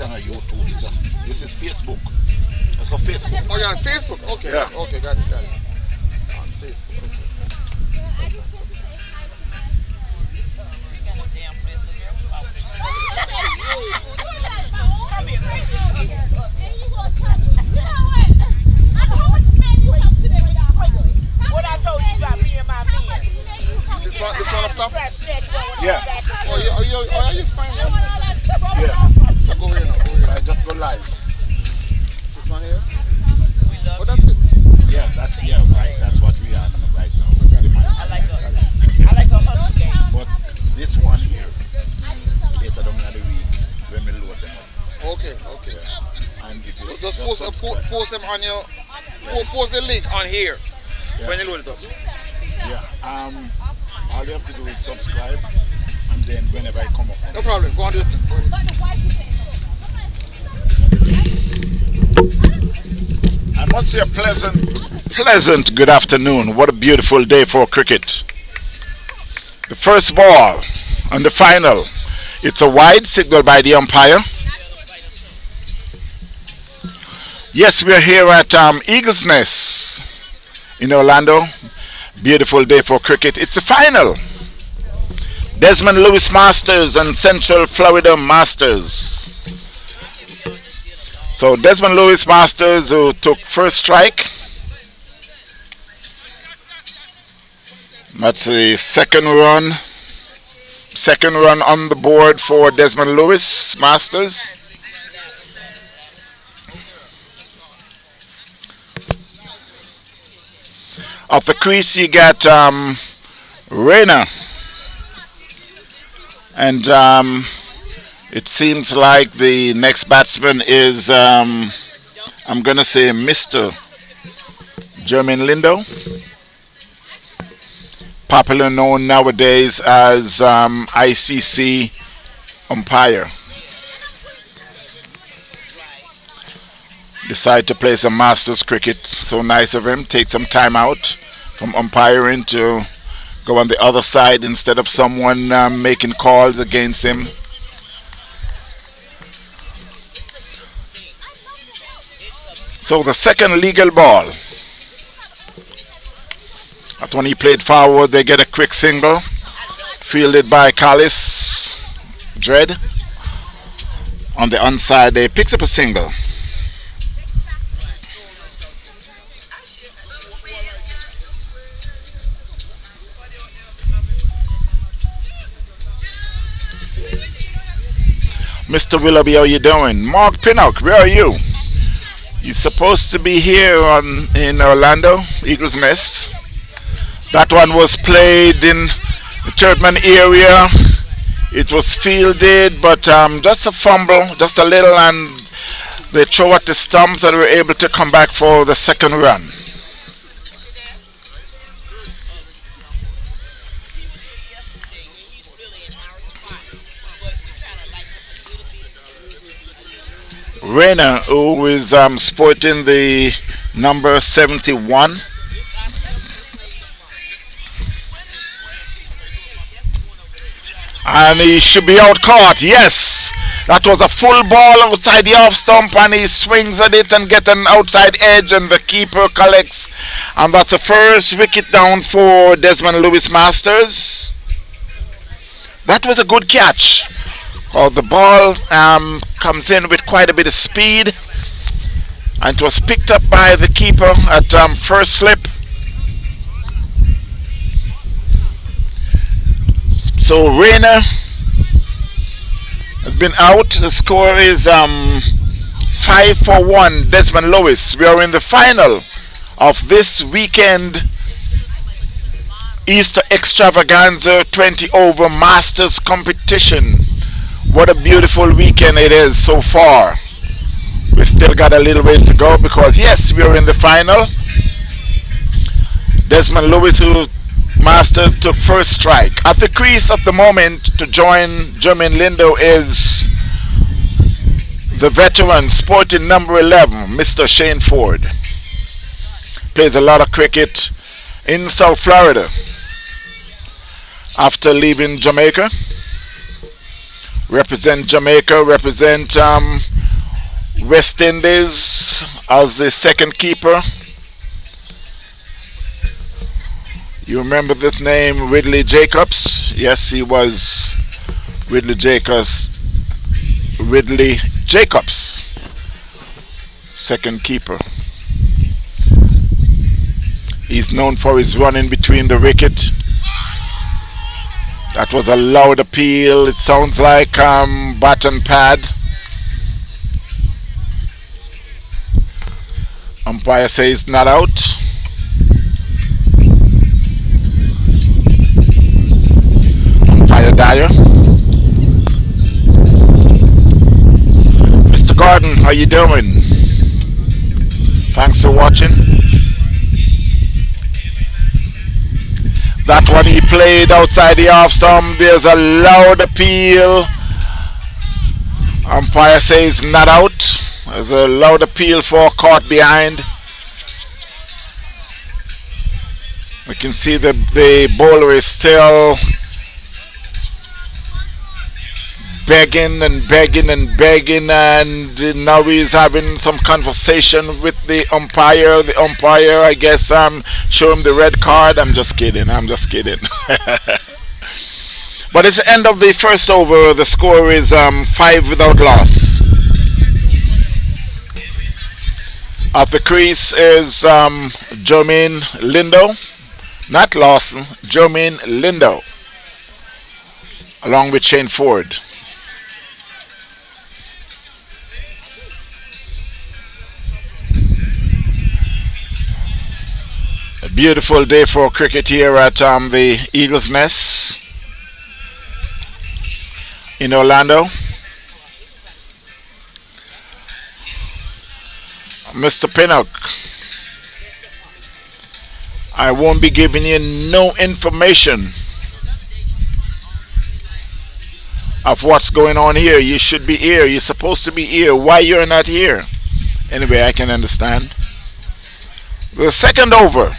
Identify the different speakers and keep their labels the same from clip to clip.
Speaker 1: on a YouTube. This is Facebook. Let's go Facebook.
Speaker 2: Oh, you're on Facebook? Okay.
Speaker 1: Yeah.
Speaker 2: Okay, got it. On Facebook. Okay.
Speaker 3: What I told you about me and my men.
Speaker 2: This one up top?
Speaker 1: Yeah.
Speaker 2: Are you fine?
Speaker 1: Yeah.
Speaker 2: So go here now. Go here.
Speaker 1: I just go live.
Speaker 2: This one here? Oh, that's it.
Speaker 1: Yeah, right. That's what we are right now.
Speaker 3: I like a hustle game.
Speaker 1: But this one here, later on in the week, when we load them up.
Speaker 2: Okay.
Speaker 1: Yeah. And if you
Speaker 2: Just post them on your. Post the link on here when you load it up.
Speaker 1: Yeah. All you have to do is subscribe, and then whenever I come up.
Speaker 2: No problem. Go on do it.
Speaker 1: I must say a pleasant good afternoon. What a beautiful day for cricket. The first ball and the final. It's a wide signal by the umpire. Yes, we're here at Eagles Nest in Orlando. Beautiful day for cricket. It's the final. Desmond Lewis Masters and Central Florida Masters. So Desmond Lewis Masters, who took first strike. That's the second run. Second run on the board for Desmond Lewis Masters. Off the crease you got Rayner. And it seems like the next batsman is, I'm going to say Mr. Jermaine Lindo. Popular known nowadays as ICC umpire. Decide to play some Masters cricket. So nice of him. Take some time out from umpiring to go on the other side instead of someone making calls against him. So the second legal ball. That when he played forward, they get a quick single. Fielded by Callis Dredd. On the onside, they picks up a single. Mr. Willoughby, how you doing? Mark Pinnock, where are you? You're supposed to be here in Orlando, Eagles Nest. That one was played in the Churchman area. It was fielded, but just a fumble, just a little, and they throw at the stumps and were able to come back for the second run. Rayner, who is sporting the number 71. And he should be out caught. Yes, that was a full ball outside the off stump, and he swings at it and gets an outside edge, and the keeper collects. And that's the first wicket down for Desmond Lewis Masters. That was a good catch. The ball comes in with quite a bit of speed, and it was picked up by the keeper at first slip. So Rayner has been out. The score is 5-1 Desmond Lewis. We are in the final of this weekend Easter Extravaganza 20 over Masters competition. What a beautiful weekend it is so far. We still got a little ways to go because yes, we are in the final. Desmond Lewis, who Masters, took first strike. At the crease at the moment to join Jermaine Lindo is the veteran sporting number 11, Mr. Shane Ford. Plays a lot of cricket in South Florida after leaving Jamaica. Represent Jamaica, represent West Indies as the second keeper. You remember this name, Ridley Jacobs? Yes, he was Ridley Jacobs. Ridley Jacobs, second keeper. He's known for his running between the wicket. That was a loud appeal. It sounds like bat and pad. Umpire says not out. Umpire Dyer. Mr. Gordon, how you doing? Thanks for watching. That one he played outside the off stump. There's a loud appeal. Umpire says not out. There's a loud appeal for caught behind. We can see the bowler is still begging and begging and begging, and now he's having some conversation with the umpire. The umpire, I guess, show him the red card. I'm just kidding. I'm just kidding. But it's the end of the first over. The score is 5 without loss. At the crease is Jermaine Lindo, not Lawson, Jermaine Lindo, along with Shane Ford. A beautiful day for cricket here at the Eagles Nest in Orlando. Mr. Pinnock, I won't be giving you no information of what's going on here. You should be here. You're supposed to be here. Why you're not here? Anyway, I can understand. The second over.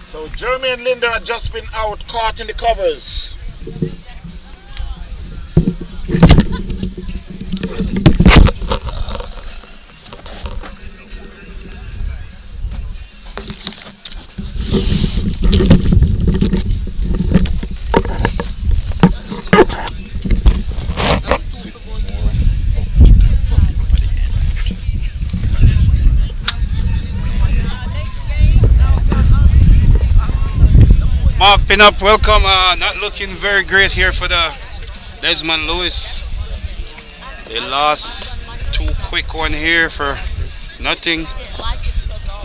Speaker 1: So Jeremy and Linda had just been out caught in the covers.
Speaker 4: Mark Pinup, welcome. Not looking very great here for the Desmond Lewis. They lost 2 quick one here for nothing.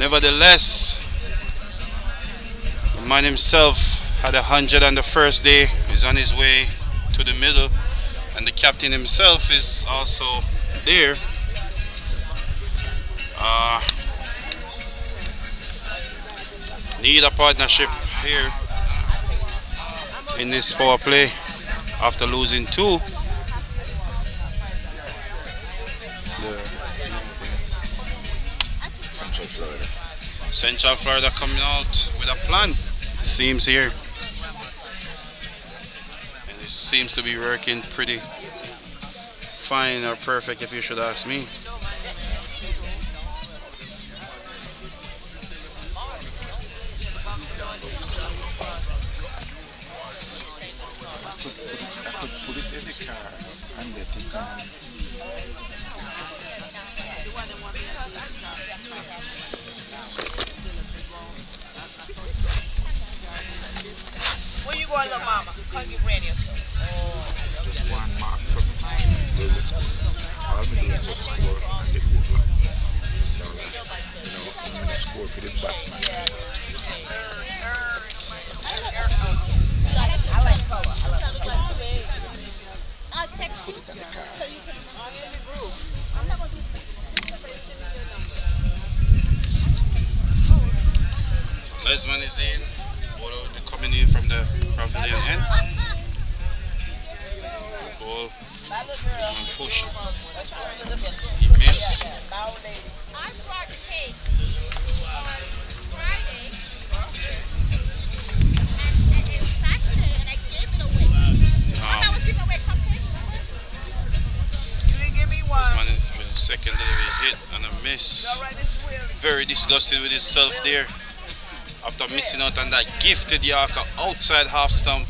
Speaker 4: Nevertheless, the man himself had 100 on the first day. He's on his way to the middle, and the captain himself is also there. Need a partnership here in this power play after losing 2. Central Florida coming out with a plan, seems here, and it seems to be working pretty fine or perfect if you should ask me.
Speaker 1: Put it in the car and let it
Speaker 3: Where you going, little mama? Come get ready.
Speaker 1: just one mark from there's a score. All we do is just score and get over. So I'm going to score for the batsman.
Speaker 3: I like color. I love color.
Speaker 4: Desmond is in. Ball coming in from the pavilion end. Ball. Desmond push. He missed. Desmond with a second delivery hit and a miss. Very disgusted with himself there after missing out on that gifted Yorker outside half stump.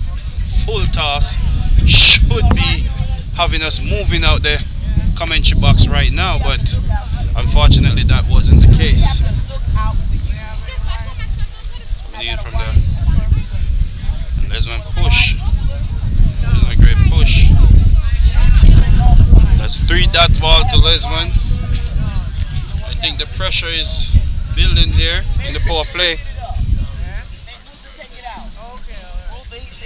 Speaker 4: Full toss. Should be having us moving out the commentary box right now, but unfortunately that wasn't the case. Coming in from the Lesmond push. Wasn't a great push. That's 3 dot ball to Lesmond. I think the pressure is building here in the power play.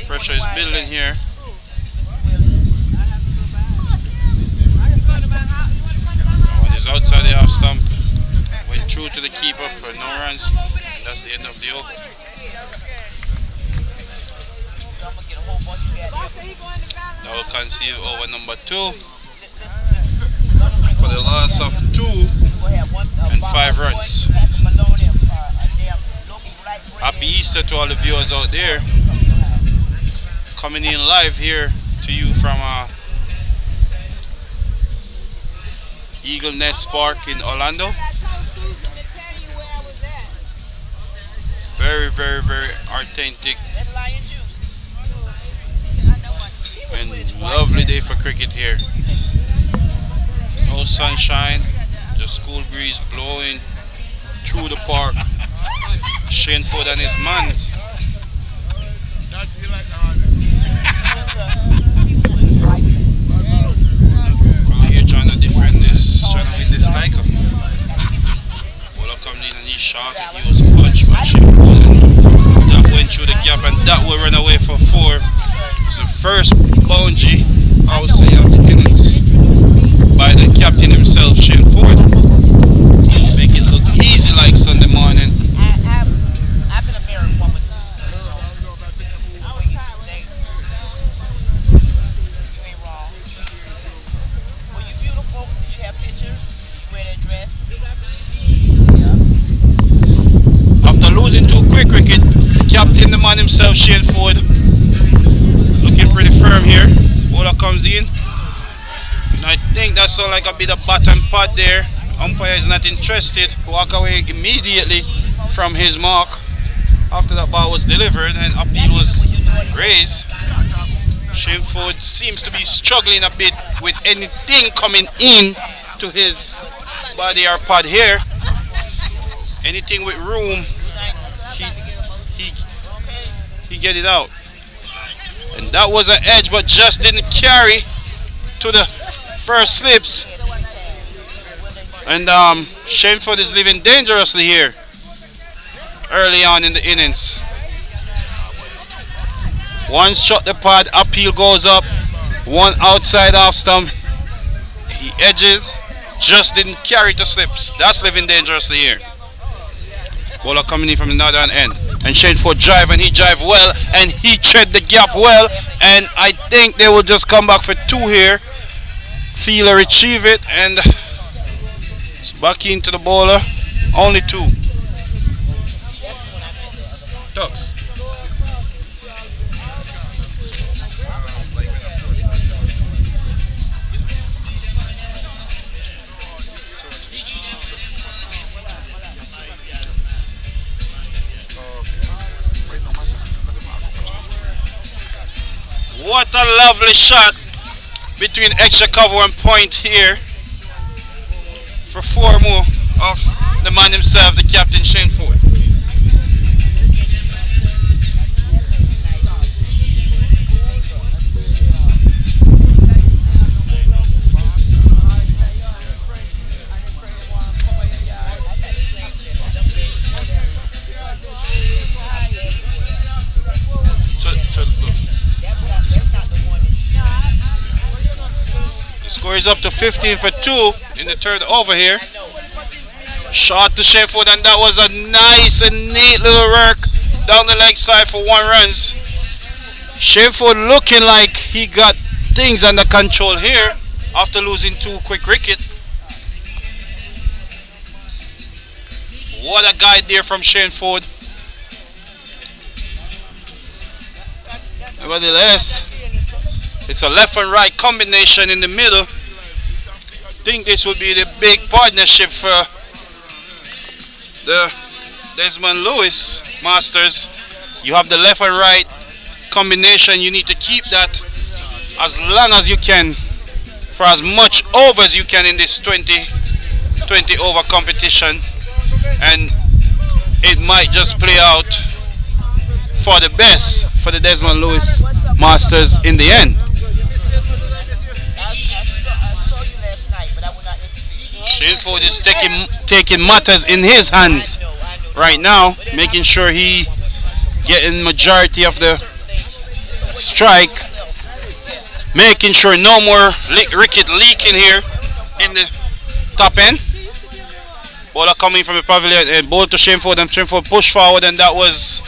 Speaker 4: Pressure is building here. One is outside the half stump. Went through to the keeper for no runs. And that's the end of the over. That will concede over number 2 for the loss of 2 and 5 runs. Happy Easter to all the viewers out there. Coming in live here to you from Eagle Nest Park in Orlando. Very, very, very authentic and lovely day for cricket here. No sunshine, just cool breeze blowing through the park. Shane Ford and his man. We're here trying to defend this, trying to win this cycle. Bowler coming in and he's shot and he was punched by Shane Ford, and that went through the gap and that will run away for 4. It's the first boundary, I would say, of the innings by the captain himself, Shane Ford. Make it look easy like Sunday morning.
Speaker 3: I've been a married woman. You ain't wrong. Were you beautiful? Did you have pictures? Did you wear that dress?
Speaker 4: After losing 2 quick wicket, the captain, the man himself, Shane Ford, looking pretty firm here. Bowler comes in. And I think that sounds like a bit of bottom pad there. Umpire is not interested. Walk away immediately from his mark after that ball was delivered and appeal was raised. Shane Ford seems to be struggling a bit with anything coming in to his body or pad here. Anything with room, he get it out. And that was an edge, but just didn't carry to the first slips. And Shane Ford is living dangerously here early on in the innings. One shot the pad, appeal goes up. One outside off stump. He edges, just didn't carry to slips. That's living dangerously here. Bowler coming in from the northern end. And Shane Ford drive, and he drive well, and he tread the gap well. And I think they will just come back for 2 here. Fielder retrieve it, and it's back into the bowler. Only 2. Ducks. What a lovely shot between extra cover and point here for 4 more of the man himself, the captain, Shane Ford. Score is up to 15 for 2 in the third over here. Shot to Shane Ford, and that was a nice and neat little work down the leg side for 1 runs. Shameford looking like he got things under control here after losing 2 quick wickets. What a guide there from Shameford. Nevertheless, it's a left and right combination in the middle. I think this would be the big partnership for the Desmond Lewis Masters. You have the left and right combination. You need to keep that as long as you can, for as much over as you can in this 20 over competition, and it might just play out for the best for the Desmond Lewis Masters in the end. Shameford is taking matters in his hands right now, making sure he getting majority of the strike, making sure no more wicket leaking here in the top end. Bowler coming from the pavilion and ball to Shameford, and Shameford push forward, and that was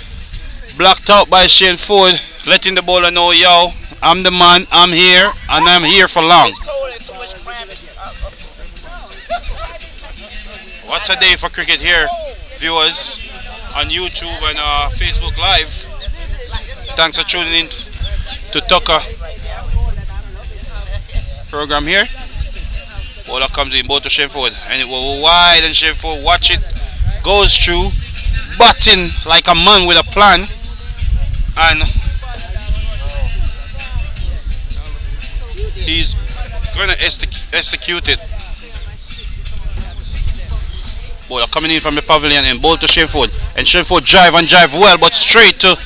Speaker 4: blocked out by Shameford, letting the bowler know, yo, I'm the man, I'm here, and I'm here for long. What a day for cricket here, viewers on YouTube and Facebook Live. Thanks for tuning in to Tucker program here. Bowler comes in, ball to Shameford, and it will wide, and Shameford watch it, goes through, batting like a man with a plan, and he's gonna execute it. Bowler coming in from the pavilion and ball to Shameford, and Shameford drive well, but straight to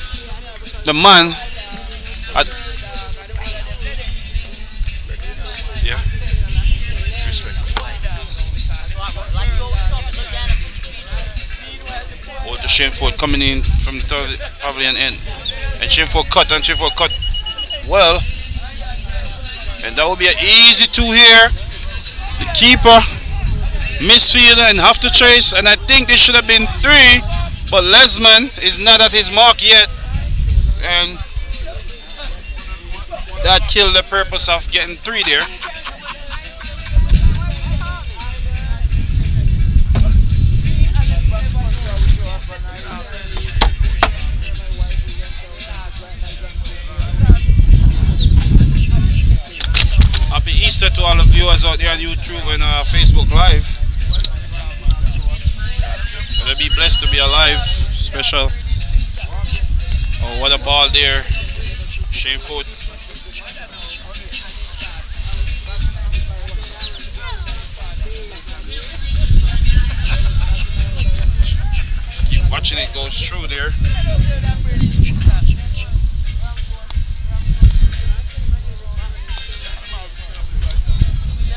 Speaker 4: the man. Yeah, respect. Ball to Shameford coming in from the pavilion end, and Shameford cut well, and that will be an easy 2 here. The keeper misfield and have to chase, and I think this should have been 3, but Lesmond is not at his mark yet, and that killed the purpose of getting 3 there. Happy Easter to all the viewers out there on YouTube and Facebook Live. Be blessed to be alive. Special. Oh, what a ball there. Shameford. Just keep watching it goes through there.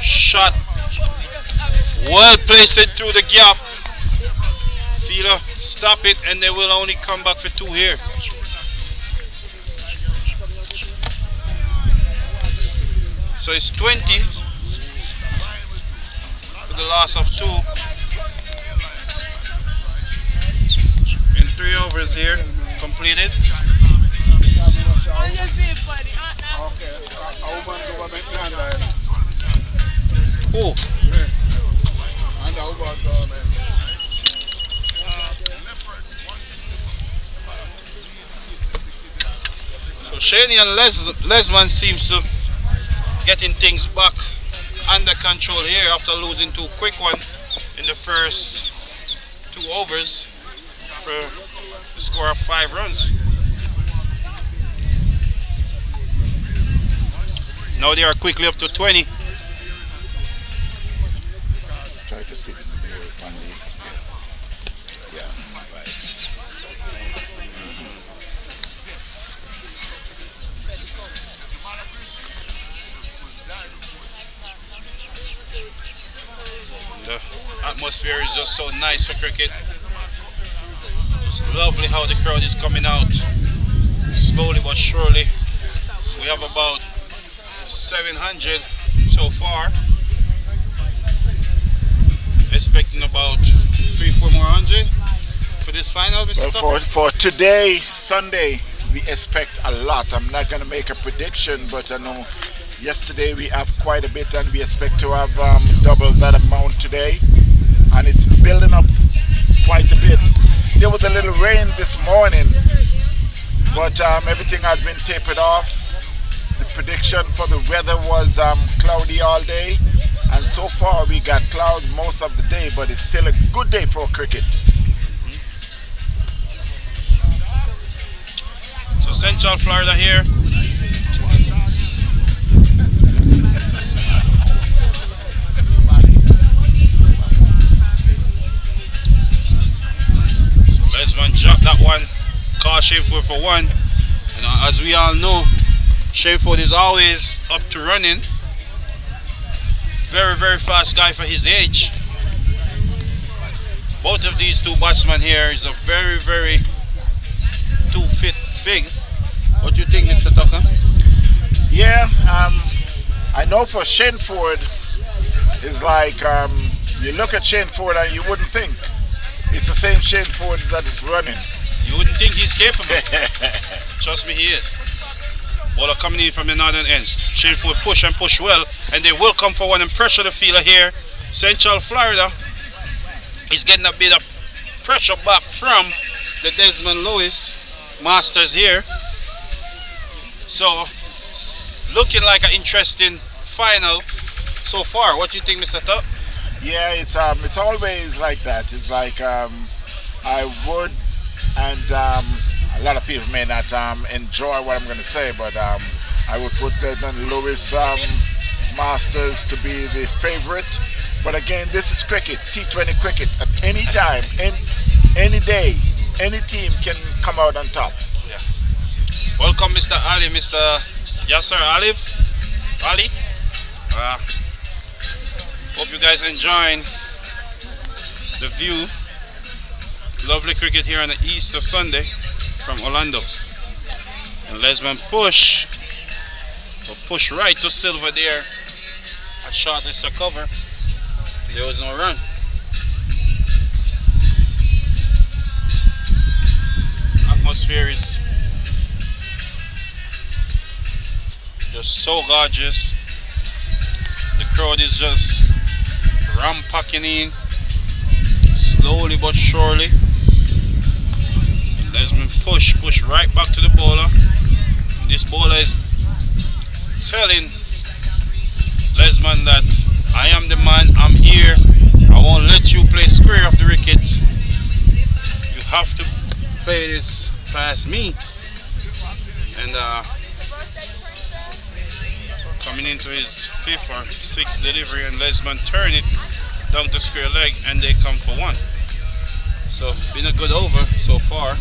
Speaker 4: Shot. Well placed it through the gap. Fielder, stop it, and they will only come back for 2 here. So it's 20 for the loss of 2 in 3 overs here completed. Oh. So Shaney and Lesmond seems to getting things back under control here after losing 2 quick ones in the first 2 overs for the score of 5 runs. Now they are quickly up to 20.
Speaker 1: Try to sit more on the, yeah, right.
Speaker 4: The atmosphere is just so nice for cricket. Just lovely how the crowd is coming out slowly but surely. We have about 700 so far. Expecting about 3-4 more hundred for this final, Mr.
Speaker 1: Well,
Speaker 4: Tucker?
Speaker 1: for today, Sunday, we expect a lot. I'm not going to make a prediction, but I know yesterday we have quite a bit, and we expect to have double that amount today. And it's building up quite a bit. There was a little rain this morning, but everything has been tapered off. The prediction for the weather was cloudy all day, and so far we got clouds most of the day, but it's still a good day for cricket.
Speaker 4: So Central Florida here. Lesmond dropped that one. Caught Shameford for one. You know, as we all know, Shameford is always up to running. Very, very fast guy for his age. Both of these two batsmen here is a very, very two fit fig. What do you think, Mr. Tucker?
Speaker 1: Yeah, I know for Shameford, it's like you look at Shameford and you wouldn't think it's the same Shameford that is running.
Speaker 4: You wouldn't think he's capable. Trust me, he is. Bowler coming in from the northern end. Shameford push and push well, and they will come for one and pressure the fielder here. Central Florida is getting a bit of pressure back from the Desmond Lewis Masters here. So, looking like an interesting final so far. What do you think, Mr. Tuck?
Speaker 1: Yeah, it's always like that. It's like I would, and a lot of people may not enjoy what I'm going to say, but I would put Desmond Lewis Masters to be the favorite. But again, this is cricket, T20 cricket. At any time, any day, any team can come out on top.
Speaker 4: Yeah. Welcome, Mr. Ali, Mr. Yasser Ali. Hope you guys enjoying the view. Lovely cricket here on the Easter Sunday from Orlando. And Lesmond push right to Silver there. A shot is to cover. There was no run. Atmosphere is just so gorgeous. The crowd is just rampacking in, slowly but surely. And Desmond push right back to the bowler. This bowler is telling Lesmond that I am the man, I'm here, I won't let you play square off the wicket. You have to play this past me. And coming into his fifth or sixth delivery, and Lesmond turn it down to square leg, and they come for one. So been a good over so far.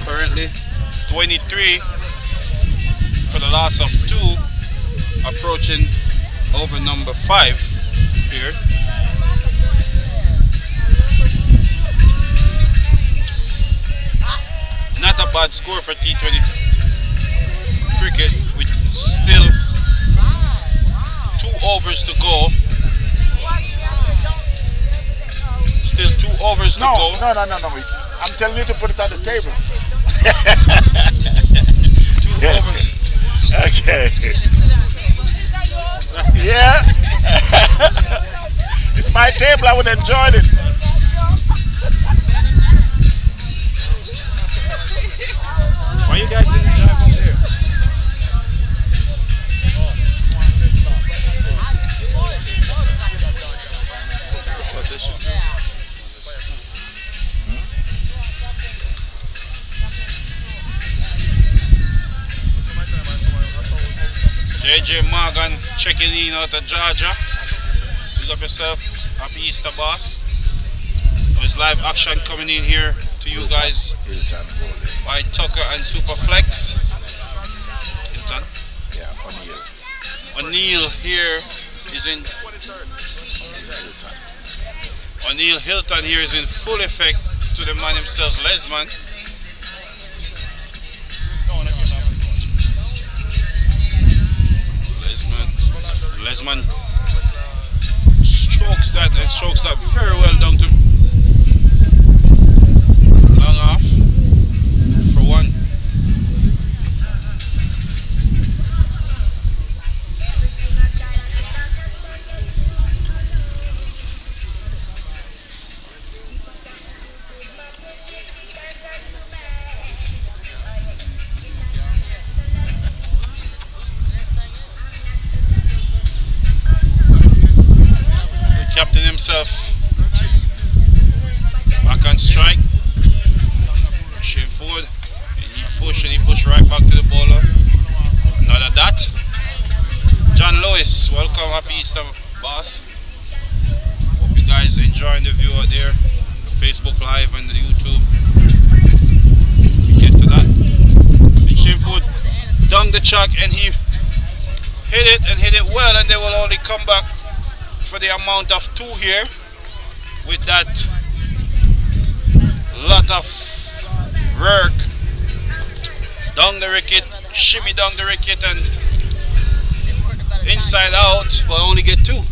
Speaker 4: Currently 23 for the loss of 2, approaching over number 5 here. Not a bad score for T20 cricket with still 2 overs to go. Still 2 overs to go.
Speaker 1: No. I'm telling you to put it on the table.
Speaker 4: 2 overs.
Speaker 1: Okay. Yeah. It's my table, I would enjoy it.
Speaker 4: Why you guys didn't drive over there? That's what they should do. JJ Morgan checking in out of Georgia. Big up yourself. Happy Easter, boss. There's live action coming in here to you guys by Tucker and Superflex. Hilton.
Speaker 1: Yeah, O'Neill.
Speaker 4: O'Neill here is in. O'Neill Hilton here is in full effect to the man himself, Lesmond. Lesmond strokes that very well down to Captain himself back on strike. Shane Ford. And he pushed right back to the bowler. Another dot. John Lewis, welcome, happy Easter, boss. Hope you guys enjoying the view out there, the Facebook Live and the YouTube. We get to that. And Shane Ford dunked the chuck and he hit it well, and they will only come back for the amount of 2 here with that lot of work. Down the wicket, shimmy down the wicket and inside out, but only get 2.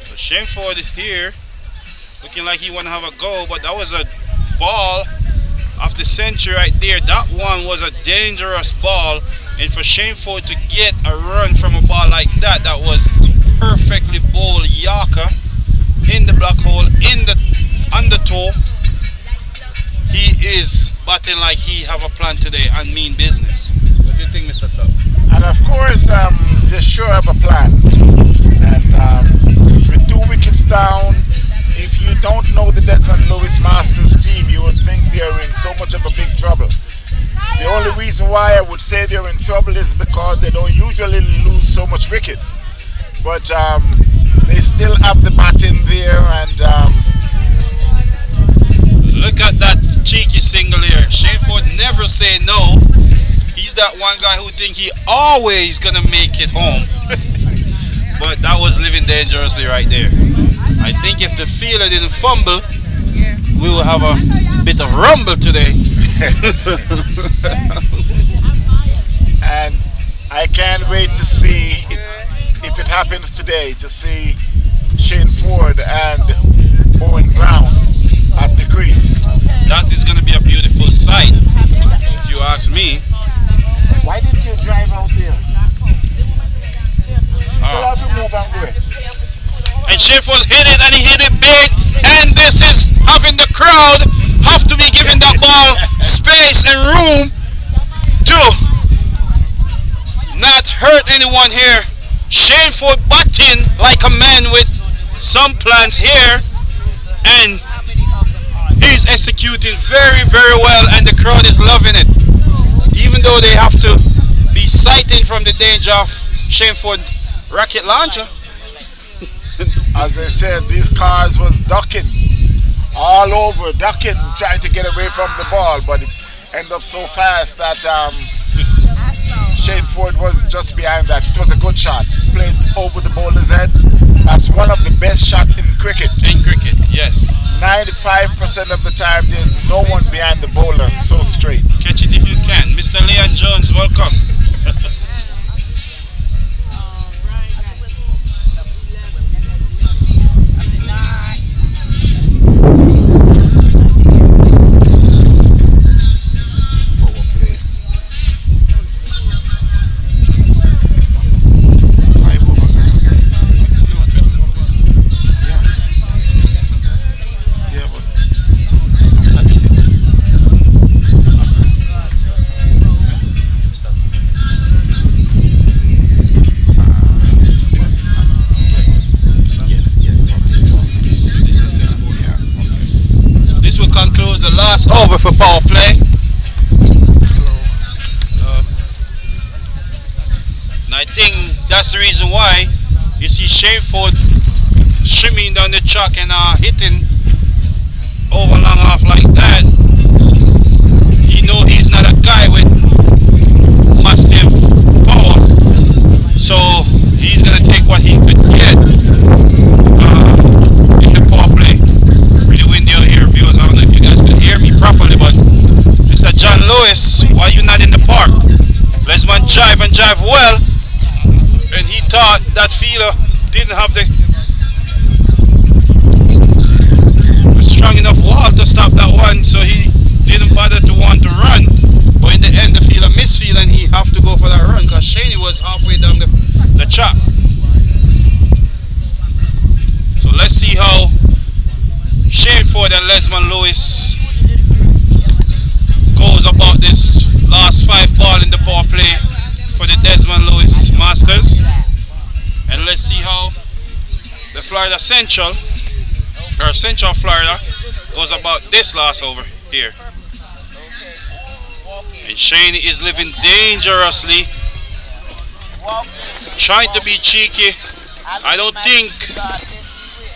Speaker 4: So Shane Ford here looking like he want to have a go, but that was a ball of the century right there. That one was a dangerous ball, and for Shane Ford to get a run from a ball like that, that was perfectly bowled Yorker in the black hole, in the undertow. He is batting like he have a plan today and mean business. What do you think, Mr. Tubb?
Speaker 1: And of course, they sure have a plan. And with 2 wickets down, if you don't know the Desmond Lewis Masters team, you would think they're in so much of a big trouble. The only reason why I would say they're in trouble is because they don't usually lose so much wickets. But they still have the batting there, and
Speaker 4: look at that cheeky single here. Shane Ford never say no. He's that one guy who think he always gonna make it home. But that was living dangerously right there. I think if the fielder didn't fumble, we will have a bit of rumble today.
Speaker 1: And I can't wait to see if it happens today, to see Shane Ford and Owen Brown at the crease.
Speaker 4: That is going to be a beautiful sight, if you ask me.
Speaker 1: Why didn't you drive out there? Tell her to move and go.
Speaker 4: And Shane Ford hit it, and he hit it big, and this is having the crowd have to be giving that ball space and room to not hurt anyone here. Shane Ford batting like a man with some plans here, and he's executing very, very well, and the crowd is loving it. Even though they have to be sighting from the danger of Shane Ford rocket launcher.
Speaker 1: As I said, these cars was ducking all over, ducking, trying to get away from the ball, but it ended up so fast that Shane Ford was just behind that. It was a good shot, played over the bowler's head. That's one of the best shots in cricket.
Speaker 4: In cricket, yes.
Speaker 1: 95% of the time there's no one behind the bowler, so straight.
Speaker 4: Catch it if you can. Mr. Leon Jones, welcome. Last over for power play. And I think that's the reason why you see Shane Ford shimmying down the track and hitting over long off like that. He know he's not a guy with massive power, so he's gonna take what he could get in the power play. Pretty windy out here, viewers. I don't know if you guys can hear me properly, but Mr. John Lewis, why are you not in the park? Lesmond drive and drive well, and he thought that fielder didn't have the strong enough wall to stop that one, so he didn't bother to want to run. But in the end, the fielder misfield, and he have to go for that run because Shaney was halfway down the track. So let's see how Shane Ford and Lesmond Lewis goes about this last 5 ball in the power play for the Desmond Lewis Masters. And let's see how the Florida Central, or Central Florida, goes about this loss over here. And Shane is living dangerously, trying to be cheeky. I don't think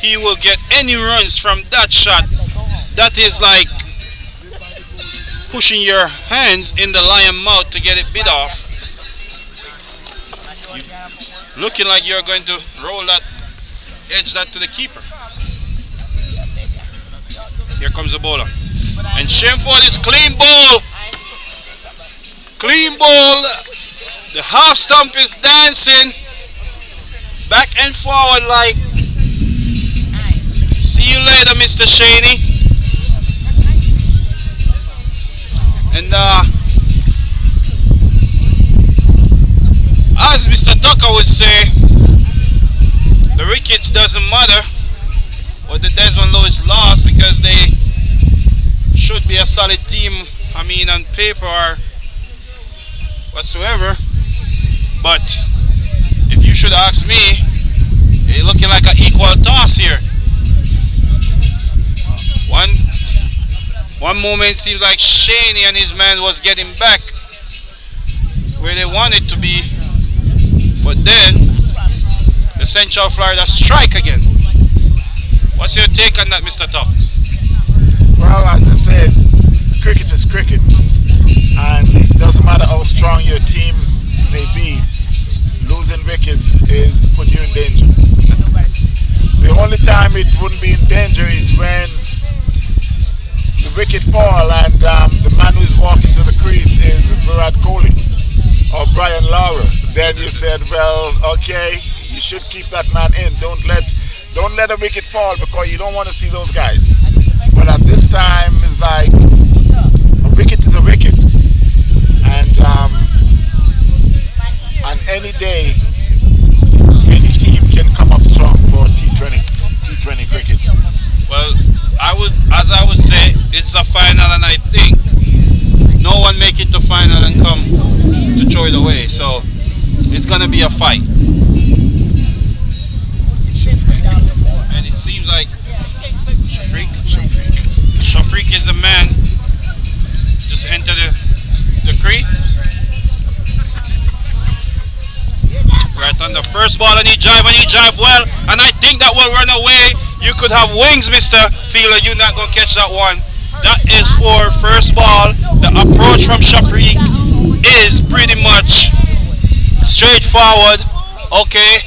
Speaker 4: he will get any runs from that shot. That is like pushing your hands in the lion mouth to get it bit off. Looking like you're going to roll that, edge that to the keeper. Here comes the bowler. And Shameford is clean ball. Clean ball. The half stump is dancing back and forward like, see you later, Mr. Shaney. And as Mr. Tucker would say, the wickets doesn't matter what the Desmond Lewis lost, because they should be a solid team, I mean, on paper or whatsoever. But if you should ask me, it's looking like an equal toss here. One moment it seems like Shaney and his man was getting back where they wanted to be, but then the Central Florida strike again. What's your take on that, Mr. Tox?
Speaker 1: Well, as I said, cricket is cricket, and it doesn't matter how strong your team may be, losing wickets is put you in danger. The only time it wouldn't be in danger is when the wicket fall and the man who's walking to the crease is Virat Kohli or Brian Lara. Then you said, well, okay, you should keep that man in. Don't let a wicket fall, because you don't want to see those guys. But at this time, it's like a wicket is a wicket, and on any day, any team can come up strong for T20 cricket.
Speaker 4: Well, as I would say, it's a final, and I think no one make it to final and come to throw it away. So it's gonna be a fight. And it seems like Shafiq is the man. Just enter the crease. Right on the first ball, and he drive well, and I think that will run away. You could have wings, Mr. Fielder. You're not gonna catch that one. That is for first ball. The approach from Shafiq is pretty much straightforward. Okay,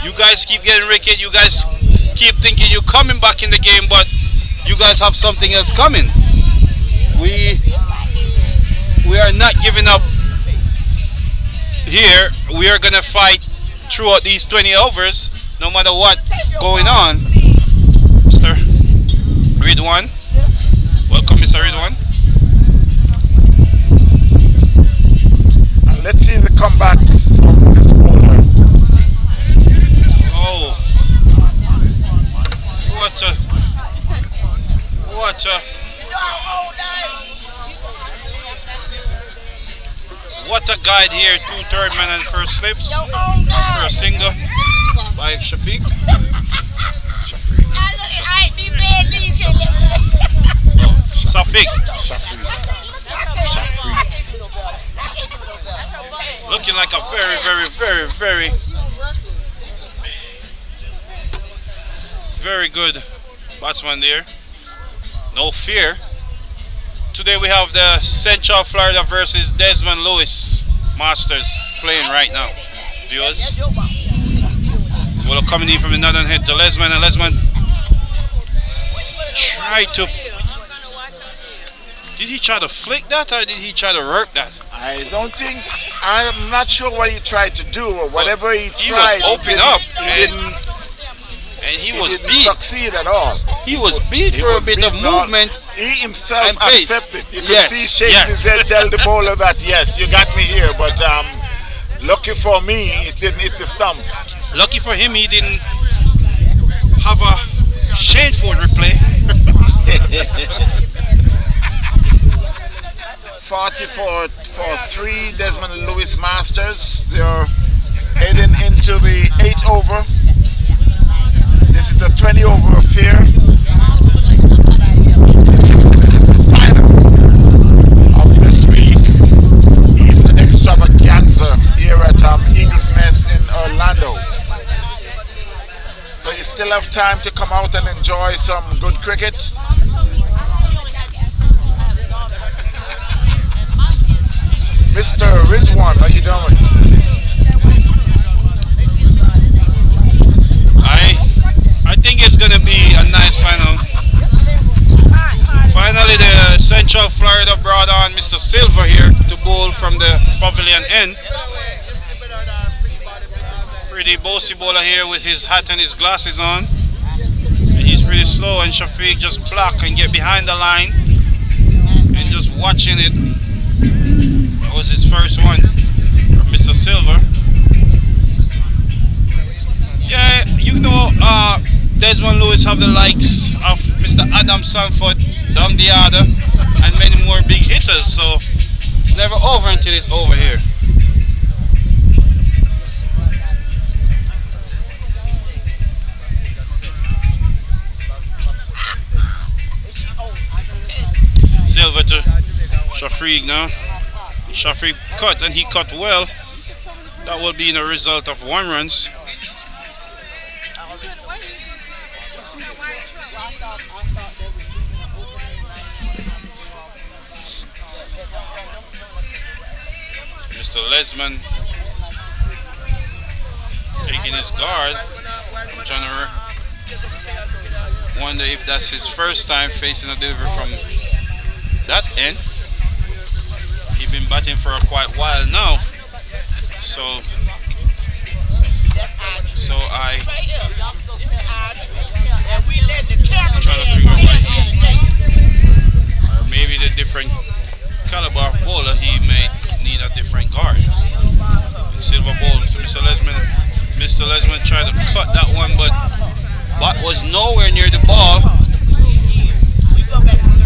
Speaker 4: you guys keep getting wicket. You guys keep thinking you're coming back in the game, but you guys have something else coming. We are not giving up here. We are gonna fight throughout these 20 overs, no matter what's going on. Mr. Ridwan, welcome, Mr. Ridwan.
Speaker 1: And let's see the comeback from this bowler.
Speaker 4: Oh, what a guide here. 2 third man and first slips for a single by Shafiq. Looking like a very good batsman there. No fear. Today we have the Central Florida versus Desmond Lewis Masters playing right now. Viewers. Well, coming in from the northern head to Lesmond, and Lesmond tried to... Did he try to flick that, or did he try to work that?
Speaker 1: I'm not sure what he tried to do, or whatever he tried.
Speaker 4: He was open up, and he was beat.
Speaker 1: Succeed at all.
Speaker 4: He was beat for a bit of movement.
Speaker 1: He himself
Speaker 4: and pace.
Speaker 1: accepted. You can see shaking his head, tell the bowler that yes, you got me here, but lucky for me, it didn't hit the stumps.
Speaker 4: Lucky for him, he didn't have a Shameford replay.
Speaker 1: 44 for 3 Desmond Lewis Masters. They're heading into the 8th over. This is the 20 over affair. This is the final of this week. Easter extravaganza here at Eagles Nest in Orlando. So you still have time to come out and enjoy some good cricket. Mr. Rizwan, how you doing?
Speaker 4: I think it's gonna be a nice final. Finally, the Central Florida brought on Mr. Silver here to bowl from the pavilion end. Pretty bossy bowler here with his hat and his glasses on. And he's pretty slow, and Shafiq just block and get behind the line and just watching it. That was his first one from Mr. Silver. Yeah, you know, Desmond Lewis have the likes of Mr. Adam Sanford, Don Diada, and many more big hitters, so it's never over until it's over here. Silver to Shafiq now. Shafiq cut, and he cut well. That will be in a result of 1 runs. Mr. Lesmond taking his guard. I'm trying to wonder if that's his first time facing a delivery from that end. He's been batting for a quite while now. So I'm trying to figure out why or maybe the different caliber of bowler, he may need a different guard. Silver ball to Mr. Lesmond. Mr. Lesmond tried to cut that one, but bat was nowhere near the ball.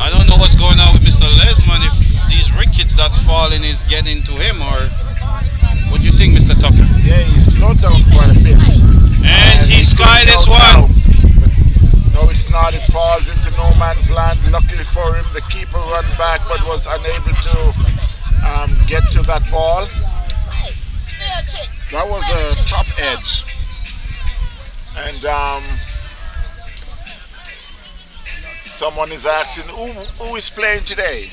Speaker 4: I don't know what's going on with Mr. Lesmond, if these rickets that's falling is getting to him, or what do you think, Mr. Tucker?
Speaker 1: Yeah, he slowed down quite a bit.
Speaker 4: And he skied this one.
Speaker 1: No, it's not. It falls into no man's land. Luckily for him, the keeper ran back but was unable to get to that ball. That was a top edge. And someone is asking, who is playing today?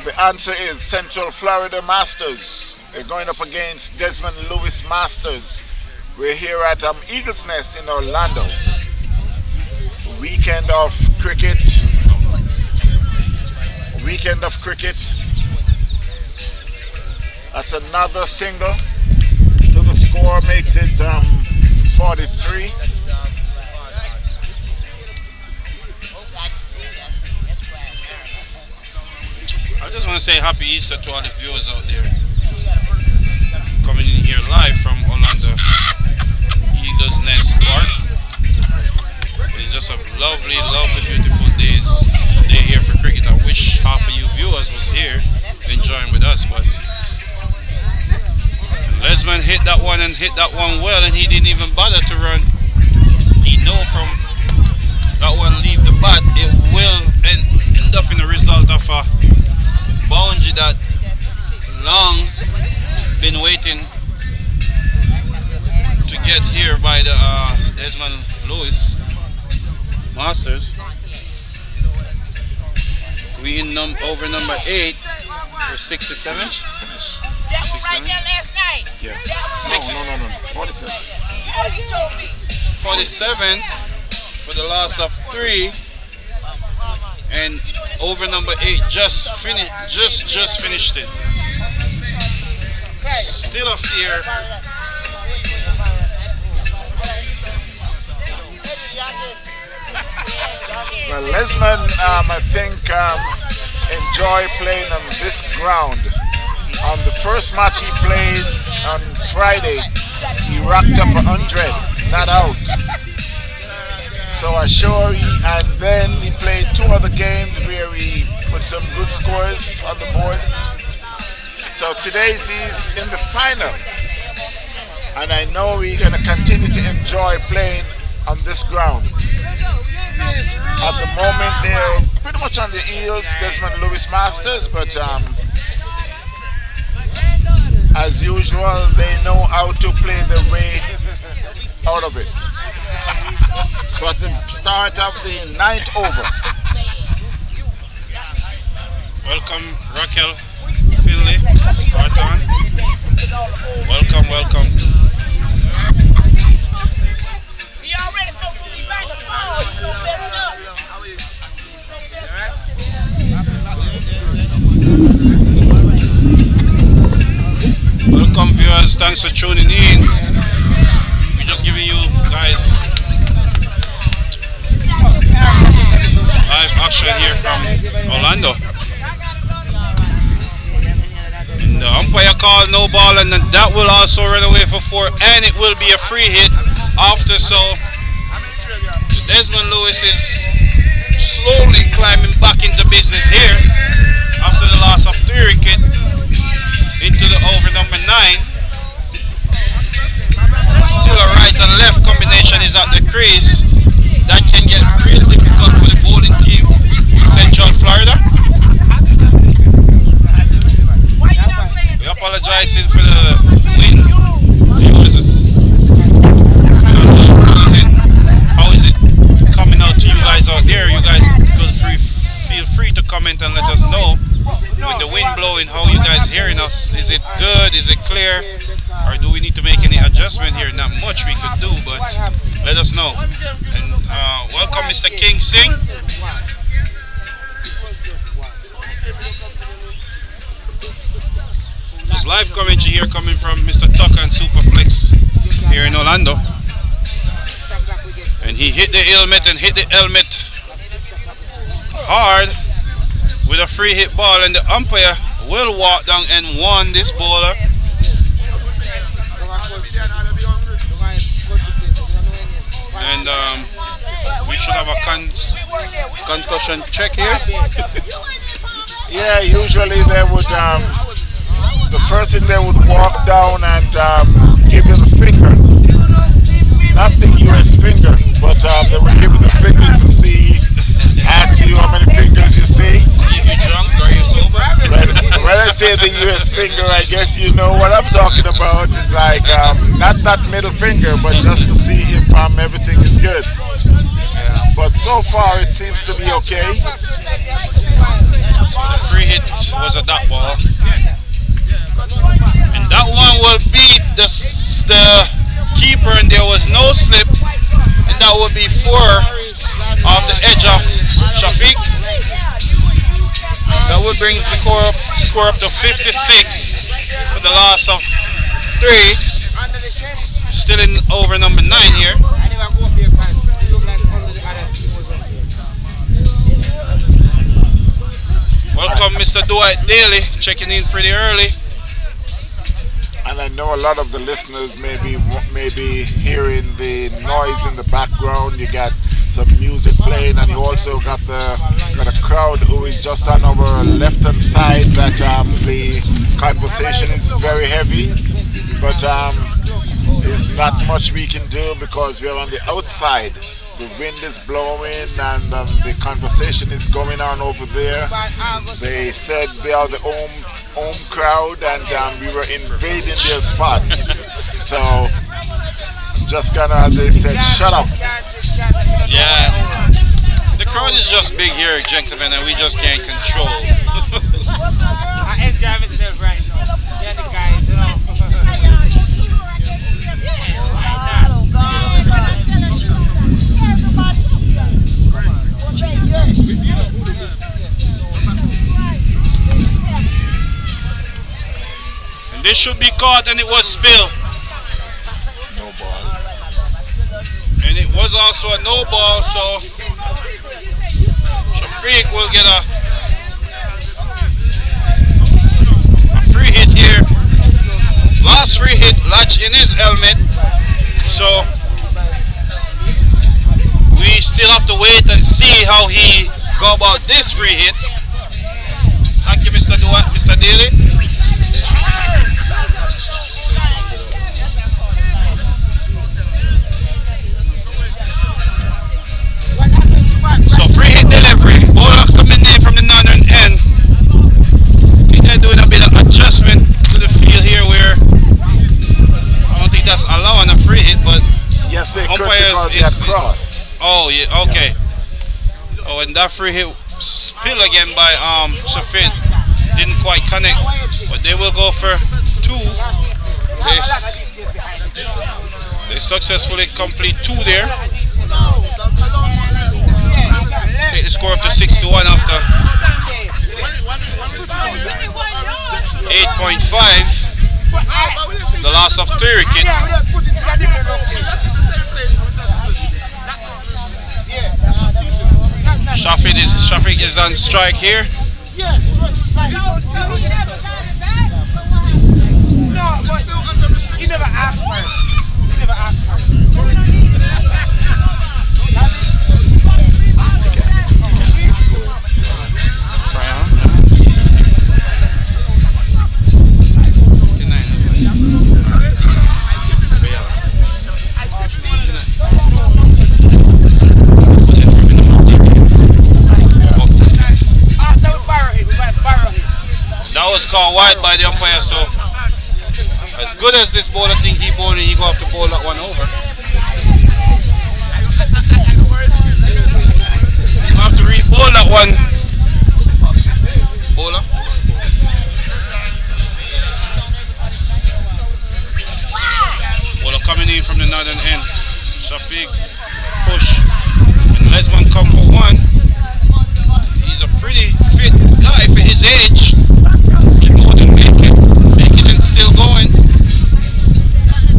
Speaker 1: The answer is Central Florida Masters. They're going up against Desmond Lewis Masters. We're here at Eagles Nest in Orlando. Weekend of cricket. That's another single to the score, makes it 43.
Speaker 4: I just want to say happy Easter to all the viewers out there coming in here live from Orlando Eagles Nest Park. It's just a lovely, beautiful day here for cricket. I wish half of you viewers was here enjoying with us, but Lesmond hit that one and hit that one well, and he didn't even bother to run. He know from that one leave the bat, it will end up in the result of a boundary that long been waiting to get here by the Desmond Lewis Masters. We in over number 8 for 67.
Speaker 3: That was right there last night.
Speaker 1: Yeah. No. 47.
Speaker 3: Oh, you told me.
Speaker 4: 47 for the loss of 3. And over number 8 just finished it. Still a fear.
Speaker 1: Well, Lesmond, I think, enjoy playing on this ground. On the first match he played on Friday, he racked up 100, not out. So and then he played 2 other games where he put some good scores on the board. So today's he's in the final And I know we're going to continue to enjoy playing on this ground. At the moment, they're pretty much on the heels, Desmond Lewis Masters, but as usual, they know how to play their way out of it. So at the start of the ninth over.
Speaker 4: Welcome, Raquel Finley. Start on. Welcome, welcome. Welcome, viewers. Thanks for tuning in. We're just giving you guys live action here from Orlando. And the umpire called no ball, and that will also run away for 4, and it will be a free hit after. So Desmond Lewis is slowly climbing back into business here after the loss of 3 wickets into the over number 9. Still a right and left combination is at the crease. That can get really difficult for the bowling team in Central Florida. We apologizing for the wind. Viewers, how is it coming out to you guys out there? You guys could feel free to comment and let us know. With the wind blowing, how you guys hearing us? Is it good? Is it clear? Or do we need to make any adjustment here? Not much we could do, but let us know. And welcome, Mr. King Singh. This live commentary here coming from Mr. Tucker and Superflex here in Orlando. And he hit the helmet and hit the helmet hard with a free hit ball, and the umpire will walk down and warn this bowler. And we should have a concussion check here.
Speaker 1: Yeah, usually they would, the first thing they would walk down and give you the finger. Not the US finger, but they would give you the finger to see, ask you how many fingers you see.
Speaker 4: See if you're drunk or you're sober.
Speaker 1: When I say the US finger, I guess you know what I'm talking about. It's like, not that middle finger, but just to see if everything is good.
Speaker 4: Yeah.
Speaker 1: But so far it seems to be okay.
Speaker 4: So the free hit was a dot ball. And that one will beat the keeper, and there was no slip. And that would be 4 off the edge of Shafiq. That would bring the score up to 56 for the loss of 3. Still in over number 9 here. Welcome, Mr. Dwight Daly, checking in pretty early.
Speaker 1: And I know a lot of the listeners may be hearing the noise in the background. You got some music playing, and you also got a crowd who is just on our left hand side. That the conversation is very heavy, but there's not much we can do because we're on the outside. The wind is blowing, and the conversation is going on over there. They said they are the home crowd, and we were invading their spot. So just gonna, they said, shut up.
Speaker 4: Yeah, the crowd is just big here, gentlemen, and we just can't control.
Speaker 3: I enjoy myself right now. They're the guys, you know.
Speaker 4: And this should be caught, and it was spilled.
Speaker 1: No ball.
Speaker 4: And it was also a no ball, so Shafiq will get a free hit here. Last free hit, latch in his helmet. So we still have to wait and see how he go about this free hit. Thank you, Mr. Daly. Oh yeah, okay. Oh, and that free hit spill again by Shafid didn't quite connect, but they will go for two. They successfully complete two there. Take the score up to 6-1 after 8.5. The loss of 3 wickets. Shafiq is on strike here.
Speaker 3: No, but he never asked for it. He never asked for it.
Speaker 4: That was called wide by the umpire, so as good as this bowler think he bowled, he going to have to bowl that one over. You have to re-bowl that one. Bowler. Bowler coming in from the northern end. Shafiq push. And Lesmond come for one. He's a pretty fit guy for his age. He more than make it and still going.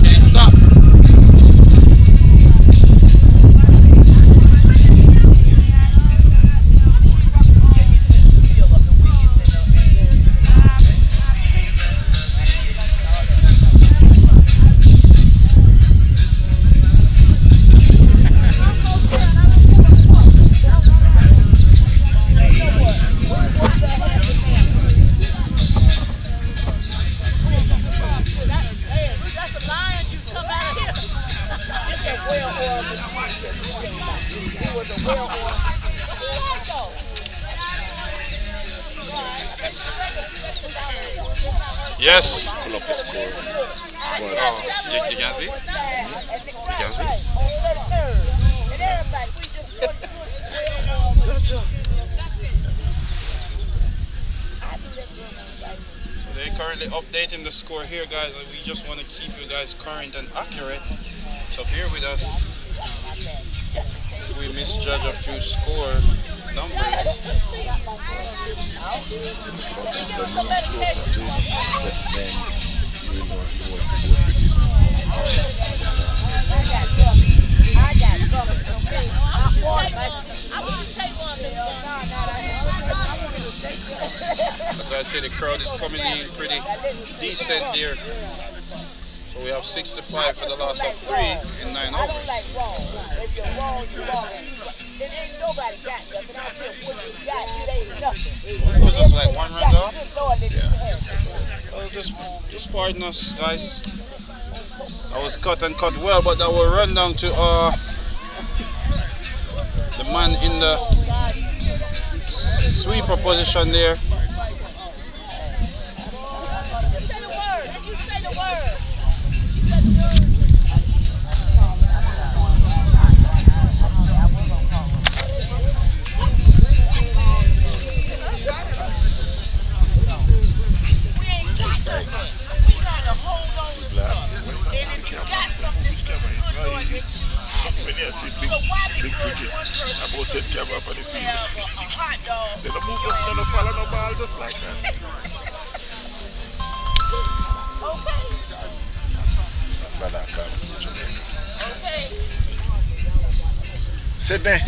Speaker 4: Can't stop. Yes.
Speaker 1: Pull up the score.
Speaker 4: You can see? You can see? So they're currently updating the score here, guys. We just want to keep you guys current and accurate. So bear with us if we misjudge a few score numbers. As I say, the crowd is coming in pretty decent here. So we have 65 for the loss of 3 in 9 overs. It was just like one run off.
Speaker 1: Yeah.
Speaker 4: Well, just pardon us, guys. I was cut well, but that will run down to the man in the sweeper position there.
Speaker 1: Big cricket, about 10 camera up on the field. They don't move up, they don't follow no ball just like that. Brother, come from Jamaica. Sydney.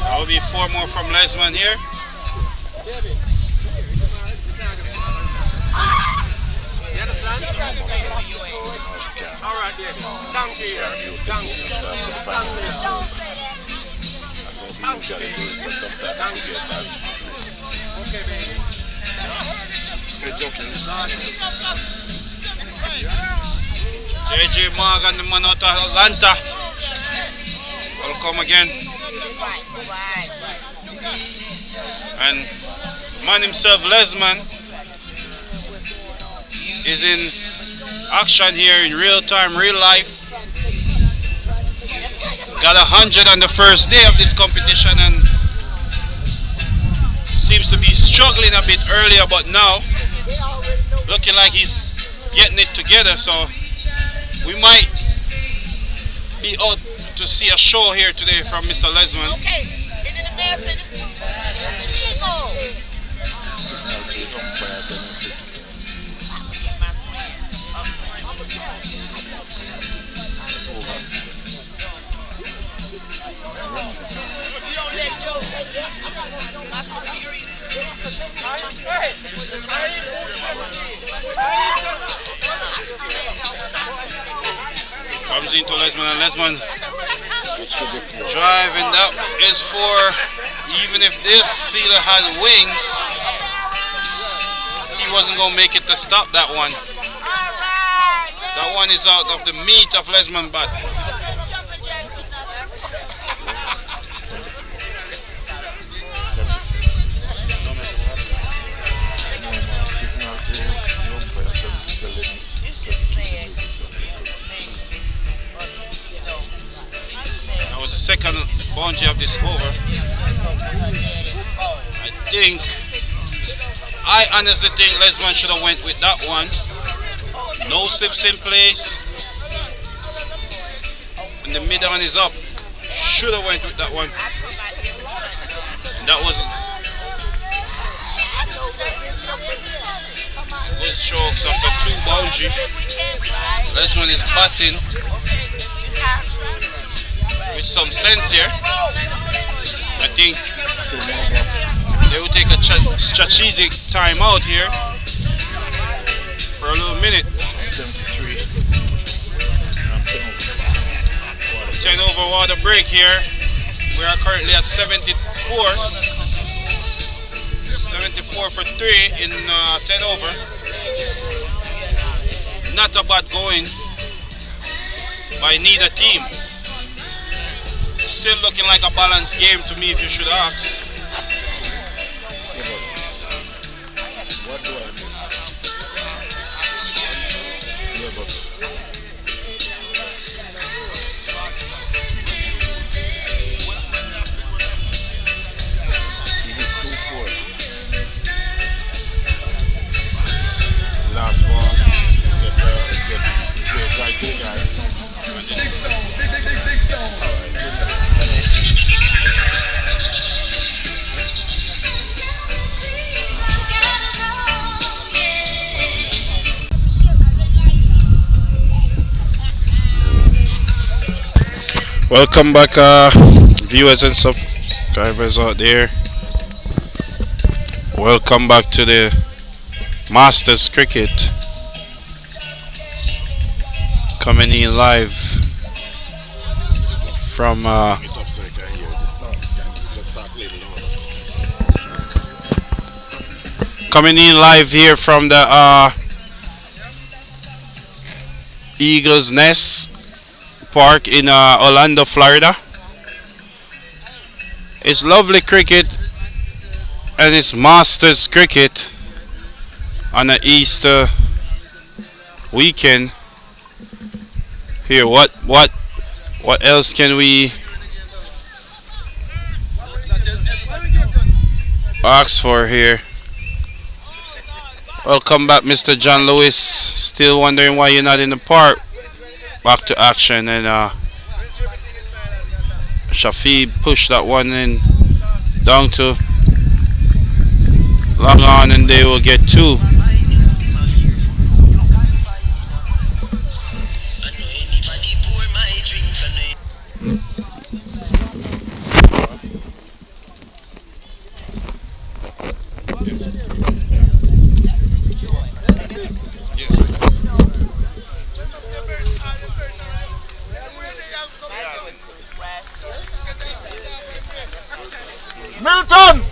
Speaker 4: That will be 4 more from Lesmond here.
Speaker 2: All right, David. Thank you. Thank you.
Speaker 1: I said we usually do it, but sometimes we get that.
Speaker 2: Okay, baby.
Speaker 1: You're joking.
Speaker 4: JJ Morgan, the man out of Atlanta. Will come again.
Speaker 3: Right.
Speaker 4: And man himself, Lesmond, is in action here in real time, real life. Got 100 on the first day of this competition and seems to be struggling a bit earlier, but now looking like he's getting it together. So we might be out to see a show here today from Mr. Lesmond. Comes into Lesmond and Lesmond driving. That is for, even if this fielder had wings, he wasn't going to make it to stop that one. That one is out of the meat of Lesmond bat. That was the second boundary of this over. I honestly think Lesmond should have went with that one. No slips in place. And the middle one is up. Should have went with that one. And that was good strokes after two boundary. Lesmond is batting with some sense here. I think they will take a strategic timeout here for a little minute.
Speaker 1: 73.
Speaker 4: 10 over water break here. We are currently at 74. 74 for 3 in 10 over. Not a bad going by neither team. Still looking like a balanced game to me, if you should ask.
Speaker 1: What do I miss? Yeah, but he hit 2-4. Last ball, get right to the guy. Big zone, big zone.
Speaker 4: Welcome back, viewers and subscribers out there. Welcome back to the Masters Cricket. Coming in live from coming in live here from the Eagles Nest Park in Orlando, Florida. It's lovely cricket and it's Masters cricket on the Easter weekend. Here, what else can we ask for here? Welcome back, Mr. John Lewis. Still wondering why you're not in the park. Back to action, and Shafi pushed that one in down to long on, and they will get two.
Speaker 1: Milton!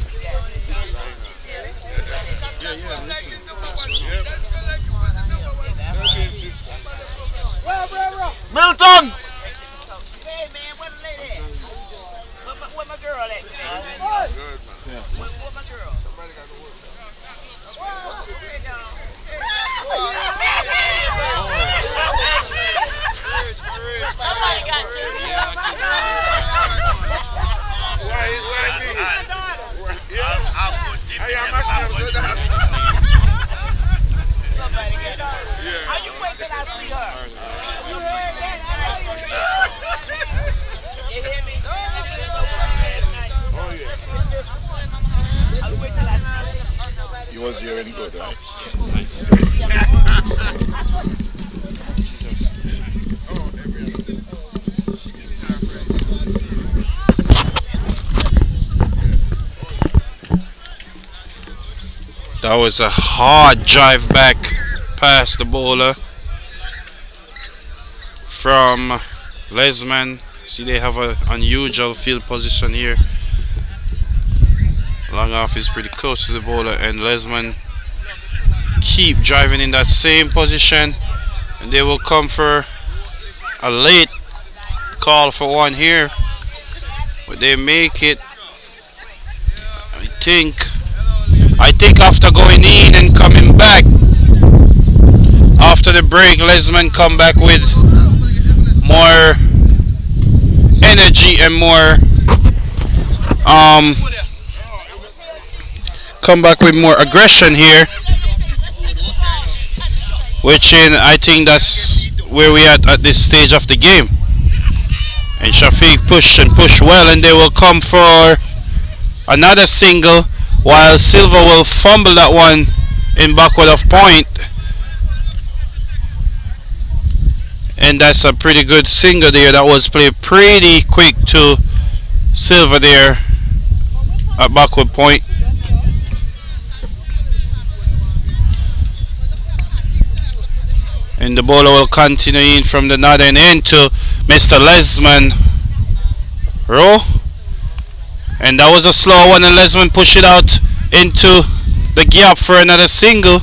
Speaker 3: You hear me? I'll wait till I see you.
Speaker 1: You was hearing good, right?
Speaker 4: Nice. That was a hard drive back past the bowler from Lesmond. See, they have an unusual field position here. Long off is pretty close to the bowler, and Lesmond keep driving in that same position, and they will come for a late call for one here, but they make it. I think after going in and coming back after the break, Lesmond come back with more energy and more come back with more aggression here, which I think that's where we at this stage of the game. And Shafiq push and push well, and they will come for another single, while Silva will fumble that one in backward of point. And that's a pretty good single there. That was played pretty quick to Silva there at backward point. And the bowler will continue in from the northern end to Mr. Lesmond Rowe. And that was a slow one, and Lesmond pushed it out into the gap for another single.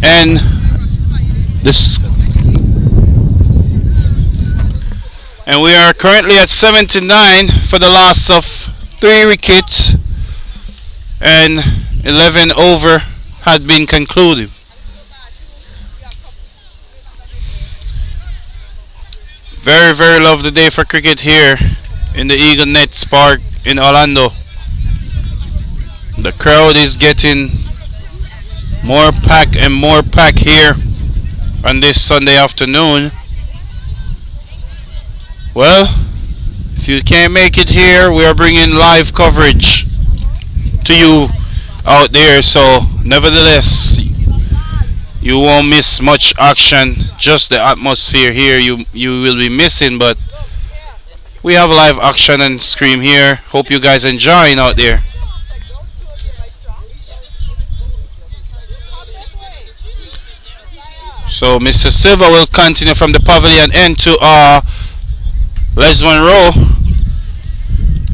Speaker 4: And this, and we are currently at 79 for the loss of 3 wickets, and 11 over had been concluded. Very, very lovely day for cricket here in the Eagle Nets Park in Orlando. The crowd is getting more packed and more packed here on this Sunday afternoon. Well, if you can't make it here, we are bringing live coverage to you out there, so nevertheless you won't miss much action. Just the atmosphere here you will be missing, but we have live action and scream here. Hope you guys enjoying out there. So Mr. Silva will continue from the pavilion end to Lesmond Rowe.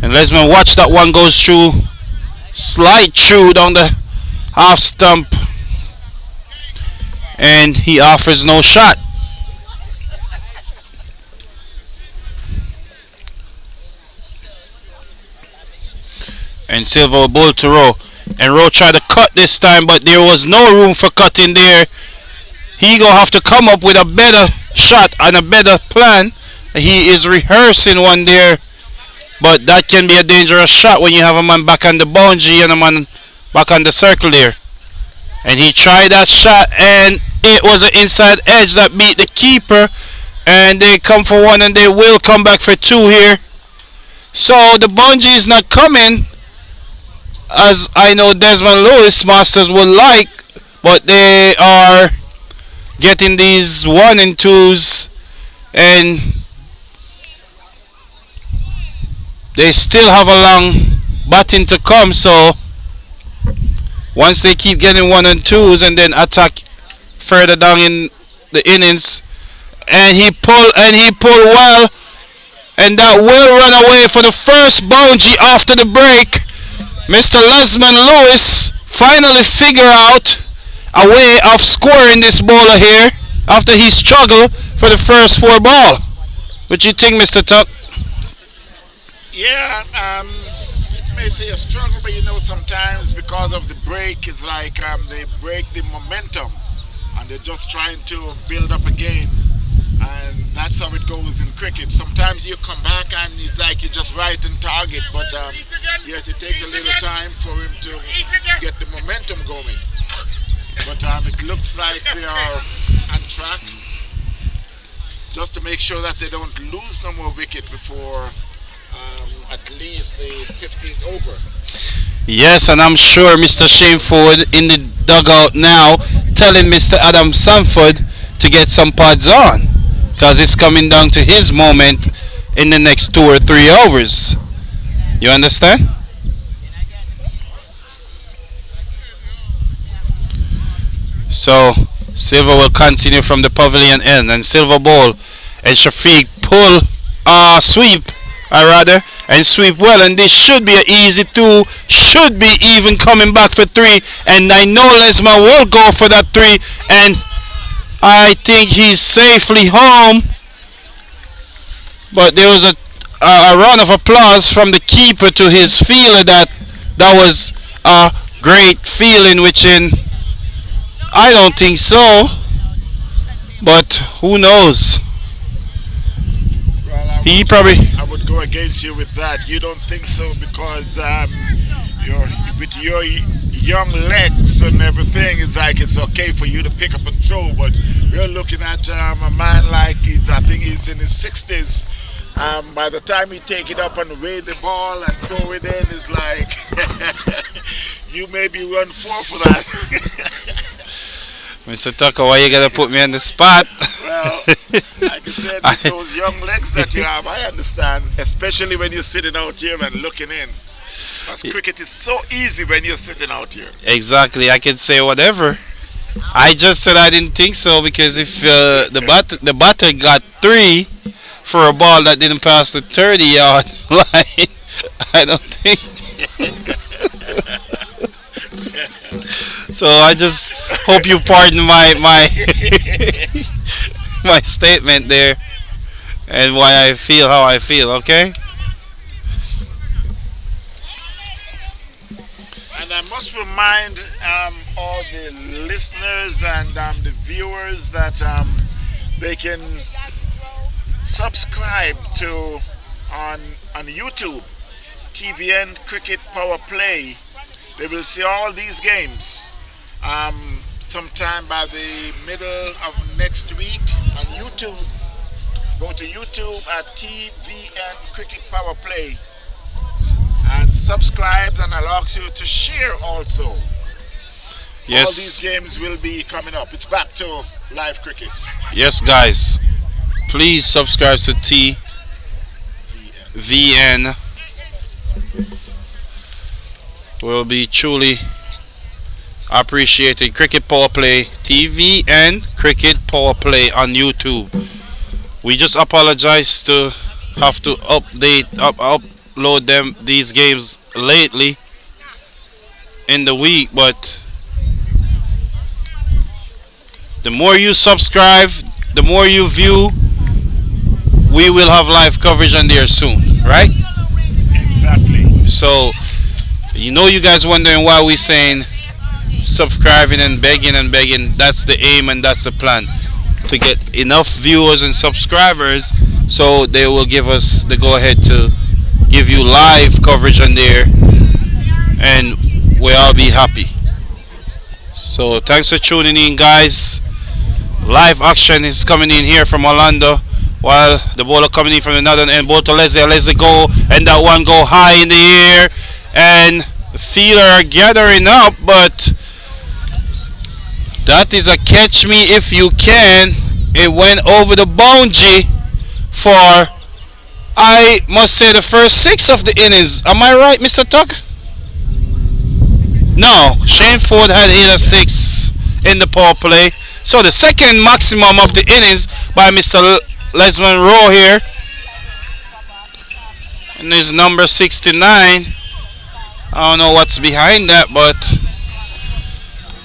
Speaker 4: And Lesmond, watch that one goes through, slide through down the half stump, and he offers no shot. And Silva will bowl to Rowe, and Rowe tried to cut this time, but there was no room for cutting there. He gonna have to come up with a better shot and a better plan. He is rehearsing one there, but that can be a dangerous shot when you have a man back on the boundary and a man back on the circle there. And he tried that shot, and it was an inside edge that beat the keeper, and they come for one, and they will come back for 2 here. So the boundary is not coming, as I know Desmond Lewis Masters would like, but they are getting these 1 and 2s, and they still have a long batting to come. So once they keep getting 1 and 2s and then attack further down in the innings, and he pull well, and that will run away for the first boundary after the break. Mr. Lesmond Lewis finally figure out a way of scoring this bowler here after he struggled for the first 4 ball. What do you think, Mr. Tuck?
Speaker 1: Yeah, it may say a struggle, but you know, sometimes because of the break, it's like they break the momentum and they're just trying to build up again. And that's how it goes in cricket. Sometimes you come back and it's like you just right in target, but yes, it takes a little time for him to get the momentum going. But it looks like they are on track. Just to make sure that they don't lose no more wicket before at least the 15th over.
Speaker 4: Yes, and I'm sure Mr. Shameford in the dugout now telling Mr. Adam Sanford to get some pads on because it's coming down to his moment in the next 2 or 3 hours. You understand? So Silver will continue from the pavilion end and Silver ball and Shafiq pull sweep rather and sweep well, and this should be an easy two, should be even coming back for three, and I know Lesmond will go for that three, and I think he's safely home. But there was a round of applause from the keeper to his fielder that was a great feeling, which in I don't think so, but who knows?
Speaker 1: Well,
Speaker 4: He probably
Speaker 1: I would go against you with that. You don't think so because you're, with your young legs and everything, it's like it's okay for you to pick up and throw. But we're looking at a man like I think he's in his 60s. By the time he take it up and weigh the ball and throw it in, it's like you maybe run four for that.
Speaker 4: Mr. Tucker, why you gotta put me on the spot?
Speaker 1: Well, like I said, with those young legs that you have, I understand, especially when you're sitting out here and looking in. Because cricket is so easy when you're sitting out here.
Speaker 4: Exactly, I can say whatever. I just said I didn't think so because if the batter got three for a ball that didn't pass the 30-yard line, I don't think. So I just hope you pardon my my statement there and why I feel how I feel, okay?
Speaker 1: And I must remind all the listeners and the viewers that they can subscribe to on YouTube TVN Cricket Power Play. They will see all these games sometime by the middle of next week on YouTube. Go to YouTube at TVN Cricket Power Play and subscribe, and I'll ask you to share also.
Speaker 4: Yes.
Speaker 1: All these games will be coming up. It's back to live cricket.
Speaker 4: Yes, guys. Please subscribe to TVN. Will be truly appreciated. Cricket Power Play TV and Cricket Power Play on YouTube. We just apologize to have to upload these games lately in the week, but the more you subscribe, the more you view, we will have live coverage on there soon, right?
Speaker 1: Exactly.
Speaker 4: So you know, you guys wondering why we saying subscribing and begging. That's the aim and that's the plan, to get enough viewers and subscribers so they will give us the go ahead to give you live coverage on there, and we'll all be happy. So thanks for tuning in, guys. Live action is coming in here from Orlando, while the bowler coming in from the northern end. Ball to Leslie go, and that one go high in the air, and the fielder are gathering up, but that is a catch me if you can. It went over the boundary for, I must say, the first 6 of the innings. Am I right, Mr. Tuck? No, Shane Ford had hit a 6 in the power play. So the second maximum of the innings by Mr. Lesmond Rowe here. And there's number 69. I don't know what's behind that, but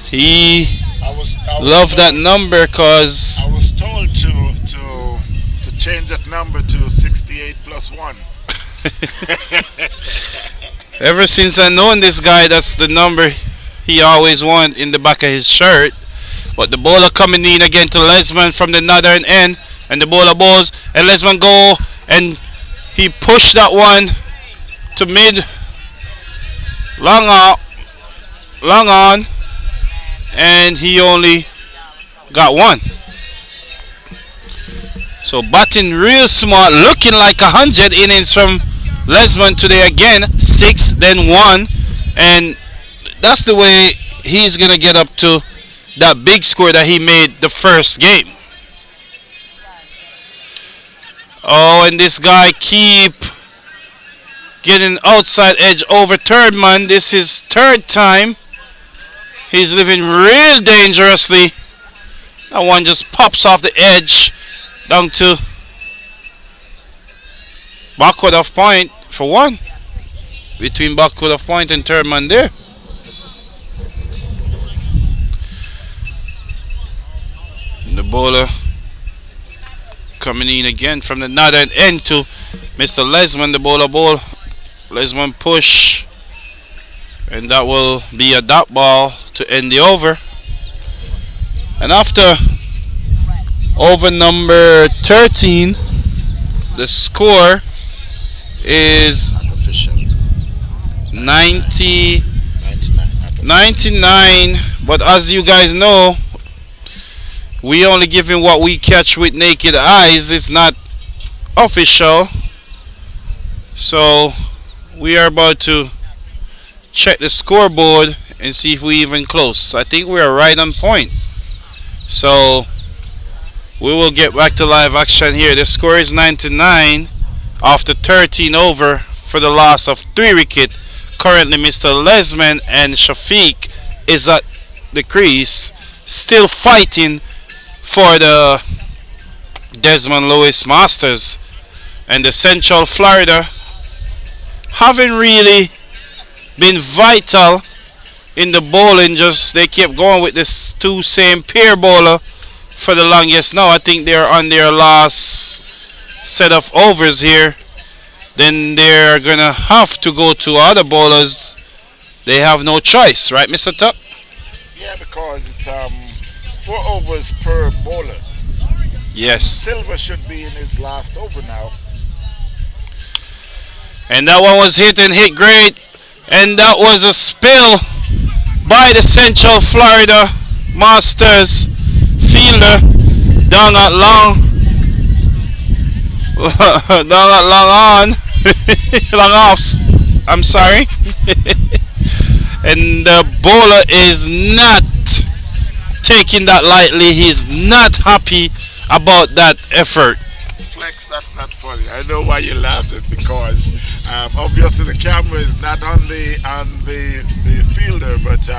Speaker 4: he loved that number because
Speaker 1: I was told to change that number to 68 plus 1.
Speaker 4: ever since I known this guy, that's the number he always want in the back of his shirt. But the bowler coming in again to Lesmond from the northern end, and the bowler balls, and Lesmond go, and he pushed that one to mid. Long on, and he only got one. So batting real smart, looking like 100 innings from Lesmond today again. 6, then 1, and that's the way he's gonna get up to that big score that he made the first game. Oh, and this guy keep getting outside edge over third man. This is third time. He's living real dangerously. That one just pops off the edge down to backward of point for one. Between backward of point and third man there. And the bowler coming in again from the northern end to Mr. Lesmond. The bowler ball. Lesmond push. And that will be a dot ball to end the over. And after over number 13, the score is 99. But as you guys know, we only give him what we catch with naked eyes. It's not official. So we are about to check the scoreboard and see if we even close. I think we are right on point. So we will get back to live action here. The score is 99 after 13 over for the loss of 3 wickets. Currently Mr. Lesmond and Shafiq is at the crease, still fighting for the Desmond Lewis Masters. And the Central Florida haven't really been vital in the bowling. Just they kept going with this two same pair bowler for the longest. Now I think they're on their last set of overs here. Then they're gonna have to go to other bowlers. They have no choice, right, Mr. Tuck?
Speaker 1: Yeah, because it's 4 overs per bowler.
Speaker 4: Yes.
Speaker 1: Silver should be in his last over now.
Speaker 4: And that one was hit and hit great. And that was a spill by the Central Florida Masters fielder down at long down at long on long offs. I'm sorry. And the bowler is not taking that lightly. He's not happy about that effort.
Speaker 1: Flex, that's not funny. I know why you're laughing, because obviously the camera is not on the fielder, but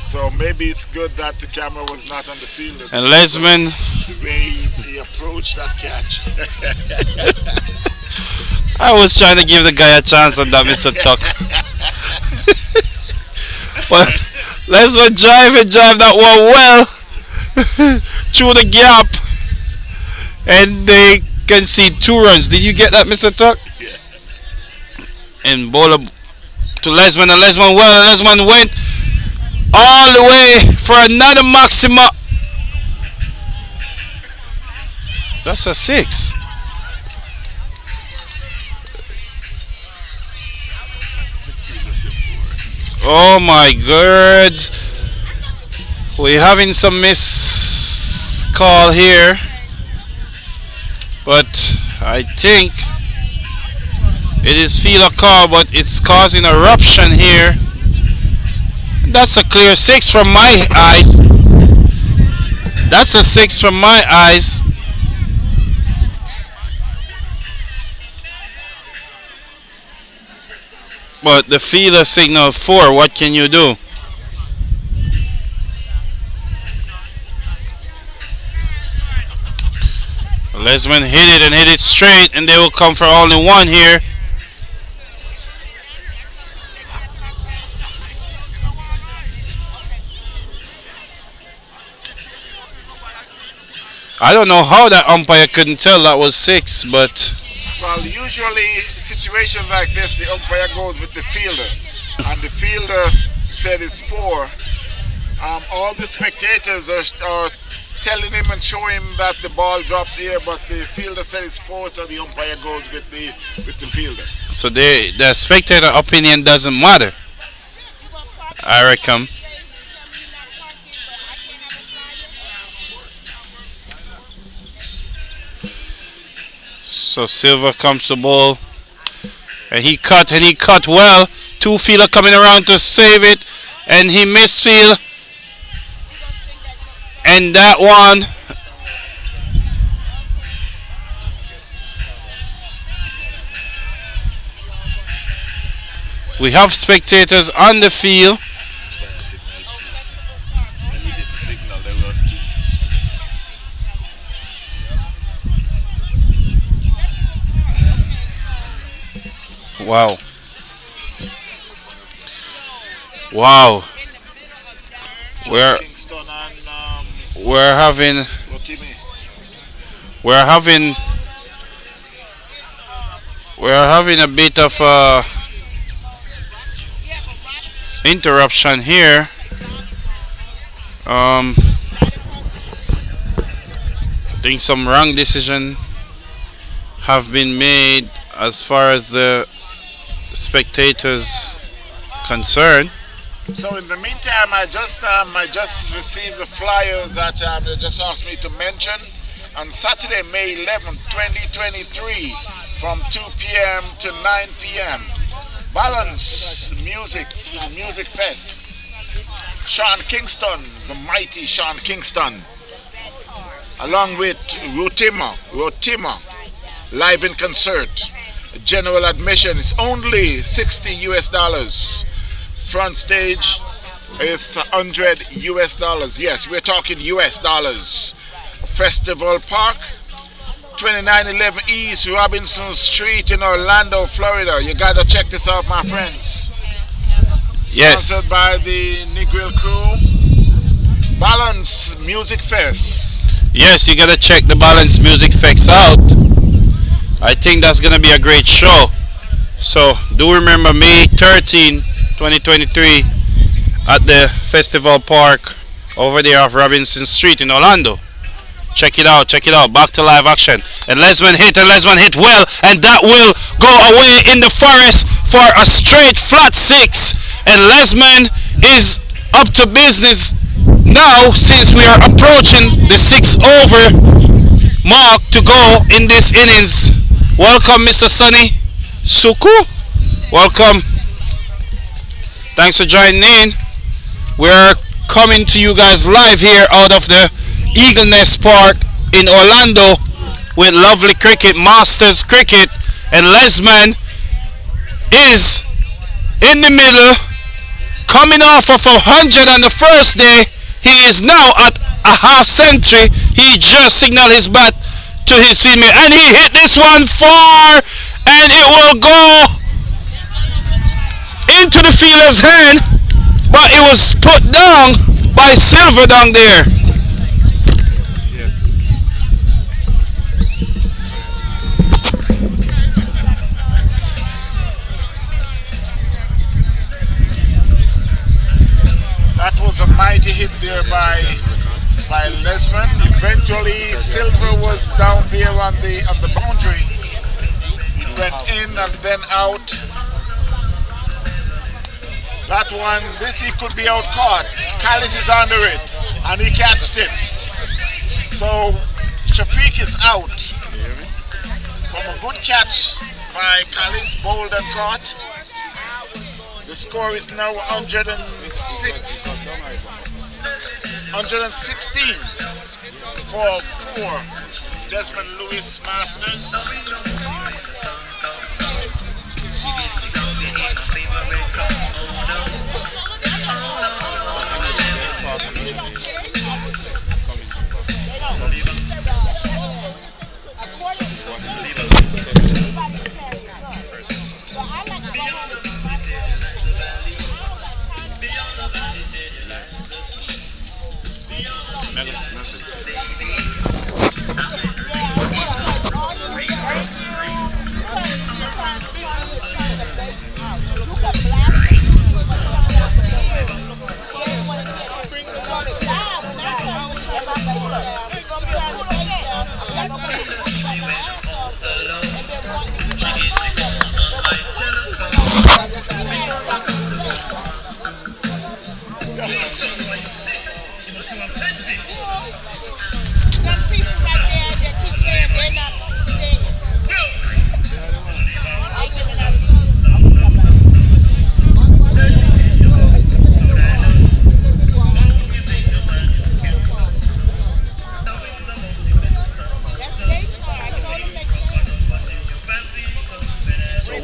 Speaker 1: so maybe it's good that the camera was not on the fielder.
Speaker 4: And Lesmond,
Speaker 1: the way he approached that catch.
Speaker 4: I was trying to give the guy a chance on that, Mr. Tuck. But Lesmond drive that one well through the gap, and they concede 2 runs. Did you get that, Mr. Tuck?
Speaker 1: Yeah.
Speaker 4: And bowler to Lesmond, and Lesmond well, and Lesmond went all the way for another maxima. That's a 6. Oh my God. We're having some miss call here. But I think it is field call, but it's causing a eruption here. That's a clear 6 from my eyes. That's a 6 from my eyes. But the fielder signal 4. What can you do? Lesmond hit it and hit it straight, and they will come for only 1 here. I don't know how that umpire couldn't tell that was 6, but
Speaker 1: Well, usually situations like this, the umpire goes with the fielder, and the fielder said it's 4. All the spectators are telling him and showing him that the ball dropped here, but the fielder said it's 4, so the umpire goes with the fielder.
Speaker 4: so the spectator opinion doesn't matter, I reckon. So Silver comes to ball. And he cut well. Two fielder coming around to save it. And he misfield. And that one. We have spectators on the field. Wow. Wow. We're having a bit of interruption here. I think some wrong decision have been made as far as the spectators concerned.
Speaker 1: So in the meantime, I just received the flyers that they just asked me to mention. On Saturday, May 11th, 2023, from 2 p.m. to 9 p.m. Balance Music Fest. Sean Kingston, the mighty Sean Kingston, along with Rotima, live in concert. General admission is only $60. Front stage is $100. Yes, we're talking US dollars. Festival Park, 2911 East Robinson Street in Orlando, Florida. You gotta check this out, my friends.
Speaker 4: Yes.
Speaker 1: Sponsored by the Negril Crew. Balance Music Fest.
Speaker 4: Yes, you gotta check the Balance Music Fest out. I think that's gonna be a great show. So do remember May 13, 2023 at the Festival Park over there off Robinson Street in Orlando. Check it out. Back to live action. And Lesmond hit well, and that will go away in the forest for a straight flat six. And Lesmond is up to business now since we are approaching the 6 over mark to go in this innings. Welcome, Mr. Sonny Suku. Welcome. Thanks for joining in. We're coming to you guys live here out of the Eagle Nest Park in Orlando with lovely cricket, Masters cricket, and Lesmond is in the middle, coming off of 100 on the first day. He is now at a half century. He just signaled his bat to his teammate, and he hit this one far, and it will go into the fielder's hand, but it was put down by Silver down there.
Speaker 1: That was a mighty hit there by Lesmond. Eventually, Silver was down there on the boundary. It went in and then out. That one, he could be out caught. Callis is under it, and he catched it. So Shafiq is out from a good catch by Callis, bowled and caught. The score is now 116 for 4. Desmond Lewis Masters.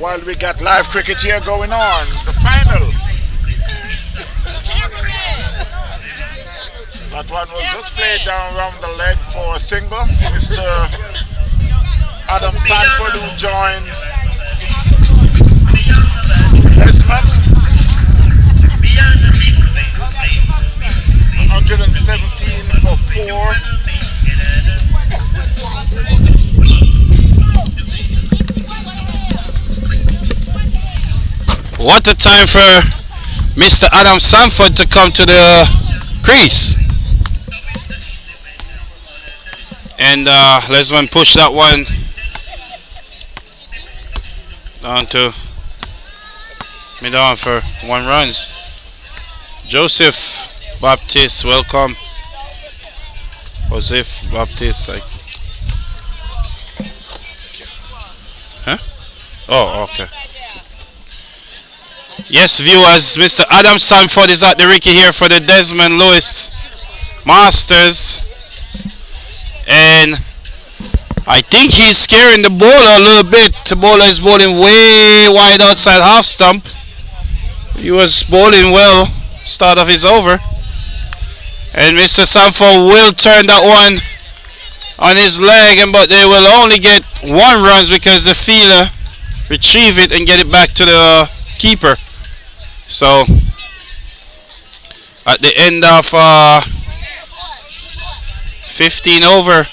Speaker 1: While we got live cricket here going on, the final. That one was just played down around the leg for a single. Mr. Adam Sanford who joined Lesmond. 117 for 4.
Speaker 4: What a time for Mr. Adam Sanford to come to the crease. And Lesmond push that one down to mid on for 1 runs. Joseph Baptiste, welcome. Joseph Baptiste, huh? Oh, okay. Yes, viewers, Mr. Adam Sanford is at the Ricky here for the Desmond Lewis Masters. And I think he's scaring the bowler a little bit. The bowler is bowling way wide outside half stump. He was bowling well start of his over. And Mr. Sanford will turn that one on his leg, but they will only get 1 run because the fielder retrieve it and get it back to the keeper. So at the end of 15 over,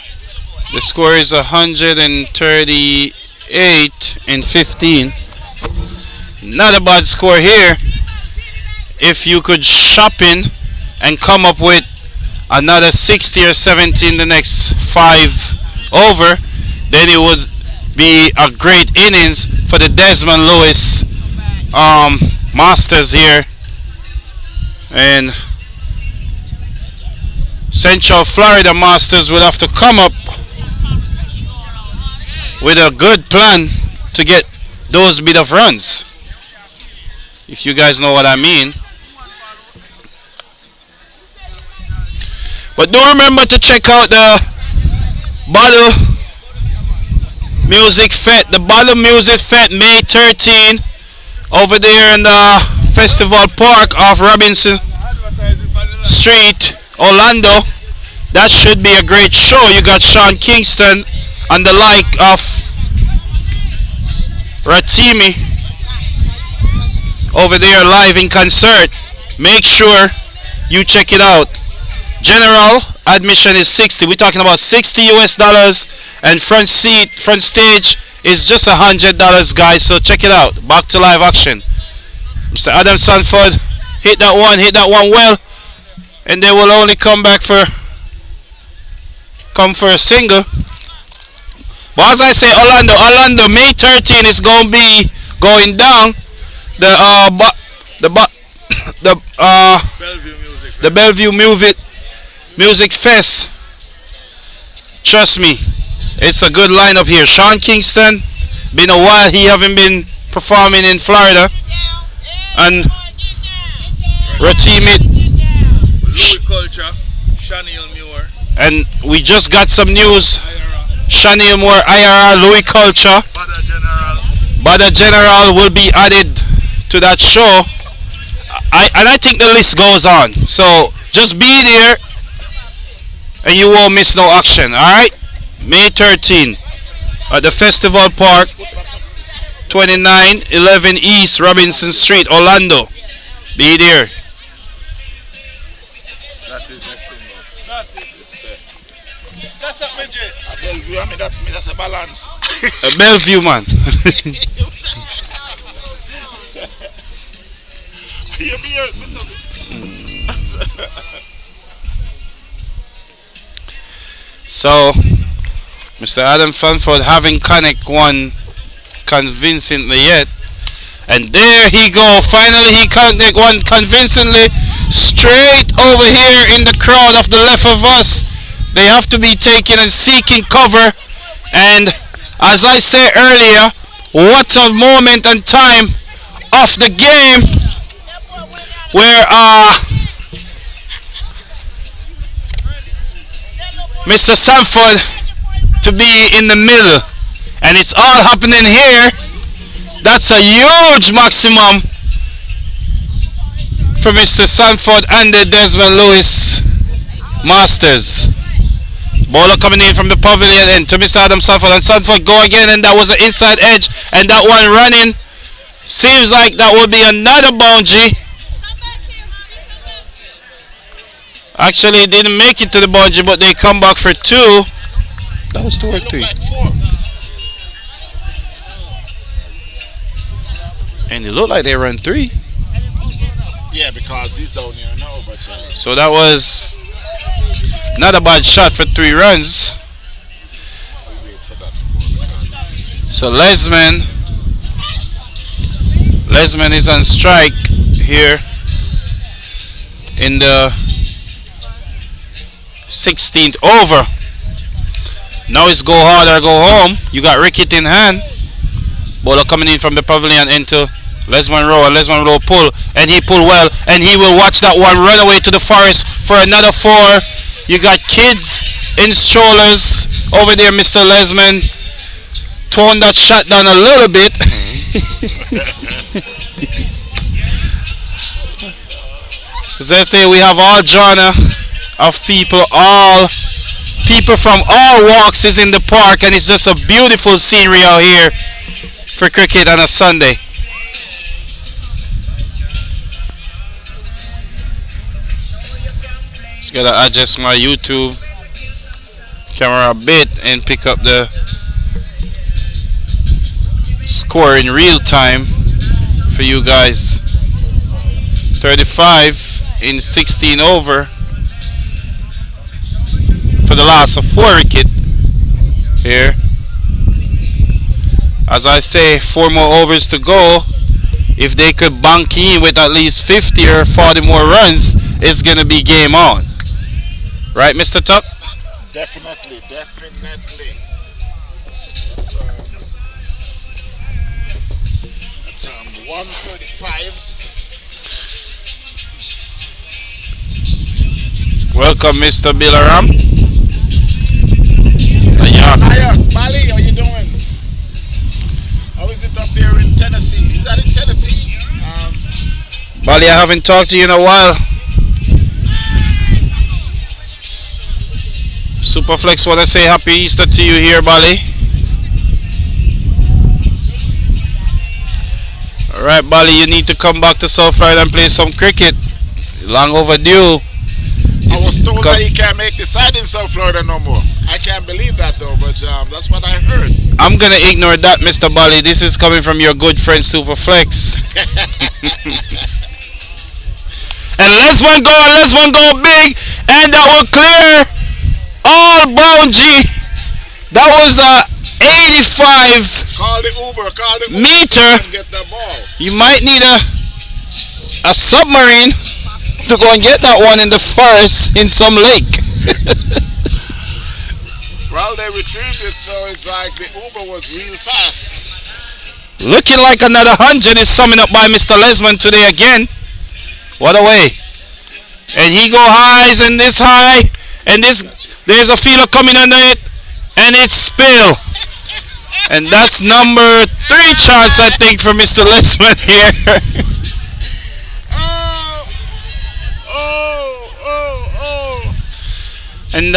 Speaker 4: the score is 138 in 15. Not a bad score here. If you could shop in and come up with another 60 or 70 in the next 5 over, then it would be a great innings for the Desmond Lewis Masters here. And Central Florida Masters will have to come up with a good plan to get those bit of runs, if you guys know what I mean. But do remember to check out the Bottle Music Fete. The Bottle Music Fete, May 13, over there in the Festival Park off Robinson Street, Orlando. That should be a great show. You got Sean Kingston and the like of Ratimi over there live in concert. Make sure you check it out. General admission is 60. We're talking about $60 and front stage is just $100, guys. So check it out. Back to live action. Mr. Adam Sanford hit that one well, and they will only come for a single. But as I say, Orlando, May 13 is going to be going down. The Bellevue Music Fest. Trust me, it's a good lineup here. Sean Kingston, been a while he haven't been performing in Florida, and Ratimi,
Speaker 2: Louis Culture, Chanel Muir,
Speaker 4: and we just got some news. Chanel Moore, IRR, Louis Culture, Bada General will be added to that show. I think the list goes on. So just be there and you won't miss no action. Alright? May 13 at the Festival Park, 2911 East Robinson Street, Orlando. Be there.
Speaker 2: That's up, midget.
Speaker 1: A Bellevue, I mean that's a balance.
Speaker 4: A Bellevue, man. So, Mr. Adam Sanford having connect one convincingly yet. And there he go. Finally he connect one convincingly straight over here in the crowd of the left of us. They have to be taking and seeking cover. And as I said earlier, what a moment and time of the game where Mr. Sanford to be in the middle, and it's all happening here That's a huge maximum for Mr. Sanford and the Desmond Lewis Masters. Bowler coming in from the pavilion and to Mr. Adam Sanford, and Sanford go again, and that was an inside edge, and that one running. Seems like that will be another boundary. Actually, it didn't make it to the boundary, but they come back for two. That was two or three. And it looked like they run three.
Speaker 1: Yeah, because he's down here now. But
Speaker 4: so that was not a bad shot for 3 runs. So Lesmond is on strike here in the 16th over. Now it's go hard or go home. You got Rickett in hand. Bowler coming in from the pavilion into Lesmond Rowe, and Lesmond Rowe pull, and he pull well, and he will watch that one run away to the forest for another 4. You got kids in strollers over there, Mr. Lesmond. Tone that shot down a little bit. As I say, we have all genre of people, all people from all walks is in the park, and it's just a beautiful scenery out here for cricket on a Sunday. Just gotta adjust my YouTube camera a bit and pick up the score in real time for you guys. 35 in 16 over for the loss of 4 wicket here. As I say, 4 more overs to go. If they could bank in with at least 50 or 40 more runs, it's gonna be game on. Right, Mr. Tuck?
Speaker 1: definitely. That's 135.
Speaker 4: Welcome, Mr. Bilaram.
Speaker 1: Hiya, Bali, how you doing? How is it up there in Tennessee? Is that in Tennessee?
Speaker 4: Bali, I haven't talked to you in a while. Superflex want to say Happy Easter to you here, Bali. Alright, Bali, you need to come back to South Florida and play some cricket. Long overdue.
Speaker 1: I was told that he can't make the side in South Florida no more. I can't believe that though, but that's what I heard.
Speaker 4: I'm gonna ignore that, Mr. Bali. This is coming from your good friend Superflex. And Lesmond go big, and that will clear all boundary. That was a 85
Speaker 1: Call the Uber
Speaker 4: meter.
Speaker 1: and get the ball.
Speaker 4: You might need a submarine to go and get that one in the forest in some lake.
Speaker 1: Well, they retrieved it, so it's like the Uber was real fast.
Speaker 4: Looking like another 100 is summing up by Mr. Lesmond today again. What a way. And he go highs and this high, and this there's a feeler coming under it, and it's spill. And that's number 3 chance, I think, for Mr. Lesmond here. And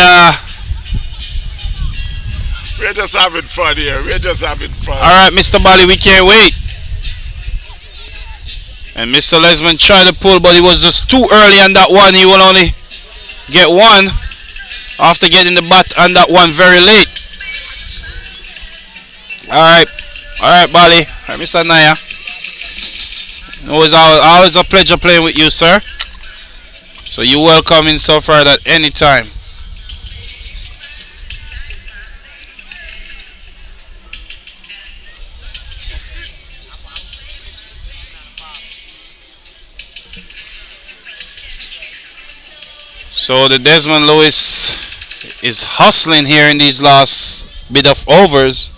Speaker 1: we're just having fun here.
Speaker 4: Alright, Mr. Bali, we can't wait. And Mr. Lesmond tried to pull, but he was just too early on that one. He will only get 1 after getting the bat on that one very late. Alright, Bali. Alright, Mr. Naya. Always a pleasure playing with you, sir. So you're welcome in so far at any time. So the Desmond Lewis is hustling here in these last bit of overs.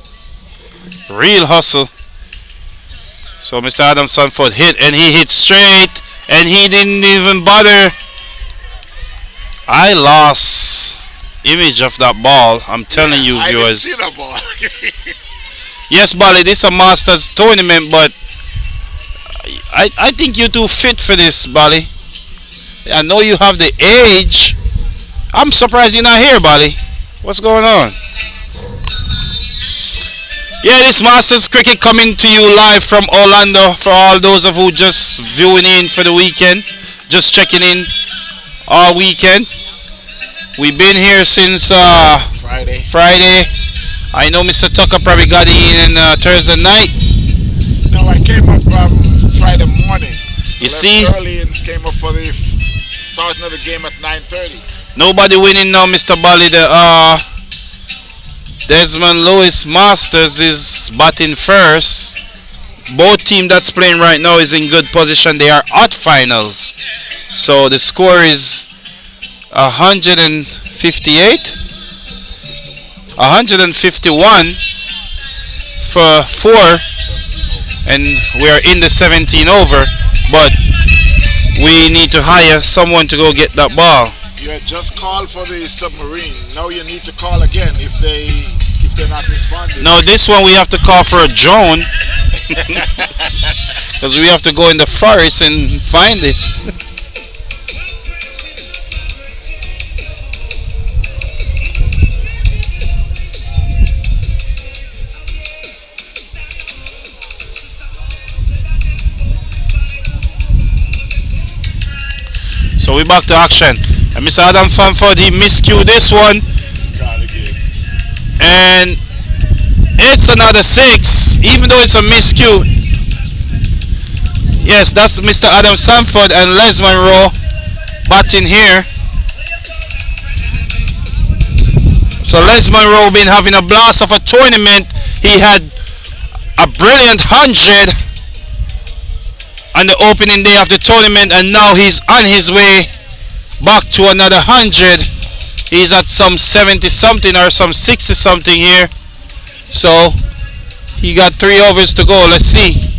Speaker 4: Real hustle. So Mr. Adam Sanford hit, and he hit straight, and he didn't even bother. I lost image of that ball. I'm telling you,
Speaker 1: I
Speaker 4: viewers.
Speaker 1: didn't see the ball.
Speaker 4: Yes, Bali, this is a Masters tournament, but I think you're too fit for this, Bali. I know you have the age. I'm surprised you're not here, Bali. What's going on? Yeah, this Masters cricket coming to you live from Orlando for all those of who just viewing in for the weekend, just checking in all weekend. We've been here since Friday. I know Mr. Tucker probably got in Thursday night.
Speaker 1: No, I came up Friday morning.
Speaker 4: You
Speaker 1: Left
Speaker 4: see?
Speaker 1: early and came up for the starting of the game at 9:30.
Speaker 4: Nobody winning now, Mr. Bali. The Desmond Lewis Masters is batting first. Both team that's playing right now is in good position. They are at finals. So the score is 158, 151 for 4, and we are in the 17 over. But we need to hire someone to go get that ball.
Speaker 1: You had just called for the submarine. Now you need to call again if they're not responding.
Speaker 4: No, this one we have to call for a drone because we have to go in the forest and find it. So we back to action. And Mr. Adam Fanford, he miscued this one. And it's another 6, even though it's a miscue. Yes, that's Mr. Adam Sanford and Lesmond Rowe batting here. So Lesmond Rowe been having a blast of a tournament. He had a brilliant 100 on the opening day of the tournament, and now he's on his way back to another 100. He's at some 70 something or some 60 something here. So he got 3 overs to go. Let's see.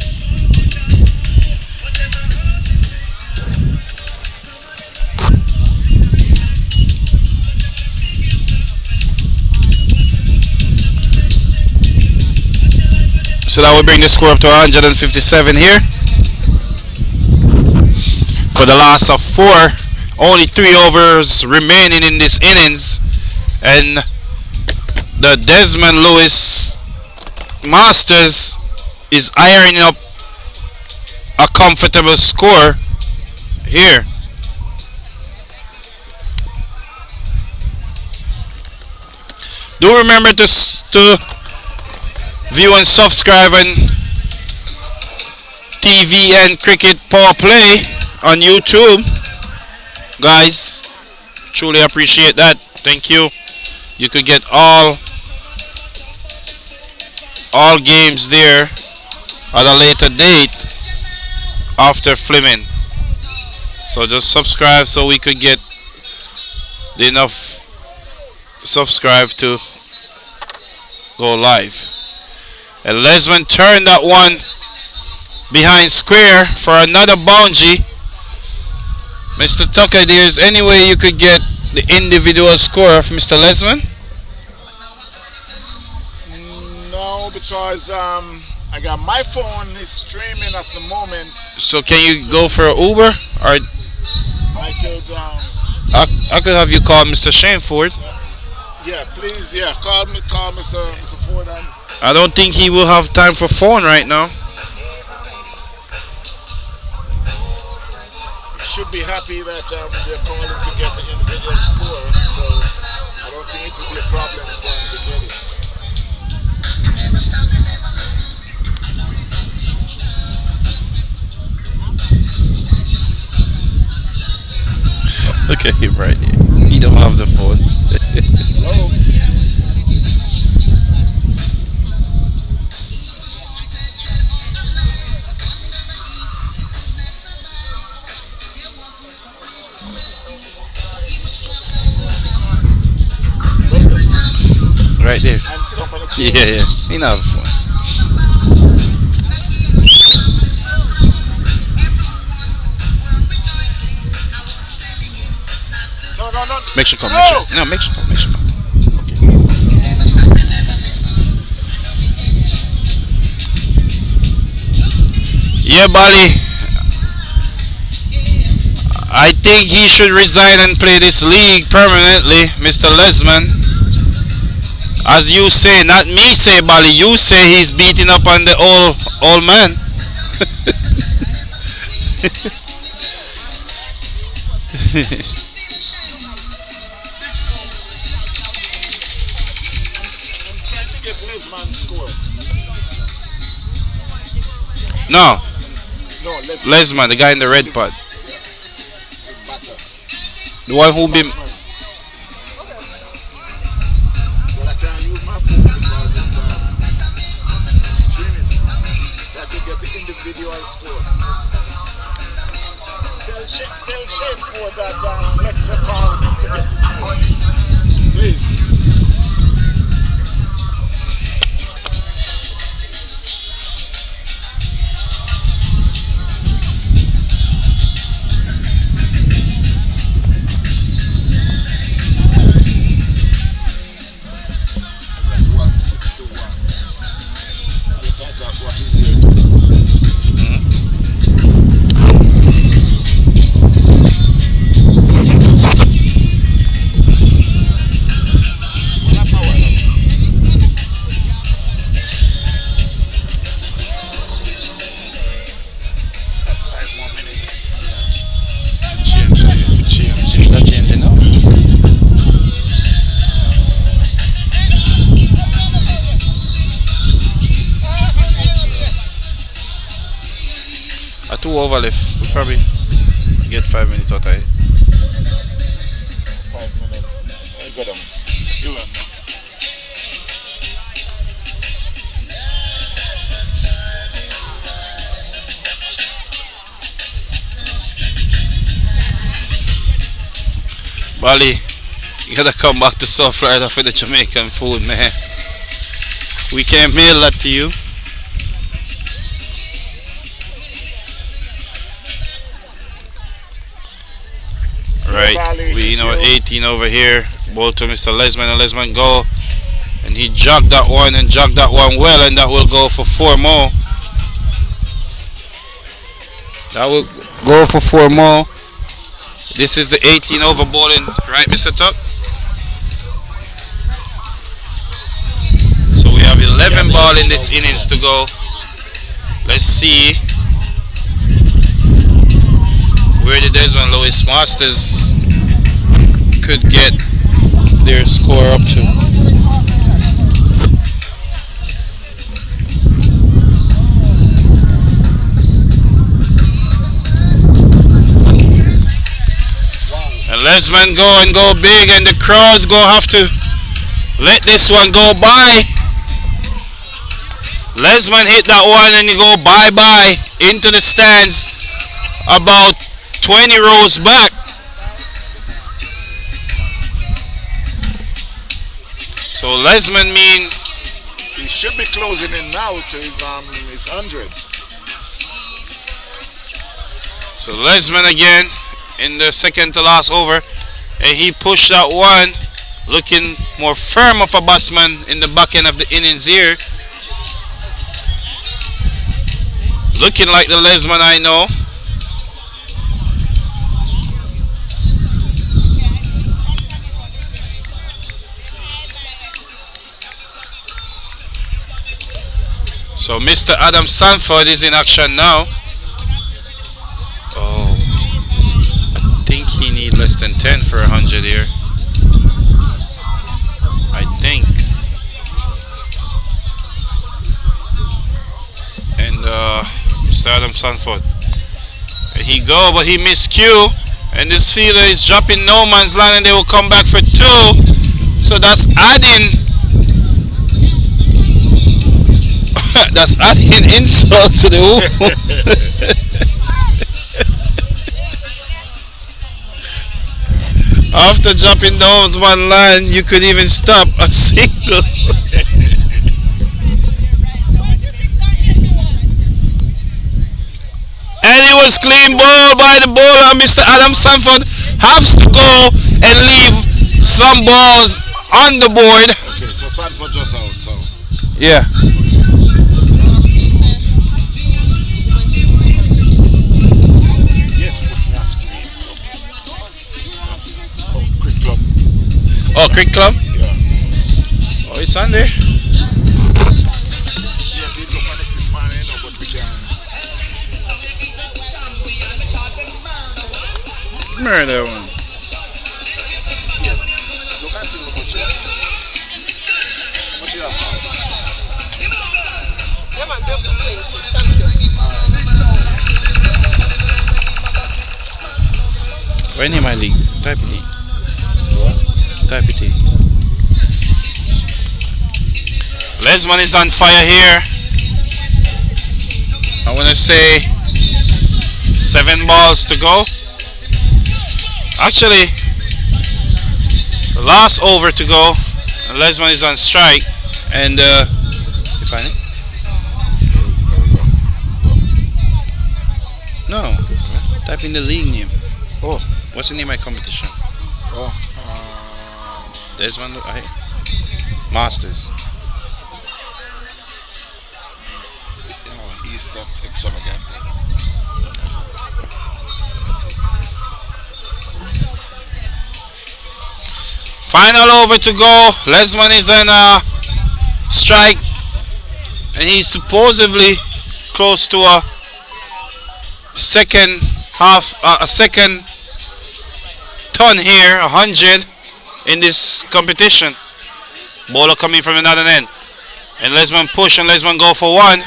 Speaker 4: So that will bring the score up to 157 here. For the last of 4, only 3 overs remaining in this innings, and the Desmond Lewis Masters is ironing up a comfortable score here. Do remember to view and subscribe on TV and Cricket Power Play on YouTube, guys. Truly appreciate that. Thank you. You could get all games there at a later date after filming. So just subscribe so we could get enough subscribe to go live. And Lesmond turned that one behind square for another boundary. Mr. Tucker, there's any way you could get the individual score of Mr. Lesmond?
Speaker 1: No, because I got my phone is streaming at the moment.
Speaker 4: So can you go for an Uber, or
Speaker 1: I could
Speaker 4: I could have you call Mr. Shane Ford?
Speaker 1: yeah, please, yeah, call Mr. Ford.
Speaker 4: I don't think he will have time for phone right now.
Speaker 1: Should be happy that they're calling to get the individual score, so I don't think it will be a problem for him to get it.
Speaker 4: Look at him right here. He don't have the phone.
Speaker 1: Hello?
Speaker 4: Right there. Yeah. He not have a phone.
Speaker 1: No.
Speaker 4: Make sure come. Make sure come. Yeah, Bali. I think he should resign and play this league permanently, Mr. Lesmond. As you say, not me say, Bali. You say he's beating up on the old man.
Speaker 1: Trying to get Lesmond score.
Speaker 4: No,
Speaker 1: No, Lesmond.
Speaker 4: Lesmond, the guy in the red pot,
Speaker 1: Batter.
Speaker 4: the one who been.
Speaker 1: Well, I can't use my phone because it's streaming. So I could get the individual score. Tell Shane for that flex record to get the score. Please. That's 161. That's what he's doing. What power? That's 5 more minutes.
Speaker 4: Change that change now. A 2 over left. We probably get 5 minutes out of it.
Speaker 1: 5 minutes. I got him. You win.
Speaker 4: Bali, you gotta come back to South Florida for the Jamaican food, man. We can't mail that to you. Right, we know 18 over here. Ball to Mr. Lesmond, and Lesmond go. And he jogged that one and jogged that one well, and that will go for 4 more. That will go for 4 more. This is the 18 over bowling, right, Mr. Tuck? So we have 11 ball in this innings to go. Let's see where the Desmond Lewis Masters could get their score up to. And Lesmond go and go big, and the crowd go have to let this one go by. Lesmond hit that one and he go bye-bye into the stands about 20 rows back. So Lesmond mean
Speaker 1: He should be closing in now to his 100.
Speaker 4: so Lesmond again in the second to last over, and he pushed that one, looking more firm of a batsman in the back end of the innings here. Looking like the Lesmond I know. So Mr. Adam Sanford is in action now. Oh, I think he need less than 10 for 100 here. I think. And Mr. Adam Sanford. He go, but he missed cue. And the sealer is dropping no man's land, and they will come back for 2. So that's adding. That's adding insult to the After dropping down one line, you could even stop a single. And it was clean ball by the bowler. Mr. Adam Sanford has to go and leave some balls on the board.
Speaker 1: Okay, so Sanford just out. So
Speaker 4: Yeah. Oh, Cricket Club?
Speaker 1: Yeah.
Speaker 4: Oh, it's on there.
Speaker 1: Yeah, we go connect this man, you know, but we can.
Speaker 4: Murder one.
Speaker 1: Look at it, much you have now.
Speaker 3: Yeah, man, they'll be playing too. Thank you.
Speaker 4: When in my league? Type it. Type it. Lesmond is on fire here. I want to say 7 balls to go. Actually, the last over to go. And Lesmond is on strike. And you find it? No. Type in the league name.
Speaker 1: Oh.
Speaker 4: What's the name of my competition?
Speaker 1: Oh.
Speaker 4: Desmond, Masters.
Speaker 1: Easter extravaganza.
Speaker 4: Final over to go. Lesmond is on a strike, and he's supposedly close to a second ton here, 100 in this competition. Bowler coming from another end, and Lesmond push and Lesmond go for one.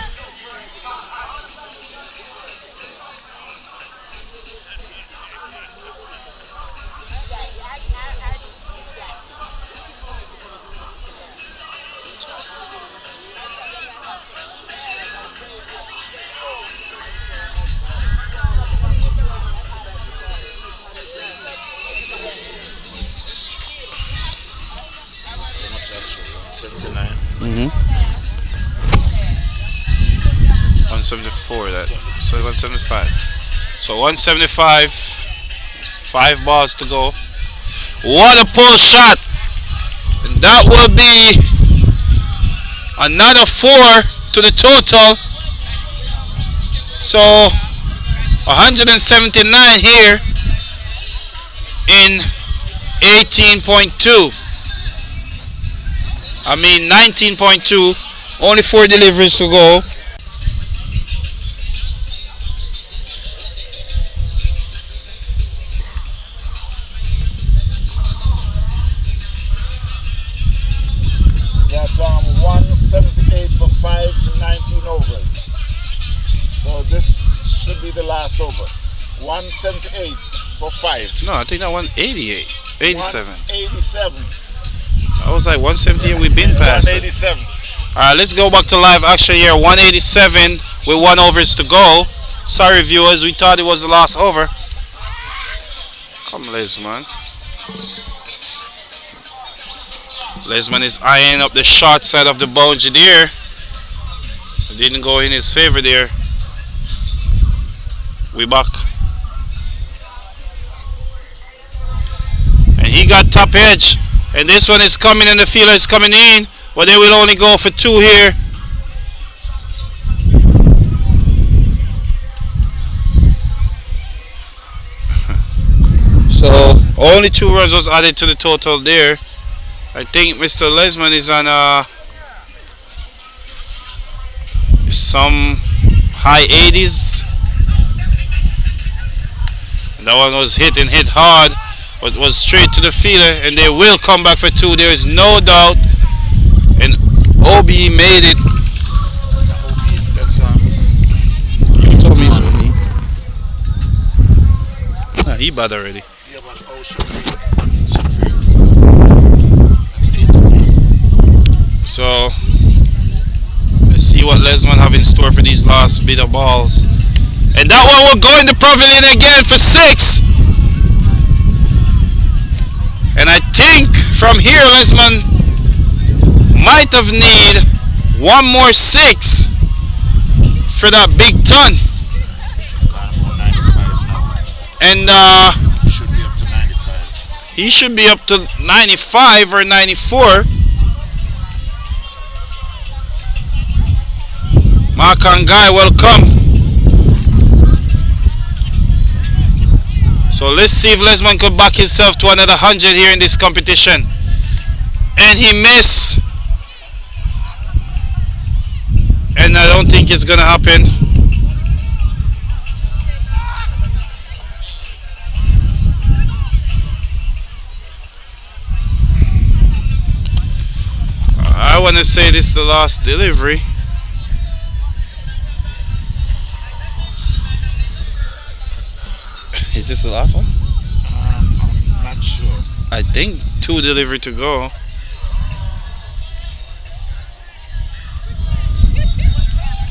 Speaker 4: Mm-hmm. 174 that. So 175. So 175. 5 balls to go. What a pull shot! And that will be another 4 to the total. So 179 here in 18.2. I mean 19.2. Only 4 deliveries to go.
Speaker 1: That's 178 for 5, 19 overs. So this should be the last over. 178 for 5.
Speaker 4: No, I think that 188. 87.
Speaker 1: 187.
Speaker 4: I was like 178, we've been past it.
Speaker 1: 187.
Speaker 4: Alright, let's go back to live action here. 187 with 1 overs to go. Sorry viewers, we thought it was the last over. Come Lesmond. Lesmond is eyeing up the short side of the boundary there. It didn't go in his favor there. We back. And he got top edge. And this one is coming and the fielder is coming in. But they will only go for 2 here. So only 2 runs was added to the total there. I think Mr. Lesmond is on some high 80s. And that one was hit and hit hard, but was straight to the fielder, and they will come back for 2. There is no doubt. And OB made it.
Speaker 1: That's
Speaker 4: You told me it's OB. Nah, he bad already.
Speaker 1: yeah, but
Speaker 4: So let's see what Lesmond have in store for these last bit of balls. And that one will go in the pavilion again for 6. And I think from here Lesmond might have need 1 more 6 for that big ton. And
Speaker 1: should be up to 95.
Speaker 4: he should be up to 95 or 94. Mark and Guy, welcome. So let's see if Lesmond could back himself to another 100 here in this competition. And he missed. And I don't think it's gonna happen. I want to say this is the last delivery. Is this the last one?
Speaker 1: I'm not sure.
Speaker 4: I think 2 delivery to go.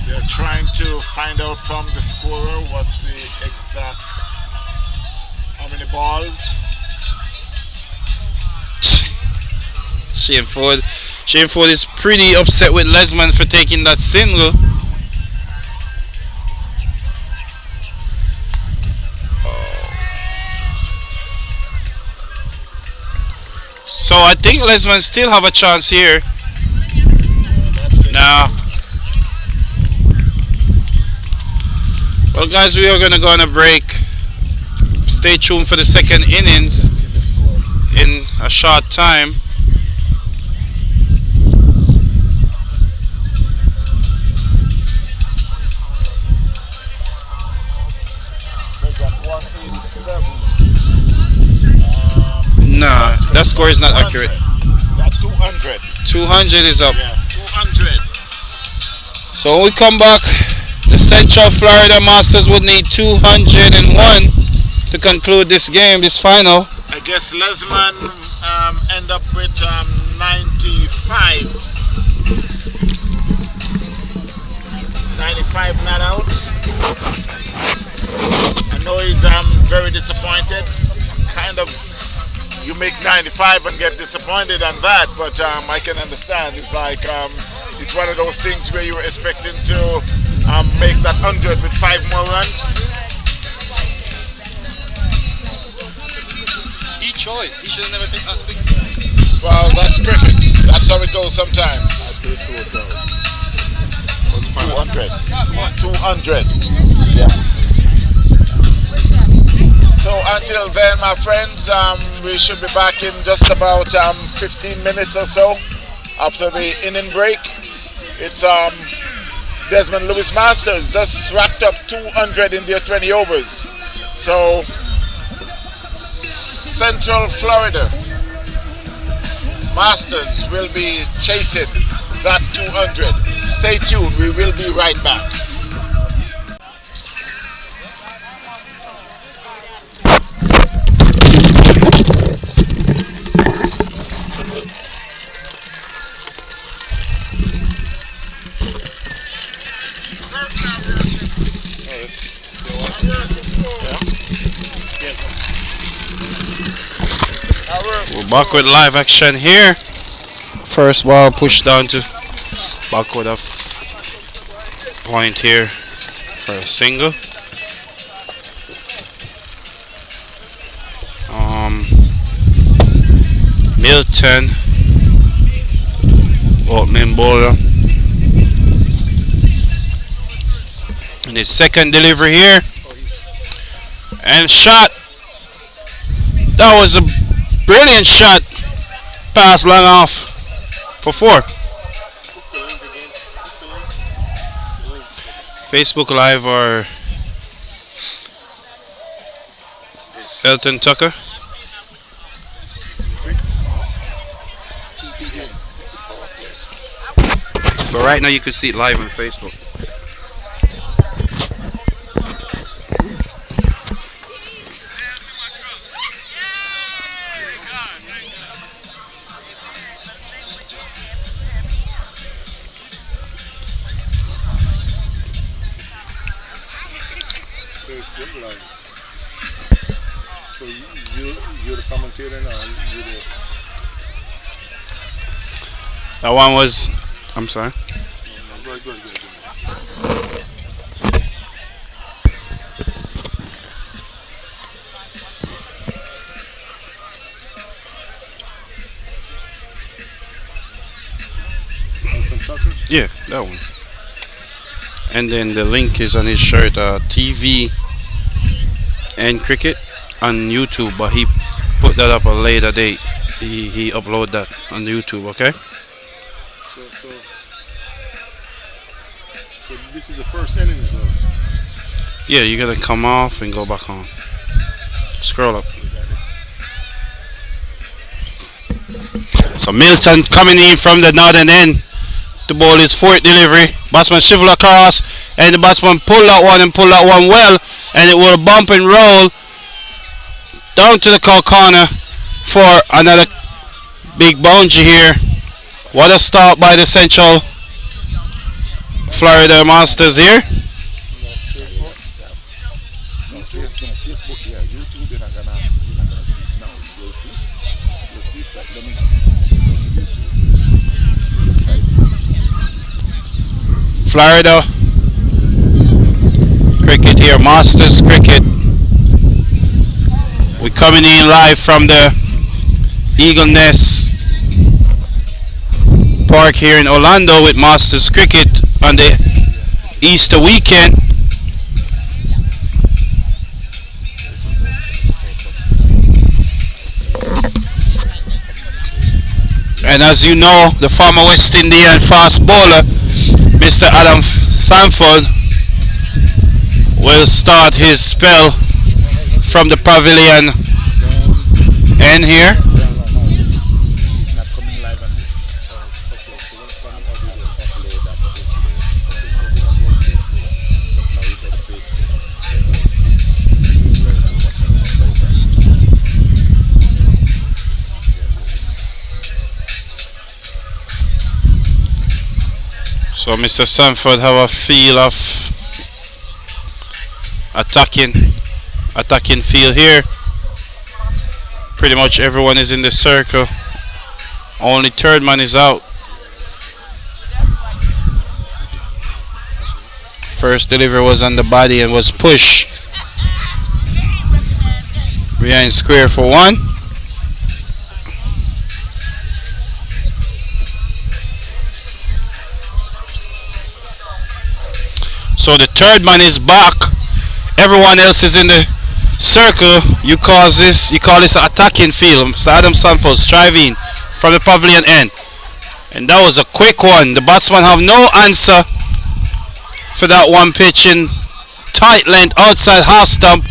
Speaker 1: They're trying to find out from the scorer what's the exact how many balls.
Speaker 4: Shane Ford is pretty upset with Lesmond for taking that single. So I think Lesmond still have a chance here. Now, well, guys, we are gonna go on a break. Stay tuned for the second innings in a short time. Nah, that score is not accurate.
Speaker 1: 200.
Speaker 4: 200 is up.
Speaker 1: Yeah, 200.
Speaker 4: So when we come back, the Central Florida Masters would need 201 to conclude this game, this final.
Speaker 1: I guess Lesmond end up with 95. 95 not out. I know he's very disappointed. Kind of, you make 95 and get disappointed on that, but I can understand. It's like it's one of those things where you were expecting to make that 100 with 5 more runs.
Speaker 4: He tried. He should have never taken that single.
Speaker 1: Well, that's cricket. That's how it goes sometimes. 200. 200. Yeah. So until then, my friends, we should be back in just about 15 minutes or so after the inning break. It's Desmond Lewis Masters just wrapped up 200 in their 20 overs. So Central Florida Masters will be chasing that 200. Stay tuned, we will be right back.
Speaker 4: We're back with live action here. First ball pushed down to backward of point here for a single. Milton, opening bowler. And his second delivery here. And shot. That was a brilliant shot. Pass long off for 4. Facebook Live or Elton Tucker. But right now you can see it live on Facebook.
Speaker 2: So you're the commentator now.
Speaker 4: That one was, I'm sorry.
Speaker 2: Good.
Speaker 4: Yeah, that one. And then the link is on his shirt, TV and cricket on YouTube, but he put that up a later date. he upload that on YouTube, okay?
Speaker 5: So this is the first inning, so
Speaker 4: Yeah, you gotta come off and go back on. Scroll up.
Speaker 5: we got it.
Speaker 4: So Milton coming in from the northern end to bowl his fourth delivery. Batsman shivel across, and the batsman pull that one and pull that one well, and it will bump and roll down to the corner for another big boundary here. What a start by the Central Florida Masters here.
Speaker 5: Facebook, yeah, YouTube, you're not gonna see now. You'll see stuff. Let me go to YouTube.
Speaker 4: Florida cricket here, Masters cricket. We're coming in live from the Eagle Nest Park here in Orlando with Masters cricket on the Easter weekend. And as you know, the former West Indian fast bowler, Mr. Adam Sanford, will start his spell from the pavilion end here.
Speaker 5: He's not coming live on this. Okay, so we'll come upload that. Now you go to Facebook.
Speaker 4: So Mr. Sanford have a feel of attacking field here. Pretty much everyone is in the circle. Only third man is out. First delivery was on the body and was pushed behind square for one. So the third man is back. Everyone else is in the circle. You call this an attacking field. Mr. Adam Sanford striving from the pavilion end. And that was a quick one. The batsman have no answer for that one pitch in tight length outside half stump.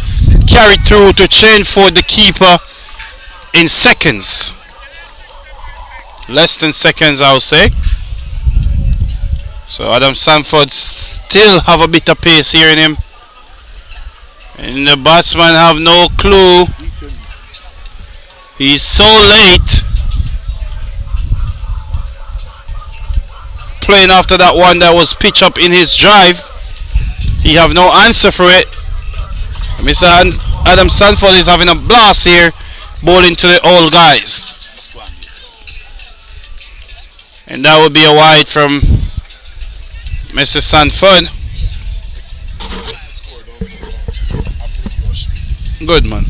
Speaker 4: Carried through to chain for the keeper in seconds. Less than seconds, I would say. So Adam Sanford still have a bit of pace here in him. And the batsman have no clue. He's so late. Playing after that one that was pitched up in his drive. He have no answer for it. Mr. Adam Sanford is having a blast here, bowling to the old guys. And that would be a wide from Mr. Sanford. Good man.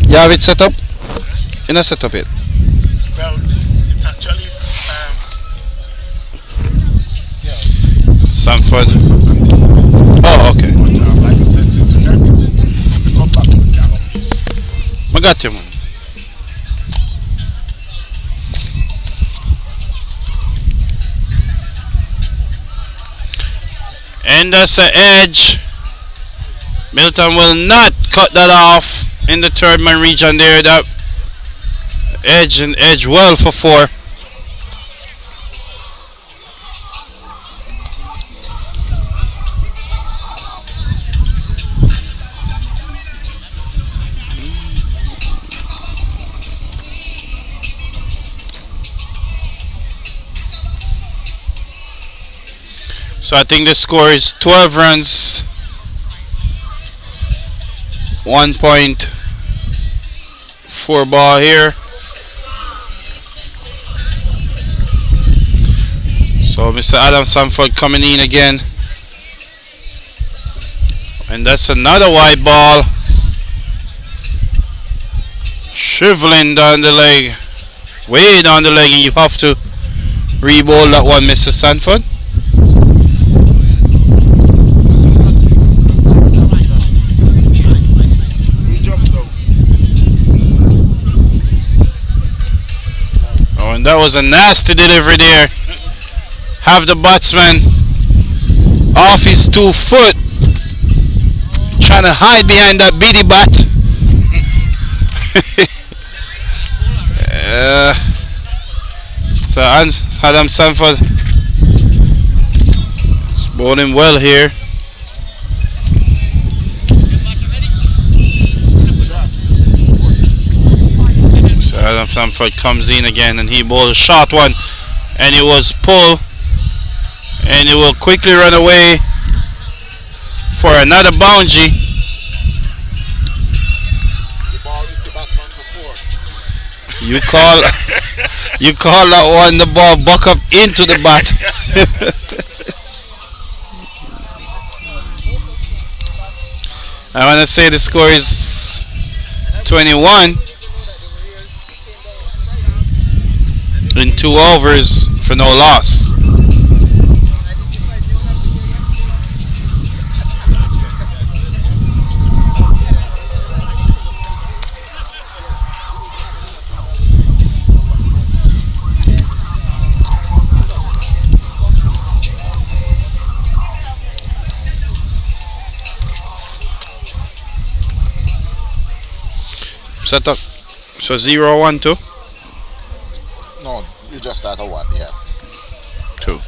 Speaker 4: You have it set up? You not set up it?
Speaker 5: Well, it's actually
Speaker 4: Sanford. Oh, okay.
Speaker 5: like I said, since you come back to
Speaker 4: I got you, man. And that's an edge. Milton will not cut that off in the third man region there. That edge and edge well for four. So I think the score is 12 runs, 1.4 ball here. So Mr. Adam Sanford coming in again. And that's another wide ball. Shriveling down the leg. Way down the leg, and you have to re-bowl that one, Mr. Sanford. and that was a nasty delivery there. Have the batsman off his 2 foot, trying to hide behind that beady bat. So Adam Sanford is bowling well here. So Adam Sanford comes in again and he bowls a short one, and it was pulled, and it will quickly run away for another boundary.
Speaker 2: The ball hit the batsman for 4.
Speaker 4: You call that one, the ball buck up into the bat. I want to say the score is 21 in 2 overs for no loss. Set up. So 0-1-2.
Speaker 2: No, you just start a 1, yeah.
Speaker 4: 2.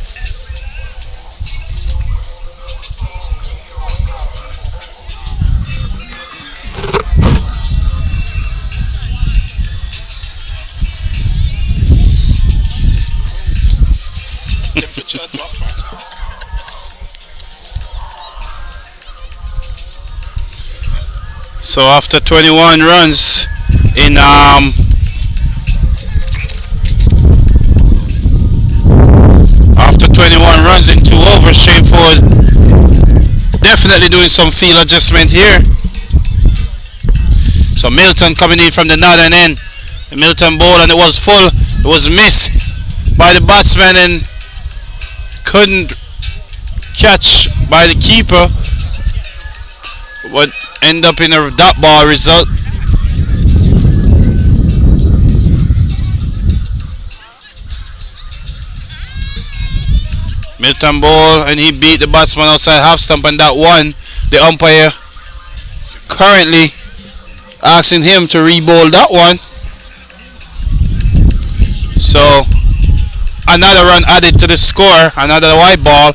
Speaker 2: Temperature drop back.
Speaker 4: So after 21 runs in after 21 runs in 2 overs, Shane Ford definitely doing some field adjustment here. So Milton coming in from the northern end. The Milton ball, and it was full. It was missed by the batsman and couldn't catch by the keeper. But end up in a dot ball result. Milton ball, and he beat the batsman outside half stump, and that one, the umpire currently asking him to re-bowl that one. So another run added to the score, another white ball.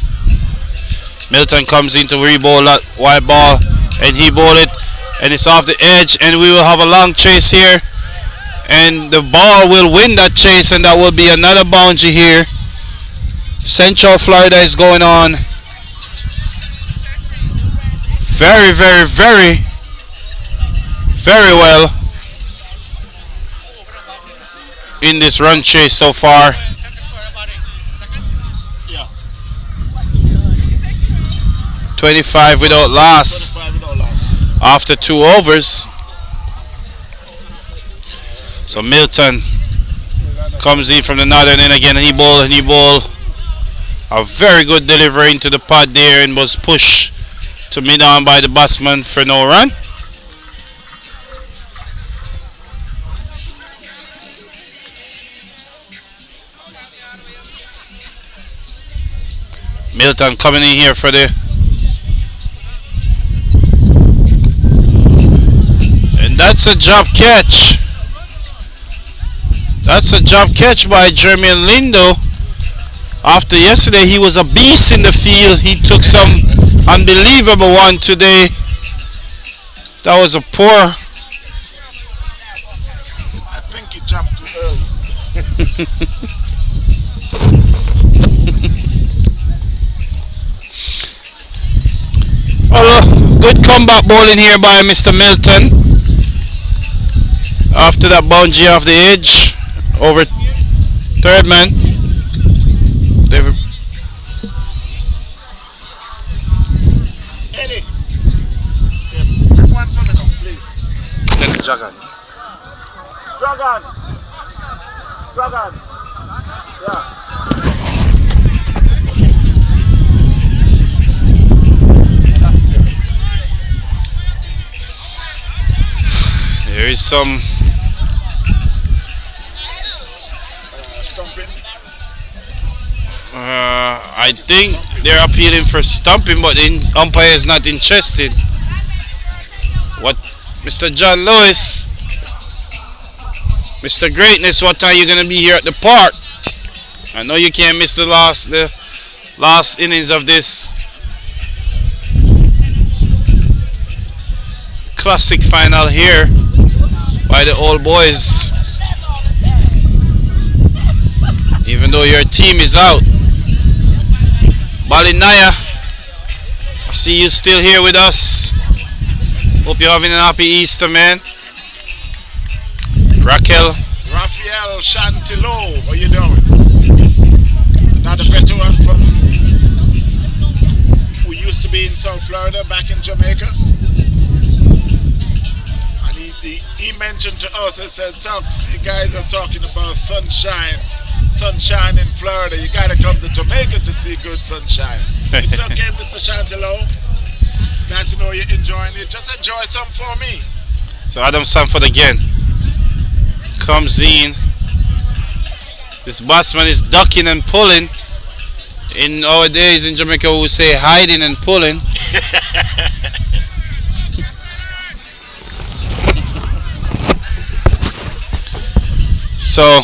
Speaker 4: Milton comes in to re-bowl that white ball, and he bowled it, and it's off the edge, and we will have a long chase here, and the ball will win that chase, and that will be another boundary here. Central Florida is going on very, very, very, very well in this run chase so far.
Speaker 2: Yeah.
Speaker 4: 25 without loss
Speaker 2: 25 without loss.
Speaker 4: after 2 overs. So Milton comes in from the northern end again, and he bowled a very good delivery into the pad there, and was pushed to mid-on by the batsman for no run. Milton coming in here for the, and that's a drop catch. That's a drop catch by Jermaine Lindo. After yesterday, he was a beast in the field. He took some unbelievable one today. That was a poor.
Speaker 2: I think he jumped too early.
Speaker 4: Well, good comeback bowling here by Mr. Milton. After that boundary off the edge over third man. David.
Speaker 2: Eddie. Yeah, one for me now, please.
Speaker 4: Dragon.
Speaker 2: Dragon. Dragon. Yeah.
Speaker 4: There is some
Speaker 1: stumping?
Speaker 4: I think they're appealing for stumping, but the umpire is not interested. What, Mr. John Lewis, Mr. Greatness, what time you gonna be here at the park? I know you can't miss the last innings of this classic final here by the old boys. Even though your team is out. Balinaya, I see you still here with us. Hope you're having an happy Easter, man. Raquel.
Speaker 1: Raphael Chantilo, how you doing? Another veteran from who used to be in South Florida, back in Jamaica. And he mentioned to us, he said, Tux, you guys are talking about sunshine in Florida. You gotta come to Jamaica to see good sunshine. It's okay, Mr. Chantilo. Glad to know you're enjoying it. Just enjoy some for me.
Speaker 4: So Adam Sanford again comes in. This batsman is ducking and pulling. In our days in Jamaica, we would say hiding and pulling. So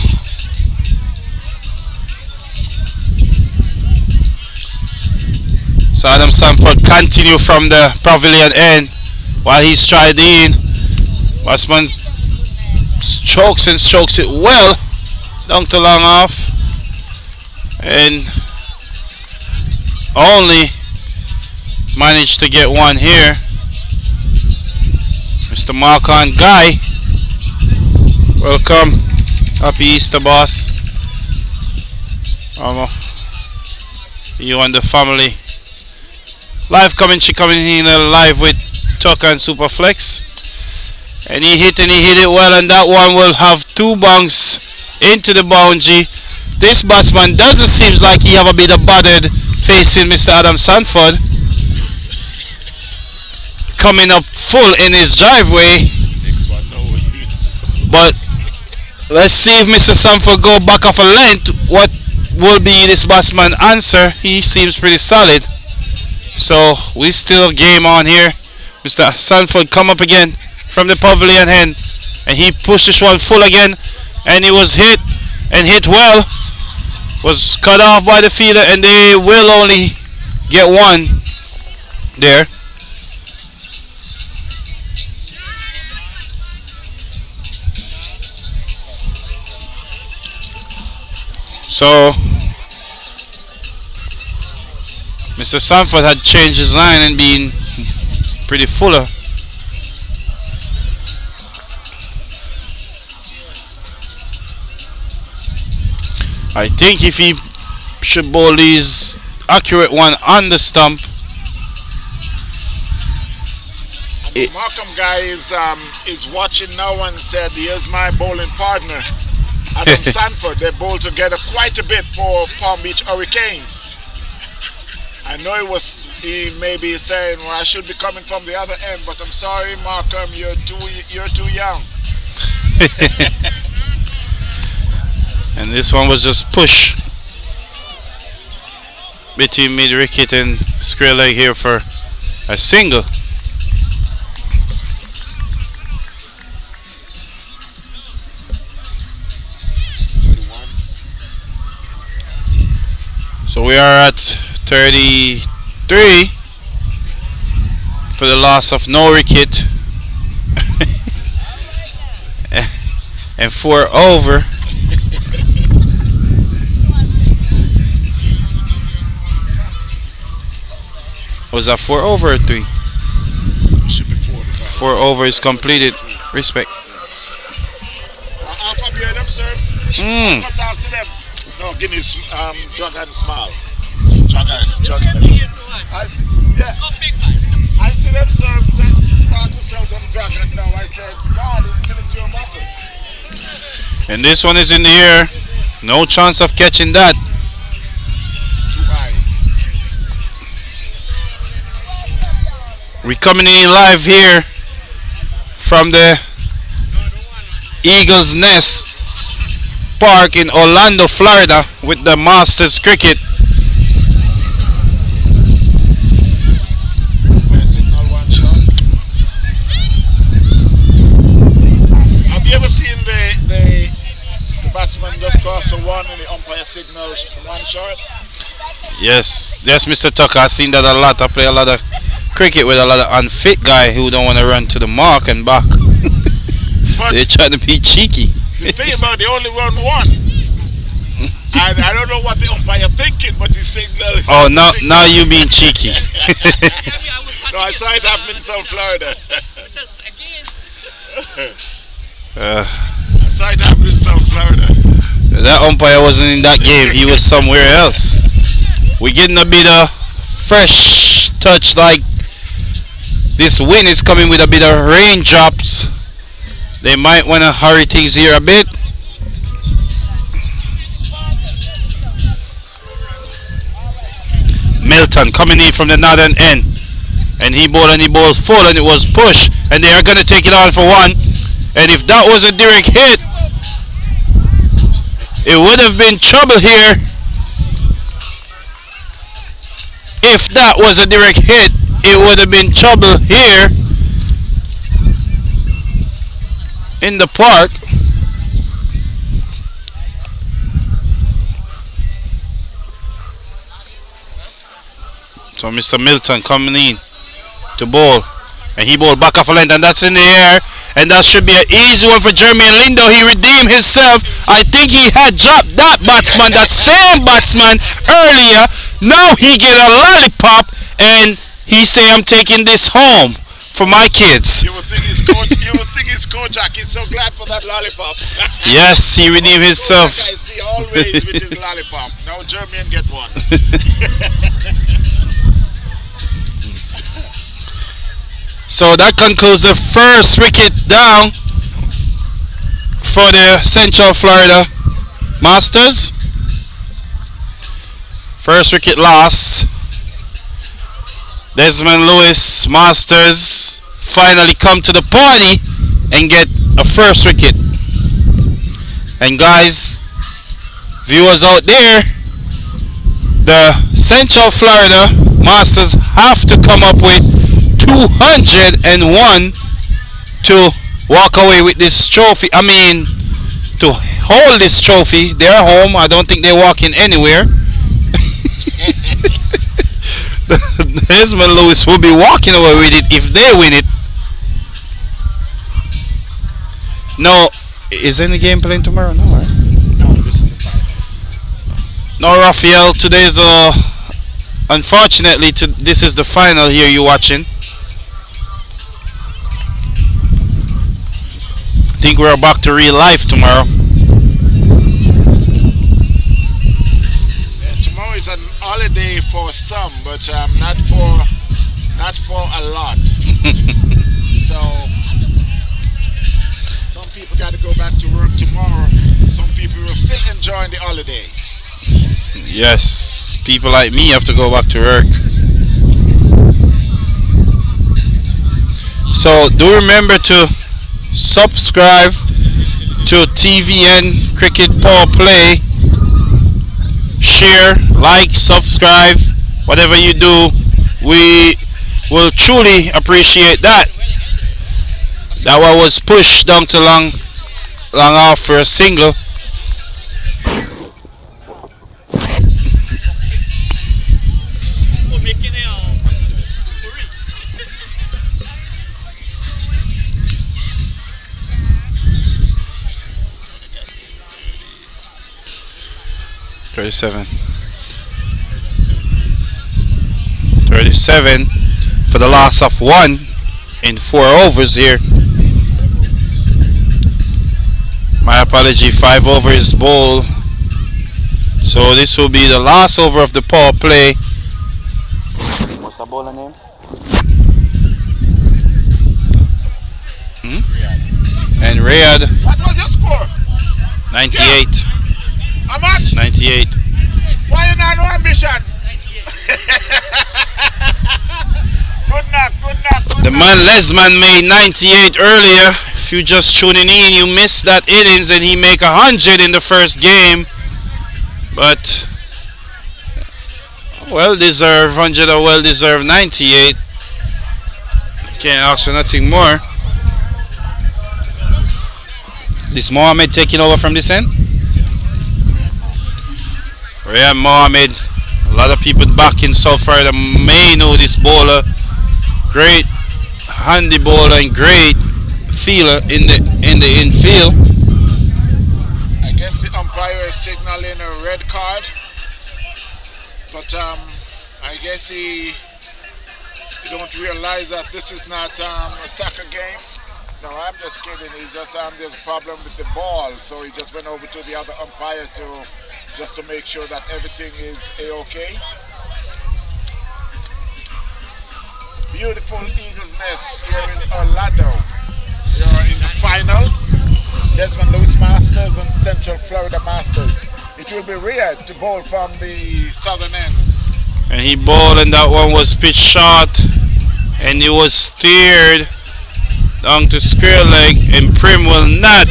Speaker 4: Adam Sanford continue from the pavilion end while he's tried in. Batsman strokes and strokes it well down to long off, and only managed to get one here. Mr. Marcon Guy, welcome. Happy Easter, boss. You and the family. Live commentary coming in live with Tucker and Superflex. And he hit it well, and that one will have two bungs into the boundary. This batsman doesn't seem like he have a bit of bothered facing Mr. Adam Sanford. Coming up full in his driveway. But let's see if Mr. Sanford go back off a length. What will be this batsman answer? He seems pretty solid. So we still game on here. Mr. Sanford come up again from the pavilion end, and he pushes one full again, and he was hit and hit well. Was cut off by the fielder, and they will only get one there. So Mr. Sanford had changed his line and been pretty fuller. I think if he should bowl his accurate one on the stump.
Speaker 1: Markham guy is watching now and said, here's my bowling partner, Adam Sanford. They bowl together quite a bit for Palm Beach Hurricanes. I know he may be saying, well, I should be coming from the other end, but I'm sorry, Markham, you're too young.
Speaker 4: And this one was just push between mid-wicket and square leg here for a single. So we are at 33 for the loss of no wicket and 4 over. Was that 4 over or 3?
Speaker 1: Should be 4.
Speaker 4: 4 over is completed. Respect.
Speaker 1: Alpha beer them, sir. Go talk to them. No, give me Dragon smile. Dragon. I see them, sir. They start to sell some Dragon now. I said, God, it's giving to your motto.
Speaker 4: And this one is in the air. No chance of catching that.
Speaker 1: Too high.
Speaker 4: We're coming in live here from the Eagles Nest Park in Orlando, Florida with the Masters Cricket.
Speaker 5: Signal one shot. Have you ever seen the batsman just cross the one and the umpire signals one shot?
Speaker 4: Yes, Mr. Tucker. I've seen that a lot. I play a lot of cricket with a lot of unfit guy who don't want to run to the mark and back. They're trying to be cheeky.
Speaker 5: The thing about they only run one. And I don't know what the umpire thinking, but he signals.
Speaker 4: Oh, now you being cheeky.
Speaker 5: No, I saw it happen in South Florida. I saw it happen in South Florida.
Speaker 4: That umpire wasn't in that game. He was somewhere else. We're getting a bit of fresh touch, like this wind is coming with a bit of raindrops. They might want to hurry things here a bit. Milton coming in from the northern end, and he bowled full, and it was push, and they are going to take it on for one. And if that was a direct hit, it would have been trouble here. If that was a direct hit, it would have been trouble here in the park. So Mr. Milton coming in to bowl, and he bowled back off a length, and that's in the air, and that should be an easy one for Jeremy Lindo. He redeemed himself. I think he had dropped that batsman, that same batsman earlier. Now he get a lollipop, and he say, I'm taking this home for my kids.
Speaker 5: You would think he's Kojak. He's so glad for that lollipop.
Speaker 4: Yes, he redeemed himself.
Speaker 5: Kojak I see always with his lollipop. Now Jermaine get one.
Speaker 4: So that concludes the first wicket down for the Central Florida Masters. First wicket lost. Desmond Lewis Masters finally come to the party and get a first wicket. And guys, viewers out there, the Central Florida Masters have to come up with 201 to walk away with this trophy. I mean, to hold this trophy. They're home. I don't think they're walking anywhere. Desmond Lewis will be walking away with it if they win it. No, is any game playing tomorrow? No, right?
Speaker 5: No, this is the final.
Speaker 4: No, Raphael. Today is unfortunately, this is the final here you're watching. I think we're back to real life tomorrow.
Speaker 5: Tomorrow is an holiday for some, but not for a lot. So some people got to go back to work tomorrow. Some people will still enjoying the holiday.
Speaker 4: Yes, people like me have to go back to work. So do remember to subscribe to TVN Cricket Power Play. Share, like, subscribe, whatever you do, we will truly appreciate that. That one was pushed down to long off for a single. Thirty-seven for the loss of 1 in 4 overs here. My apology, 5 overs bowled. So this will be the last over of the power play. What's the bowler name? And Riyadh.
Speaker 2: What was your score?
Speaker 4: 98.
Speaker 2: How much?
Speaker 4: 98.
Speaker 2: Why you not no ambition? Good knock.
Speaker 4: The man Lesmond made 98 earlier. If you just tuning in, you missed that innings and he make 100 in the first game. But well-deserved 100 or well-deserved 98. Can't ask for nothing more. This Mohammed taking over from this end. Ryan Mohammed. A lot of people back in South Florida may know this bowler. Great handy bowler and great fielder in the infield.
Speaker 5: I guess the umpire is signaling a red card, but I guess he don't realize that this is not a soccer game. No, I'm just kidding. He just there's a problem with the ball, so he just went over to the other umpire to make sure that everything is a-okay. Beautiful Eagles Nest here in Orlando. We are in the final. Desmond Lewis Masters and Central Florida Masters. It will be Riyadh to bowl from the southern end.
Speaker 4: And he bowled and that one was pitch short and it was steered down to square leg and Prim will not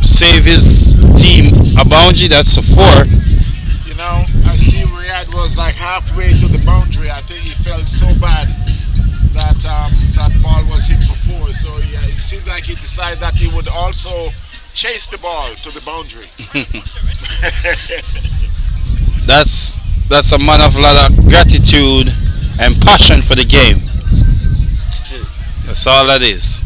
Speaker 4: save his team a boundary. That's a 4.
Speaker 5: You know, I see Riyadh was like halfway to the boundary. I think he felt so bad that that ball was hit for 4. So it seemed like he decided that he would also chase the ball to the boundary.
Speaker 4: That's a man of a lot of gratitude and passion for the game. That's all that is.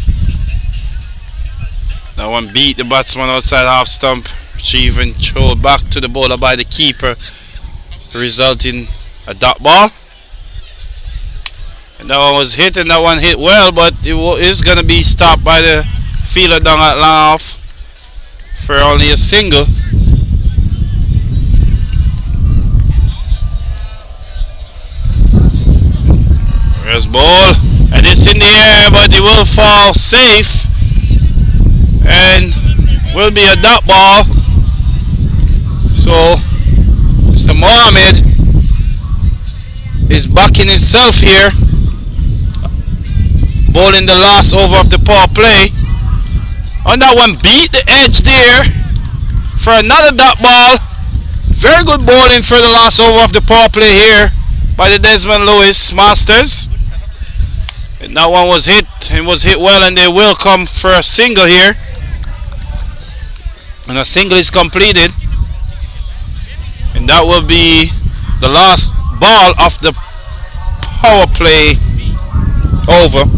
Speaker 4: That one beat the batsman outside half stump, which even throw back to the bowler by the keeper, resulting a dot ball. And that one was hit and that one hit well, but it is going to be stopped by the fielder down at long off for only a single. There's ball and it's in the air, but it will fall safe and will be a dot ball. So Mr. Mohammed is backing himself here, bowling the last over of the power play. On that one, beat the edge there for another dot ball. Very good bowling for the last over of the power play here by the Desmond Lewis Masters. And that one was hit and was hit well, and they will come for a single here. And a single is completed. And that will be the last ball of the power play over.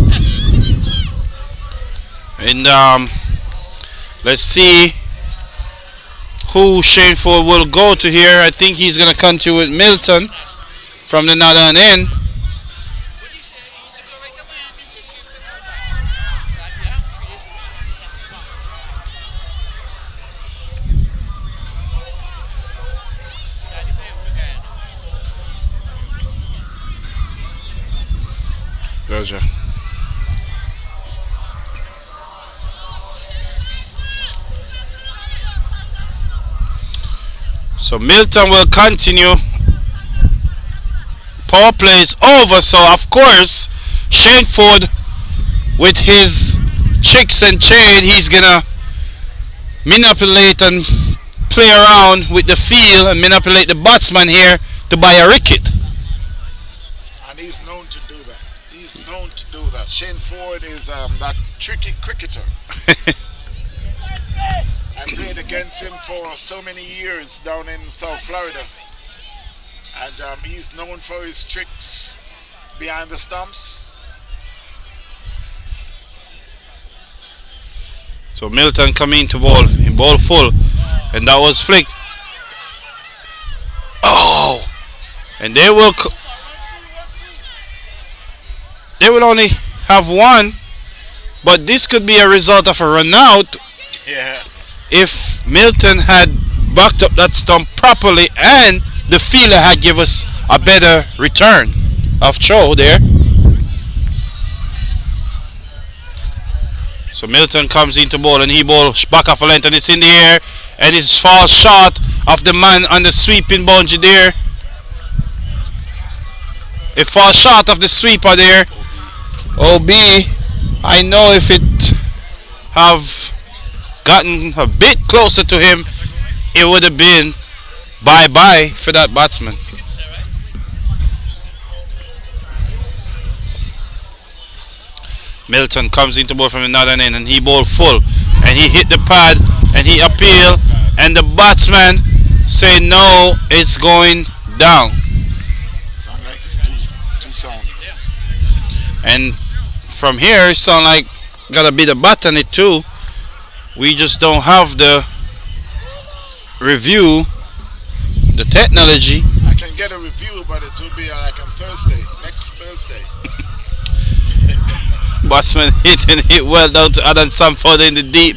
Speaker 4: And let's see who Shane Ford will go to here. I think he's going to continue with Milton from the northern end. Gotcha. So Milton will continue. Power play is over, so of course Shane Ford with his tricks and chain, he's gonna manipulate and play around with the field and manipulate the batsman here to buy a wicket.
Speaker 5: And he's known to do that. He's known to do that. Shane Ford is that tricky cricketer. I played against him for so many years down in South Florida. And he's known for his tricks behind the stumps.
Speaker 4: So Milton coming to bowl. He ball full. And that was flick. Oh! And they will only have one. But this could be a result of a run out.
Speaker 5: Yeah.
Speaker 4: If Milton had backed up that stump properly and the fielder had given us a better return of throw there. So Milton comes into ball and he bowls back off a length and it's in the air and it falls short of the man on the sweeping boundary there. It falls short of the sweeper there. OB, I know if it have gotten a bit closer to him, it would have been bye-bye for that batsman. Milton comes into ball from the northern end and he bowled full and he hit the pad and he appealed and the batsman say no, it's going down.
Speaker 5: Sound like it's too sound.
Speaker 4: And from here it sound like got a bit of bat on it too. We just don't have the review, the technology.
Speaker 5: I can get a review, but it will be like on Thursday, next Thursday.
Speaker 4: Batsman hit well down to Adam Sanford in the deep,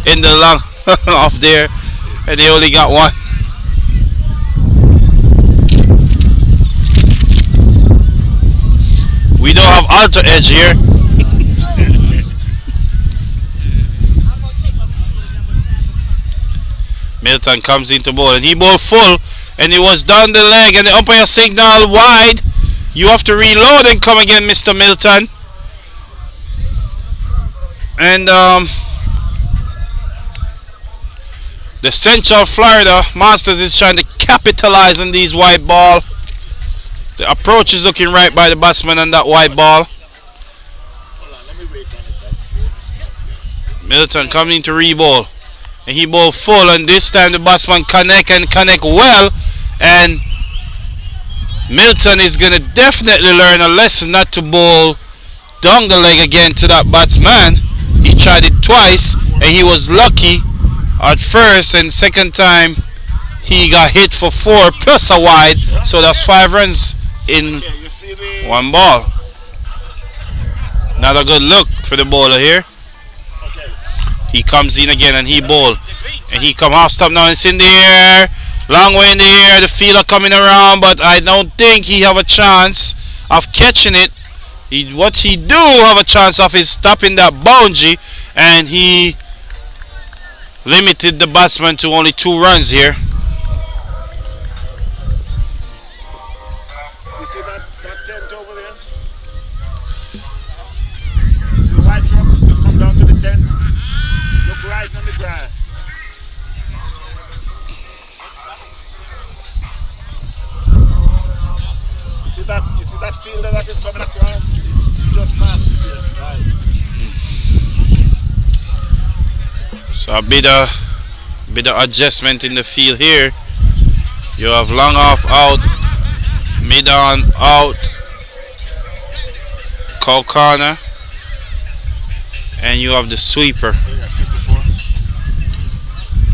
Speaker 4: in the long off there, and they only got one. We don't have alter edge here. Milton comes into ball and he bowled full and he was down the leg and the umpire signal wide. You have to reload and come again, Mr. Milton. And the Central Florida Masters is trying to capitalize on these white ball. The approach is looking right by the batsman on that white ball.
Speaker 5: Hold on, let me wait on it. That's
Speaker 4: Milton coming to re-bowl. And he bowled full and this time the batsman connect well. And Milton is going to definitely learn a lesson not to bowl down the leg again to that batsman. He tried it twice and he was lucky at first, and second time he got hit for 4 plus a wide, so that's 5 runs in one ball. Not a good look for the bowler here. He comes in again and he bowl and he come half stop now. It's in the air, long way in the air, the fielder coming around, but I don't think he have a chance of catching it. What he do have a chance of is stopping that boundary, and he limited the batsman to only 2 runs here.
Speaker 5: You see that tent over there? See the white truck? Come down to the tent. Look right on the grass. You see that fielder that is coming across? It's just past it there. Right.
Speaker 4: So a bit of adjustment in the field here. You have long off out, mid on out, call corner, and you have the sweeper.
Speaker 5: Yeah, 54.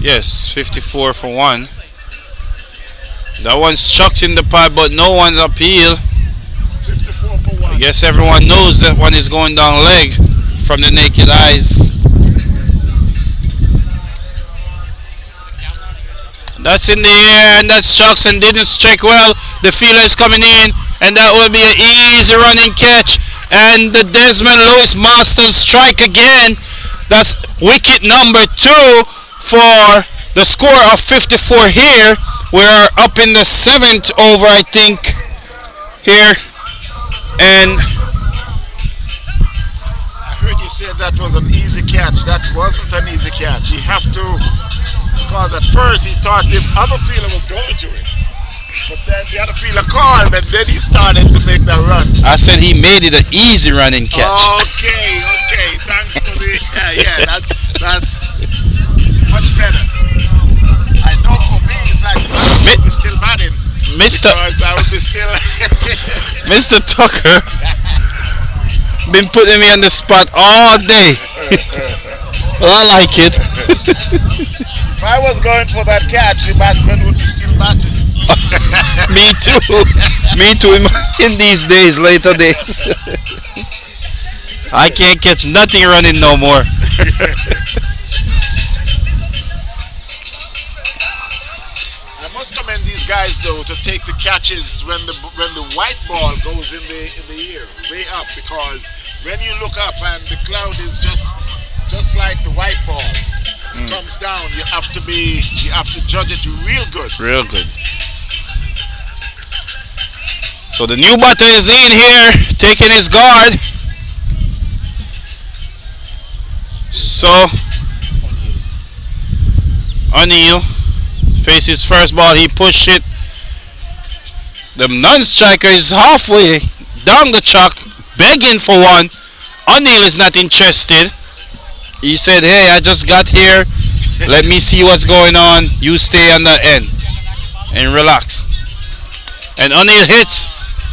Speaker 4: Yes, 54 for 1. That one's chucked in the pad, but no one's appeal.
Speaker 5: 54 for 1.
Speaker 4: I guess everyone knows that one is going down leg from the naked eyes. That's in the air and that's chucks and didn't strike well. The fielder is coming in and that will be an easy running catch. And the Desmond Lewis Masters strike again. That's wicket number 2 for the score of 54 here. We're up in the 7th over, I think, here. And
Speaker 5: I heard you say that was an easy catch. That wasn't an easy catch. You have to, because at first he thought the other fielder was going to it. But then the other fielder called and then he started to make that run.
Speaker 4: I said he made it an easy running catch.
Speaker 5: Okay. Thanks for the, that's much better. I know for me it's like I would be still batting.
Speaker 4: Mr.
Speaker 5: Because I would be still
Speaker 4: Mr. Tucker been putting me on the spot all day. Well, I like it.
Speaker 5: If I was going for that catch, the batsman would be still batting.
Speaker 4: Me too in these days, later days. I can't catch nothing running no more.
Speaker 5: I must commend these guys though to take the catches when the white ball goes in the air, way up, because when you look up and the cloud is just like the white ball comes down, you have to judge it real good.
Speaker 4: Real good. So the new batter is in here, taking his guard. So O'Neal faces first ball. He pushed it. The non-striker is halfway down the track, begging for one. O'Neal is not interested. He said, "Hey, I just got here. Let me see what's going on. You stay on the end and relax." And O'Neal hits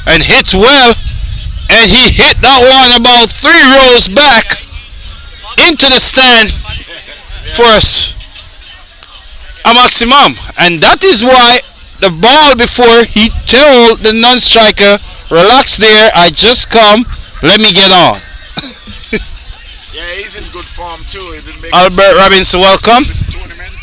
Speaker 4: and hits well, and he hit that one about 3 rows back into the stand for a maximum. And that is why the ball before he told the non-striker, "Relax there. I just come. Let me get on."
Speaker 5: Yeah, he's in good form too. He been making
Speaker 4: Albert Robinson, welcome.
Speaker 5: tournament.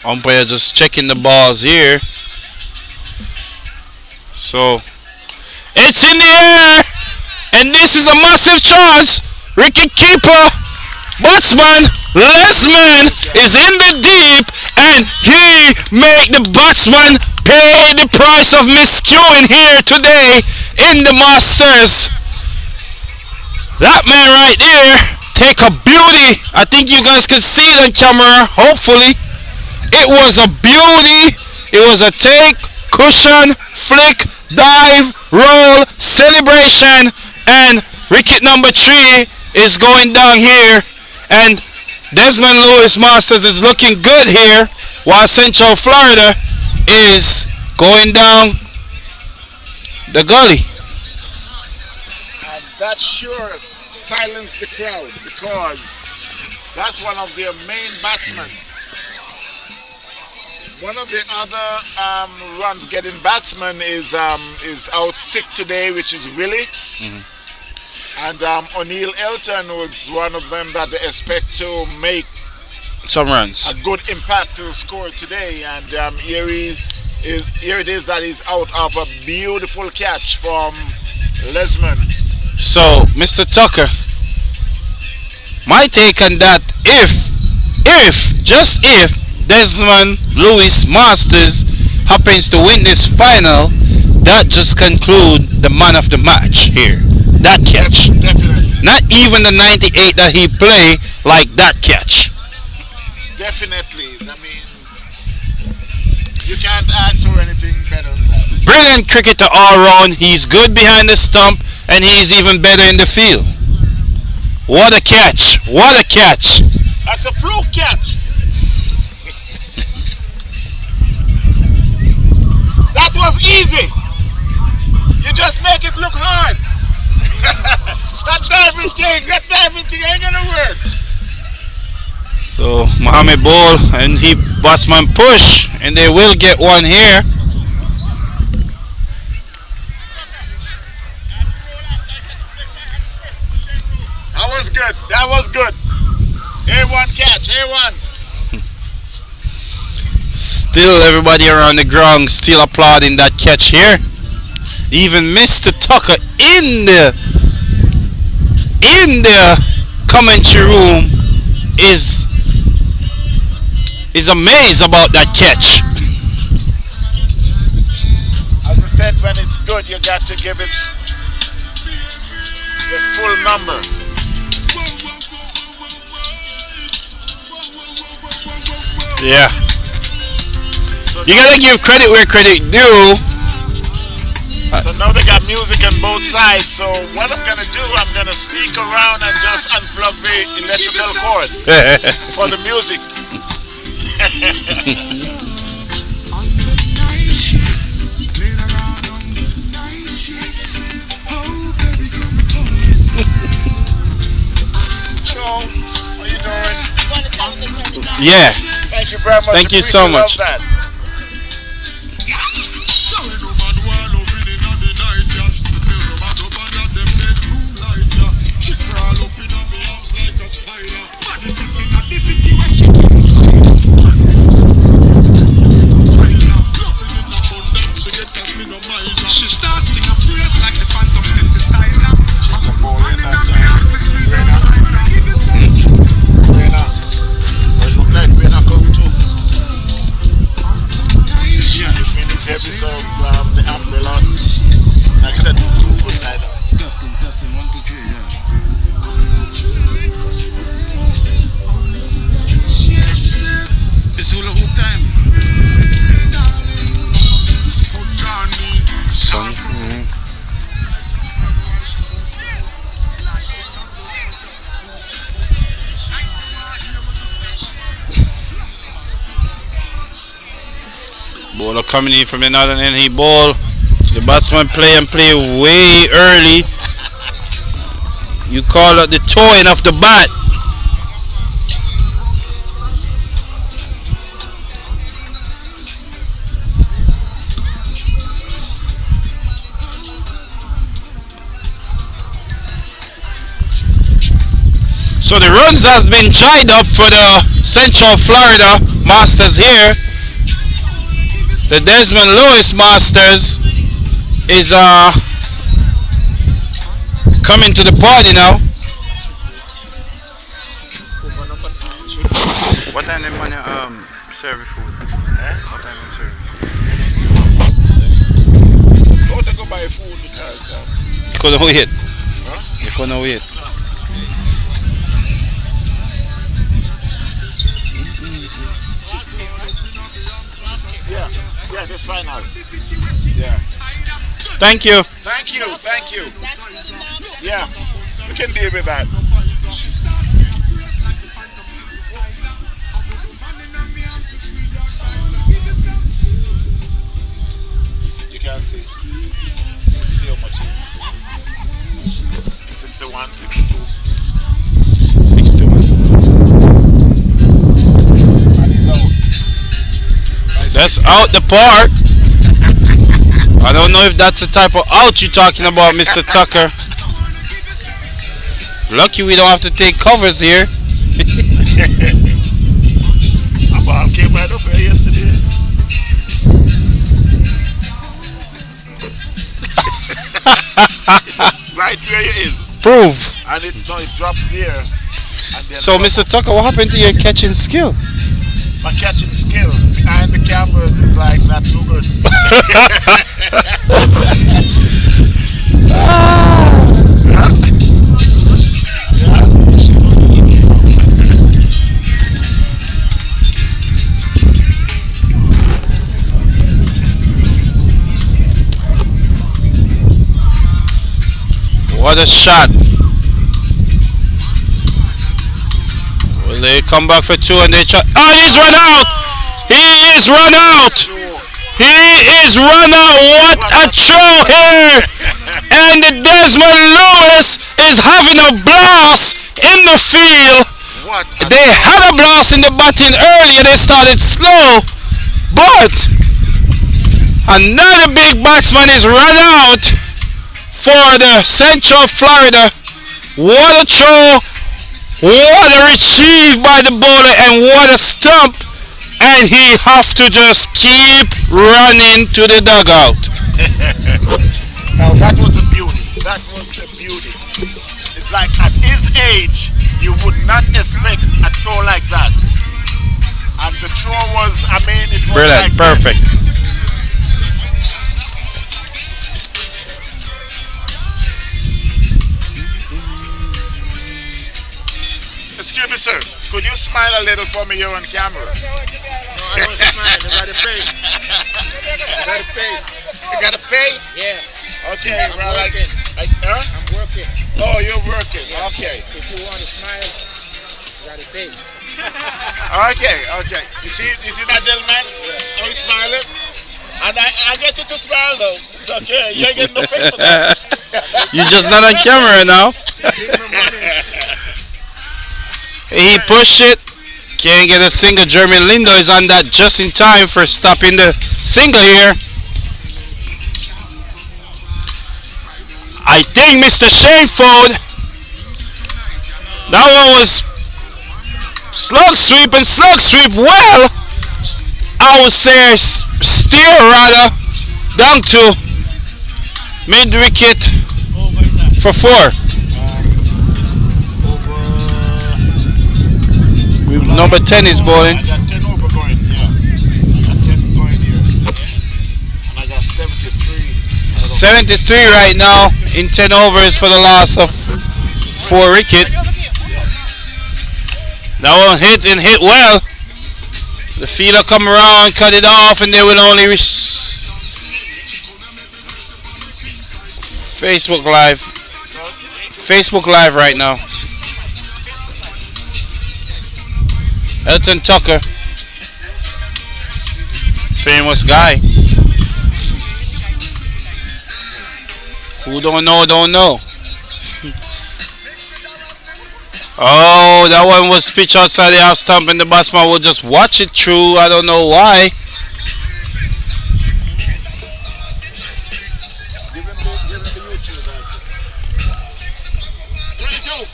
Speaker 4: Umpire just checking the balls here. So it's in the air, and this is a massive chance. Wicket keeper, batsman Lesmond is in the deep, and he make the batsman pay the price of miscuing here today in the Masters. That man right there take a beauty. I think you guys can see it on camera. Hopefully, it was a beauty. It was a take, cushion, flick, dive, roll, celebration, and wicket number 3 is going down here, and Desmond Lewis Masters is looking good here, while Central Florida is going down the gully.
Speaker 5: And that sure silenced the crowd because that's one of their main batsmen. One of the other run-getting batsmen is out sick today, which is Willie. And O'Neal Elton was one of them that they expect to make
Speaker 4: Some runs.
Speaker 5: a good impact to the score today. And here it is that he's out of a beautiful catch from Lesmond.
Speaker 4: So, Mr. Tucker, my take on that, just if Desmond Lewis Masters happens to win this final, that just conclude the man of the match here. That catch.
Speaker 5: Definitely.
Speaker 4: Not even the 98 that he played like that catch.
Speaker 5: Definitely. I mean, you can't ask for anything better than that.
Speaker 4: Brilliant cricketer all round. He's good behind the stump, and he's even better in the field. What a catch. What a catch.
Speaker 5: That's a fluke catch. That was easy. You just make it look hard. That diving thing ain't gonna work.
Speaker 4: So Mohammed ball, and he batsman push, and they will get one here.
Speaker 5: That was good. That was good. A1 catch. A1.
Speaker 4: Still everybody around the ground still applauding that catch here. Even Mr. Tucker in the commentary room is amazed about that catch.
Speaker 5: As I said, when it's good, you got to give it the full number.
Speaker 4: Yeah. You gotta give credit where credit due.
Speaker 5: So now they got music on both sides. So what I'm gonna do, I'm gonna sneak around and just unplug the electrical cord for the music. So, how you doing?
Speaker 3: You want to tell him to turn it down?
Speaker 4: Yeah.
Speaker 5: Thank you very much.
Speaker 4: Thank you so
Speaker 5: Appreciate
Speaker 4: much.
Speaker 5: that.
Speaker 6: She starts singing a praise like the phantom synthesizer.
Speaker 5: It look like we're not going to.
Speaker 4: Bowler coming in from the northern end. He ball. The batsman play way early. You call it the towing of the bat. So the runs has been dried up for the Central Florida Masters here. The Desmond Lewis Masters is coming to the party now. What time they money serve food? What time they serve?
Speaker 5: Go to go buy food because
Speaker 4: You couldn't wait.
Speaker 5: huh?
Speaker 4: You couldn't wait.
Speaker 5: Yeah, this final. Yeah.
Speaker 4: Thank you.
Speaker 5: Thank you. Yeah, we can deal with that. You can see 60 how much? 61, 62.
Speaker 4: 61.
Speaker 5: And he's out.
Speaker 4: That's out the park. I don't know if that's the type of out you're talking about, Mr. Tucker. Lucky we don't have to take covers here.
Speaker 5: A ball came right up here yesterday. It's right where it is.
Speaker 4: Prove.
Speaker 5: And it dropped there. And then
Speaker 4: So, Mr. Tucker, what happened to your catching skill?
Speaker 5: my catching skill behind the cameras is like not too good.
Speaker 4: What a shot. Will they come back for two and they try? Oh, he's run out! He is run out! He is run out! What a throw here! And the Desmond Lewis is having a blast in the field.
Speaker 5: What?
Speaker 4: They had a blast in the batting earlier. They started slow, but another big batsman is run out for the Central Florida. What a throw! What a retrieve by the bowler, and what a stump! And he have to just keep running to the dugout.
Speaker 5: Now that was a beauty. That was the beauty. It's like at his age, you would not expect a throw like that. And the throw was, I mean, it was
Speaker 4: Brilliant,
Speaker 5: like
Speaker 4: perfect.
Speaker 5: Excuse me, sir. Could you smile a little for me here on camera?
Speaker 2: No, I don't smile. I gotta pay.
Speaker 5: You gotta pay?
Speaker 2: Yeah,
Speaker 5: Okay,
Speaker 2: I'm
Speaker 5: well,
Speaker 2: working.
Speaker 5: huh?
Speaker 2: I'm working.
Speaker 5: Oh, you're working. Okay.
Speaker 2: If you want to smile, you gotta pay.
Speaker 5: Okay. You see that gentleman? How he's smiling? And I get you to smile though. It's okay. You ain't getting no pay for that.
Speaker 4: You're just not on camera now. He pushed it. Can't get a single. Jeremy Lindo is on that just in time for stopping the single here. I think Mr. Shameford. That one was slug sweep and slug sweep well. I would say steer rather down to mid wicket for 4. Number 10 is bowling.
Speaker 5: I got 10 over going, yeah. I got 10 going here. And I got 73.
Speaker 4: 73 right now in 10 overs for the loss of 4 wicket. That one hit and hit well. The fielder come around, cut it off, and they will only reach Facebook Live. Facebook Live right now. Elton Tucker. famous guy. Who don't know, don't know. Oh, that one was pitch outside the half stump and the batsman will just watch it through. I don't know why.
Speaker 5: Give him the YouTube answer. 22.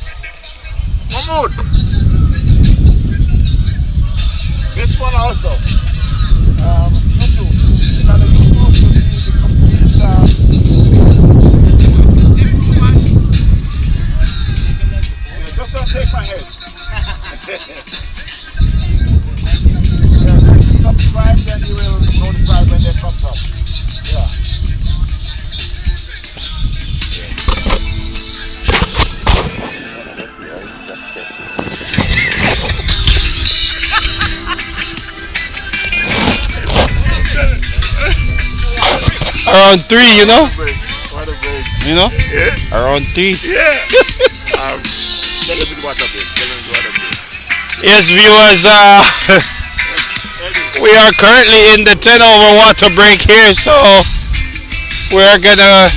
Speaker 5: Mahmoud. This one also. YouTube. You gotta YouTube to see the complete. Just don't take my head. Yeah, subscribe, then you will notify when they comes up. Yeah.
Speaker 4: Around 3, you know?
Speaker 5: What a break.
Speaker 4: You know?
Speaker 5: Yeah.
Speaker 4: Around 3.
Speaker 5: Yeah. Tell them it's water break. Tell them it's water break.
Speaker 4: Yes, viewers, we are currently in the 10 over water break here, so we're gonna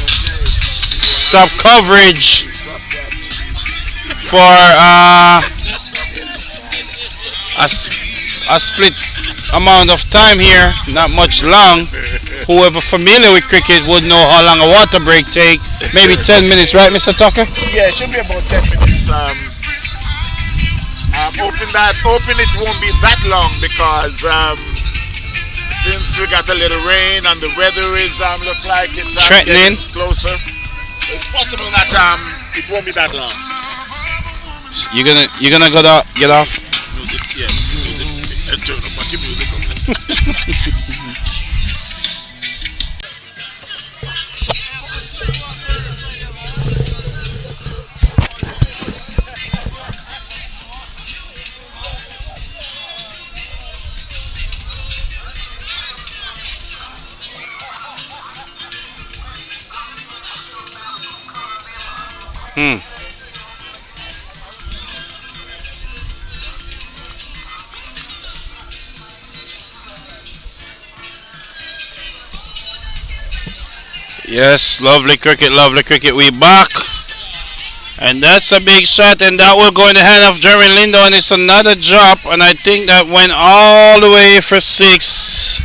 Speaker 4: stop coverage for a split amount of time here, not much long. Whoever familiar with cricket would know how long a water break take. Maybe 10 minutes, right, Mr. Tucker?
Speaker 5: Yeah, it should be about 10 minutes. Hoping it won't be that long because since we got a little rain and the weather is look like it's
Speaker 4: threatening
Speaker 5: getting closer, it's possible that it won't be that long.
Speaker 4: You're gonna get off.
Speaker 5: Music, yes, music. Turn up, but your music.
Speaker 4: Yes, lovely cricket, lovely cricket. We back. And that's a big shot, and that will go in the hand of Jeremy Lindo, and it's another drop, and I think that went all the way for 6.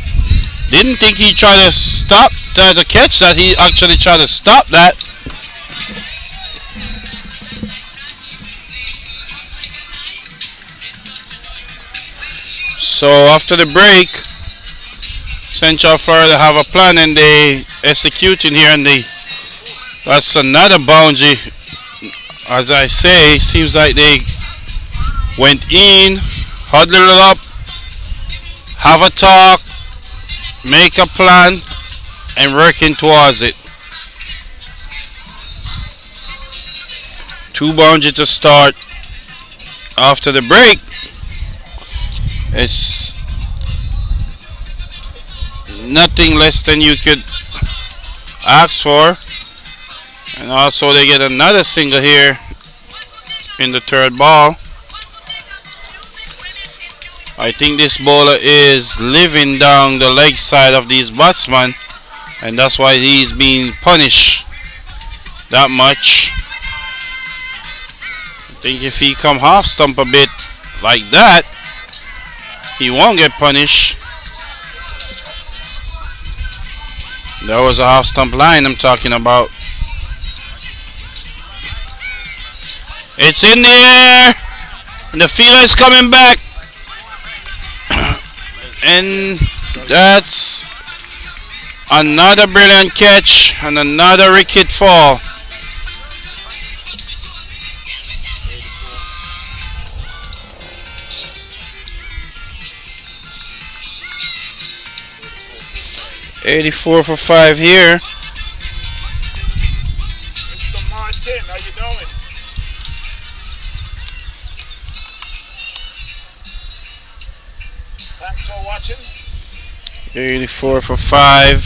Speaker 4: Didn't think he tried to stop, tried to catch that. He actually tried to stop that. So after the break, Central Florida have a plan and they executing here, and that's another boundary. As I say, seems like they went in, huddled up, have a talk, make a plan, and working towards it. 2 boundaries to start after the break. It's nothing less than you could ask for. And also they get another single here in the 3rd ball. I think this bowler is living down the leg side of these batsmen, and that's why he's being punished that much. I think if he come half stump a bit like that, he won't get punished. That was a half stump line I'm talking about. It's in the air, and the fielder is coming back, and that's another brilliant catch and another wicket fall. .84 for 5 here.
Speaker 5: Mr. Martin, how you doing? Thanks for watching.
Speaker 4: 84 for 5.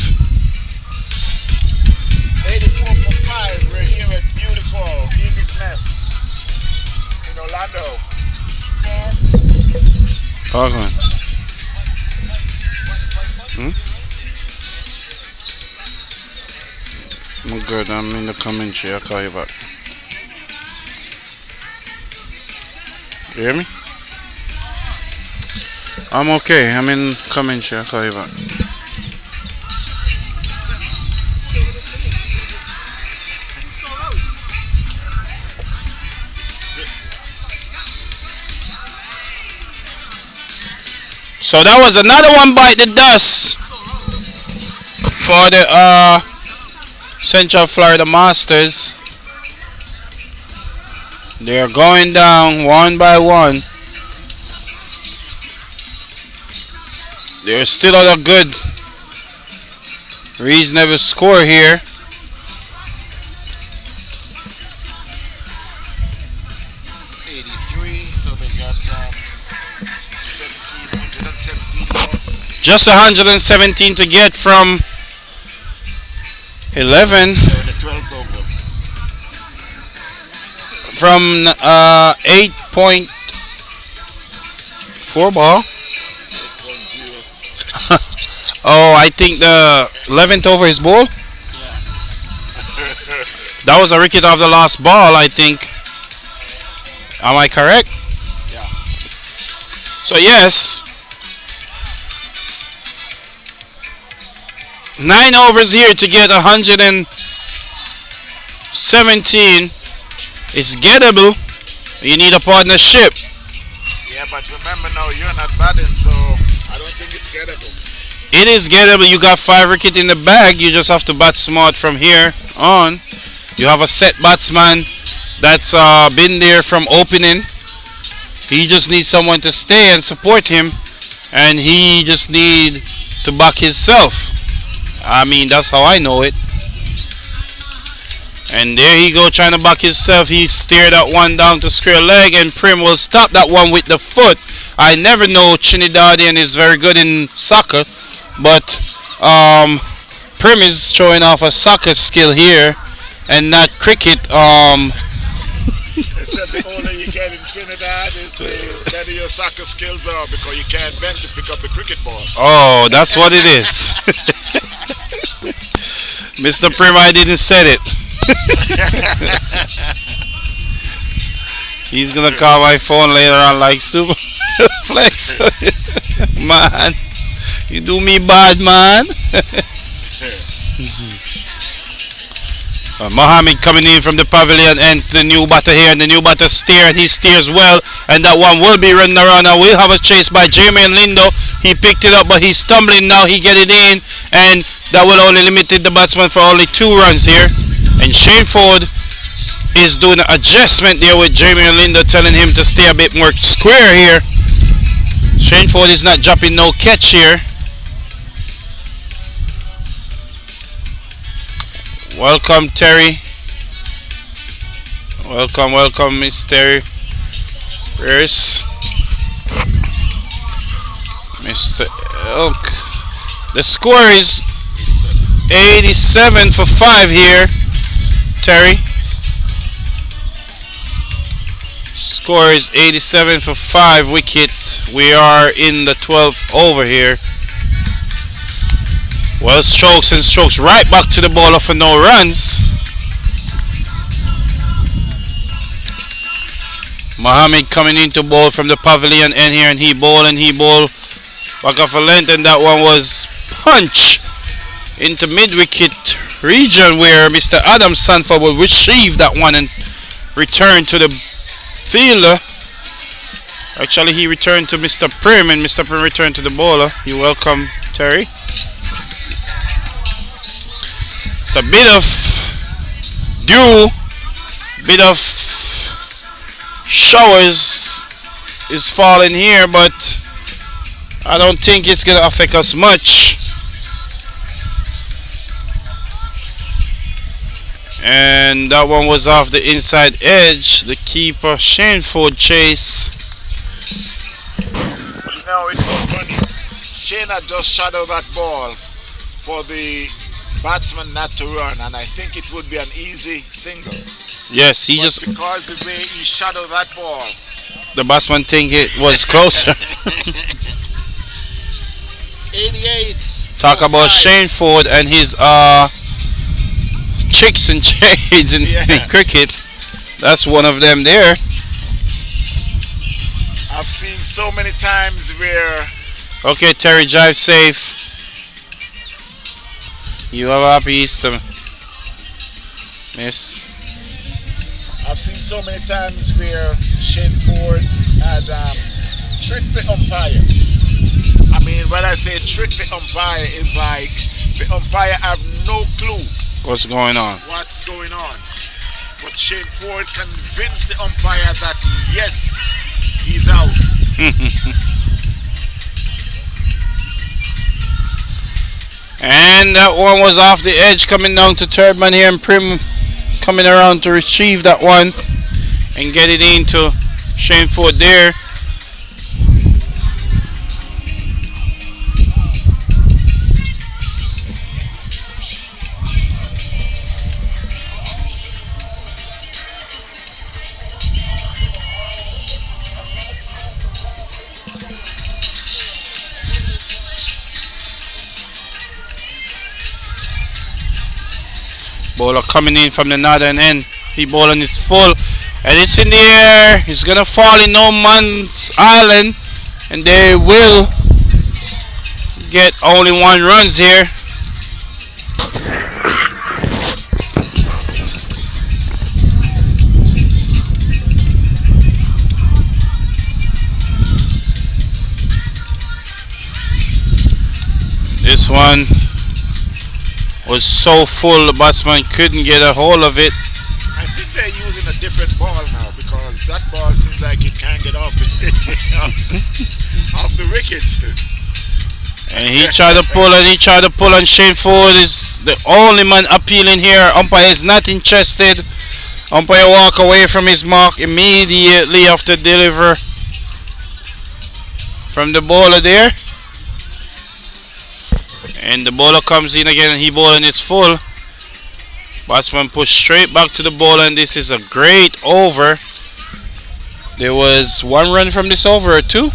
Speaker 5: 84 for 5. We're here at beautiful Eagles Nest in Orlando.
Speaker 4: Okay. good. I'm in the commentary. I'll call you back. You hear me? I'm okay. I'm in commentary. I'll call you back. So that was another one bite the dust for the Central Florida Masters. They're going down one by one. They're still at a good, reasonable score here. Just 117 to get from 11. From 8.4 ball. Oh, I think the 11th over his ball. That was a wicket of the last ball, I think. Am I correct?
Speaker 5: Yeah.
Speaker 4: So yes. 9 overs here to get 117. It's gettable. You need a partnership.
Speaker 5: Yeah, but remember now, you're not batting, so I don't think it's gettable.
Speaker 4: It is gettable. You got 5 wickets in the bag. You just have to bat smart from here on. You have a set batsman that's been there from opening. He just needs someone to stay and support him, and he just need to back himself. I mean, that's how I know it. And there he go trying to back himself. He steered that one down to square leg, and Prim will stop that one with the foot. I never know Trinidadian is very good in soccer, but Prim is showing off a soccer skill here and not cricket.
Speaker 5: They said the older you get in Trinidad is the better your soccer skills are, because you can't bend to pick up the cricket ball.
Speaker 4: Oh, that's what it is. Mr. Prim, I didn't say it. He's gonna call my phone later on like Super Flex. Man, you do me bad, man. Mohammed coming in from the pavilion and the new batter here, and the new batter steer, and he steers well, and that one will be running around. Now we'll have a chase by Jamie and Lindo. He picked it up, but he's stumbling now. He get it in, and that will only limited the batsman for only 2 runs here. And Shane Ford is doing an adjustment there with Jamie and Lindo, telling him to stay a bit more square here. Shane Ford is not dropping no catch here. Welcome, Terry. Welcome, Miss Terry. Where's Mr. Elk? The score is 87 for 5 here, Terry. Score is 87 for 5 wicket. We are in the 12th over here. Well, strokes and strokes right back to the bowler for no runs. Mohammed coming in to bowl from the pavilion end here, and he bowl back off a length, and that one was punch into mid-wicket region where Mr. Adam Sanford will retrieve that one and return to the fielder. Actually, he returned to Mr. Prim, and Mr. Prim returned to the bowler. You're welcome, Terry. A bit of dew, bit of showers is falling here, but I don't think it's gonna affect us much. And that one was off the inside edge. The keeper Shane Ford chase.
Speaker 5: You know, it's so funny. Shane had just shadowed that ball for the batsman not to run, and I think it would be an easy single.
Speaker 4: Yes, he
Speaker 5: but
Speaker 4: just,
Speaker 5: because the way he shadowed that ball,
Speaker 4: the batsman think it was closer.
Speaker 5: 88.
Speaker 4: Talk about Shane Ford and his chicks and shades in,
Speaker 5: Yeah.
Speaker 4: in cricket. That's one of them there.
Speaker 5: I've seen so many times where
Speaker 4: Okay, Terry, drive safe. You have a happy Easter, miss.
Speaker 5: I've seen so many times where Shane Ford had tricked the umpire. I mean, when I say trick the umpire, it's like the umpire have no clue
Speaker 4: What's going on?
Speaker 5: what's going on. But Shane Ford convinced the umpire that yes, he's out.
Speaker 4: And that one was off the edge, coming down to third man here, and Prim coming around to retrieve that one and get it into Shane Ford there. Bowler coming in from the northern end. He bowling is full. And it's in the air. It's going to fall in no man's island. And they will get only 1 runs here. This one was so full the batsman couldn't get a hold of it.
Speaker 5: I think they're using a different ball now because that ball seems like it can't get off the, off the wicket.
Speaker 4: And he tried to pull and he tried to pull, and Shane Ford is the only man appealing here. Umpire is not interested. Umpire walk away from his mark immediately after deliver from the bowler there. And the bowler comes in again and he bowling is full. Batsman pushed straight back to the bowler, and this is a great over. There was 1 run from this over, or 2?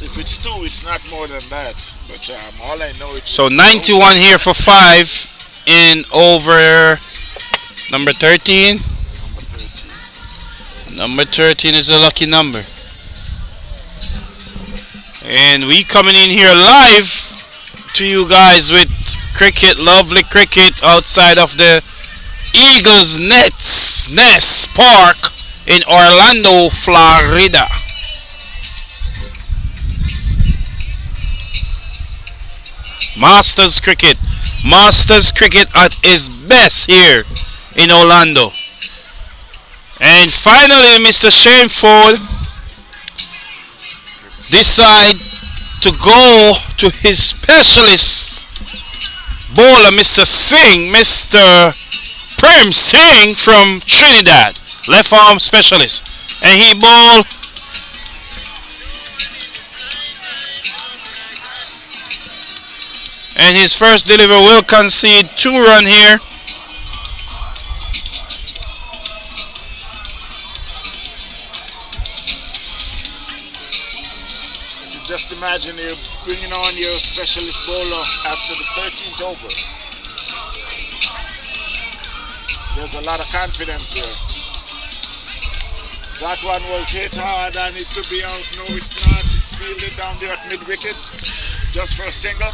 Speaker 5: If it's 2, it's not more than that. But all I know is
Speaker 4: So 91 here for 5 in over number 13. Number 13 is a lucky number. And we coming in here live to you guys with cricket, lovely cricket outside of the Eagles Nest Park in Orlando, Florida. Masters cricket at its best here in Orlando. And finally, Mr. Shane Ford decide to go to his specialist bowler, Mr. Singh, Mr. Prem Singh from Trinidad, left arm specialist, and he bowled and his first delivery will concede 2 runs here.
Speaker 5: just imagine you're bringing on your specialist bowler after the 13th over. There's a lot of confidence there. That one was hit hard and it could be out. No, it's not. It's fielded down there at mid-wicket just for a single.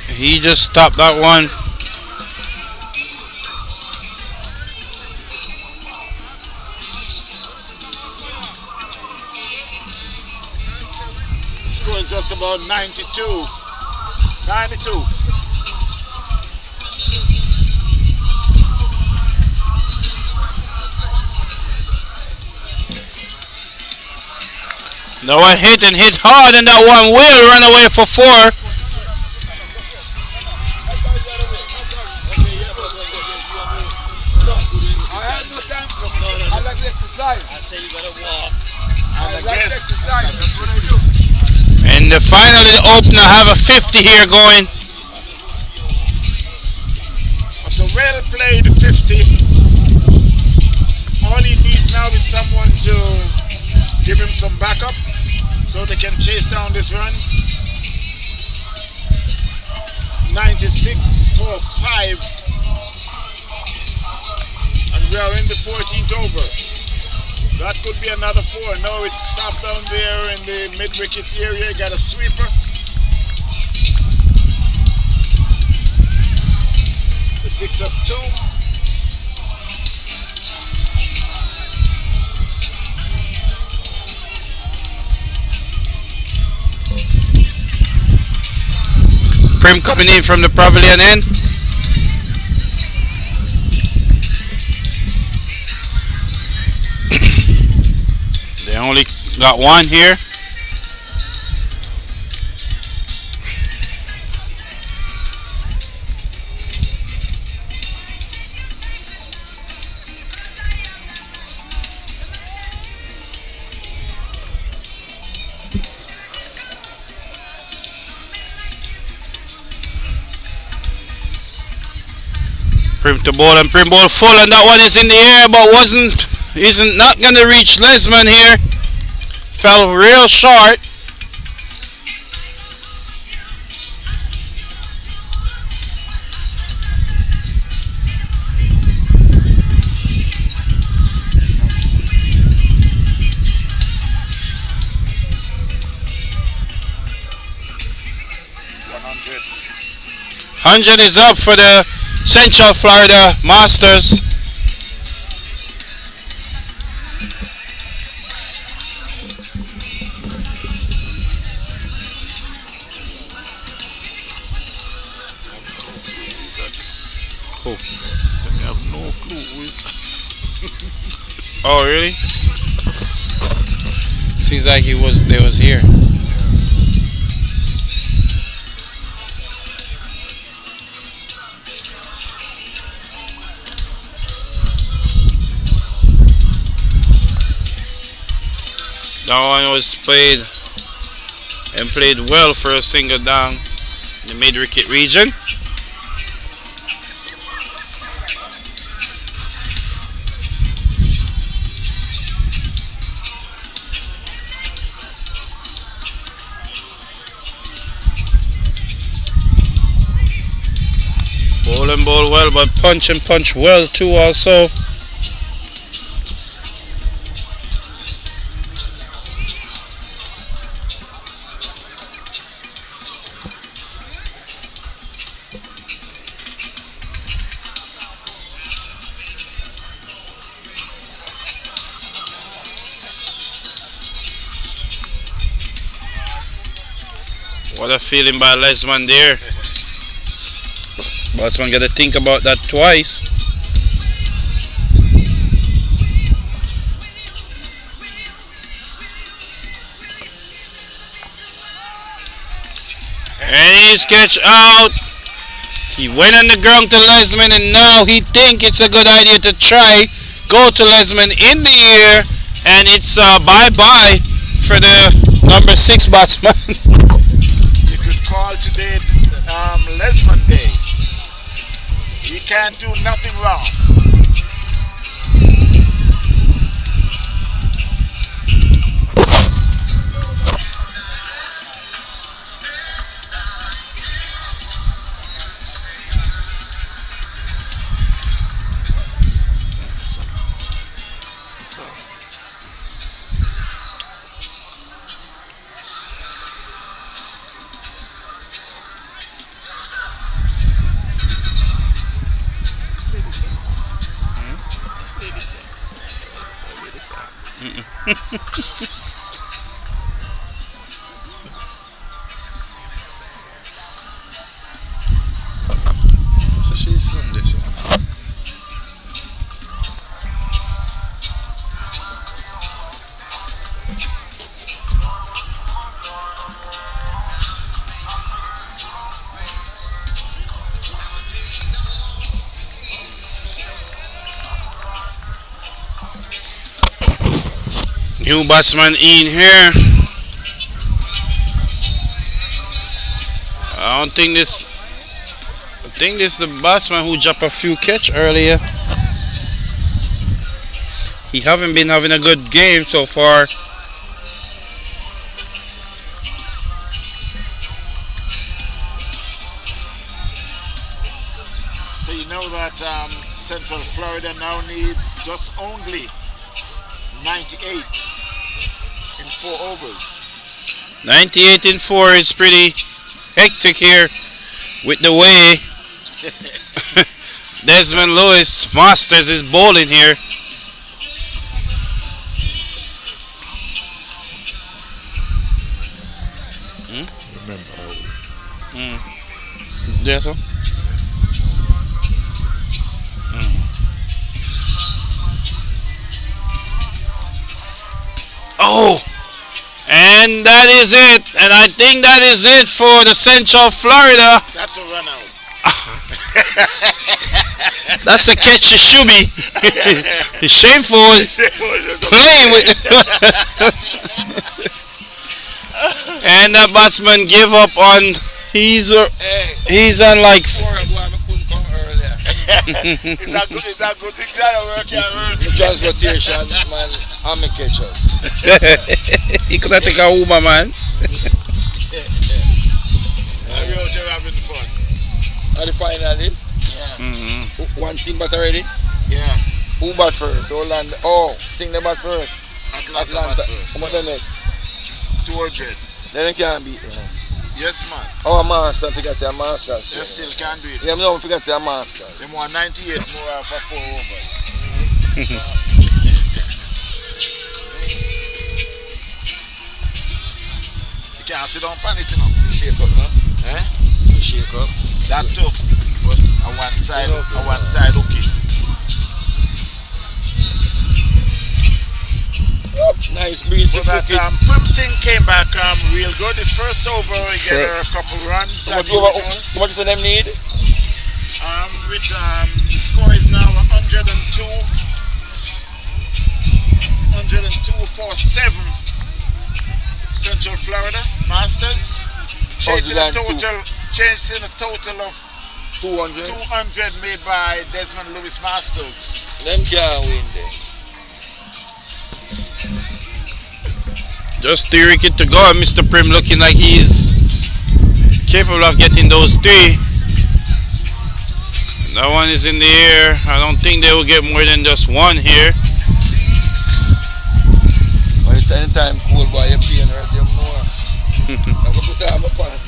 Speaker 4: He just stopped that one.
Speaker 5: The score is just about 92. 92.
Speaker 4: No one hit and hit hard, and that one will run away for 4.
Speaker 2: I like exercise. I say you gotta walk. I like exercise. That's what I do.
Speaker 4: And finally the opener have a 50 here going.
Speaker 5: It's a well played 50. All he needs now is someone to give him some backup so they can chase down this runs. 96 for 5 We are in the 14th over. That could be another 4. No, it stopped down there in the mid-wicket area. Got a sweeper. It picks up 2.
Speaker 4: Prim coming in from the pavilion end. They only got 1 here. Prim to ball and Prim ball full, and that one is in the air but isn't not gonna reach Lesmond here. Fell real short. $100 is up for the Central Florida Masters.
Speaker 5: Oh, so I have no clue who is that.
Speaker 4: Oh, really? Seems like they was here. That one was played and played well for a single down in the mid-wicket region. Ball and ball well, but punch and punch well too also. What a feeling by Lesmond there. Batsman got to think about that twice. And he's catch out. He went on the ground to Lesmond, and now he think it's a good idea to try go to Lesmond in the air, and it's bye-bye for the number 6 batsman.
Speaker 5: You could call today Lesmond Day. He can't do nothing wrong.
Speaker 4: So she's on this one. New batsman in here. I think this is the batsman who dropped a few catch earlier. He haven't been having a good game so far.
Speaker 5: So you know that Central Florida now needs just only 98 in 4 overs.
Speaker 4: 98 in 4 is pretty hectic here with the way Desmond Lewis Masters is bowling here. Yeah, so. Oh, and that is it. And I think that is it for the Central Florida.
Speaker 5: That's a run out.
Speaker 4: That's a catch it should be. Shameful playing with. And that batsman gave up on. He's on like.
Speaker 5: It's a good thing that work here.
Speaker 2: Transportation, man, I'm a catcher.
Speaker 4: He could have taken a Uber, man.
Speaker 5: I'm out here having fun.
Speaker 2: Are the finalists?
Speaker 5: Yeah.
Speaker 2: One team bat already?
Speaker 5: Yeah.
Speaker 2: Who bat first? Orlando. Oh, think they bat first.
Speaker 5: Atlanta. Bat first.
Speaker 2: How much they make?
Speaker 5: 200.
Speaker 2: Then they can't beat them.
Speaker 5: Yes, man.
Speaker 2: Oh, a master, I forgot to a master.
Speaker 5: They still can't do it.
Speaker 2: Yeah, no, I forgot to a master.
Speaker 5: They want 98 more for 4 overs. You can't sit down panic, you know.
Speaker 2: Shake up, man.
Speaker 5: Eh?
Speaker 2: Shake up.
Speaker 5: That too. But a one side okay.
Speaker 2: Nice breeze for
Speaker 5: But
Speaker 2: cricket.
Speaker 5: Prim Singh came back real good. His first over, he get a couple runs.
Speaker 2: How much do them need?
Speaker 5: With the score is now 102. 102 for 7. Central Florida Masters. Chasing a total of 200 made by Desmond Lewis Masters.
Speaker 2: Them can't win there.
Speaker 4: Just 3 wickets to go. Mr. Prim looking like he's capable of getting those 3. That one is in the air. I don't think they will get more than just 1 here.
Speaker 2: By the time cool boy, you're paying hurt them more. I'm going to put that on my pan.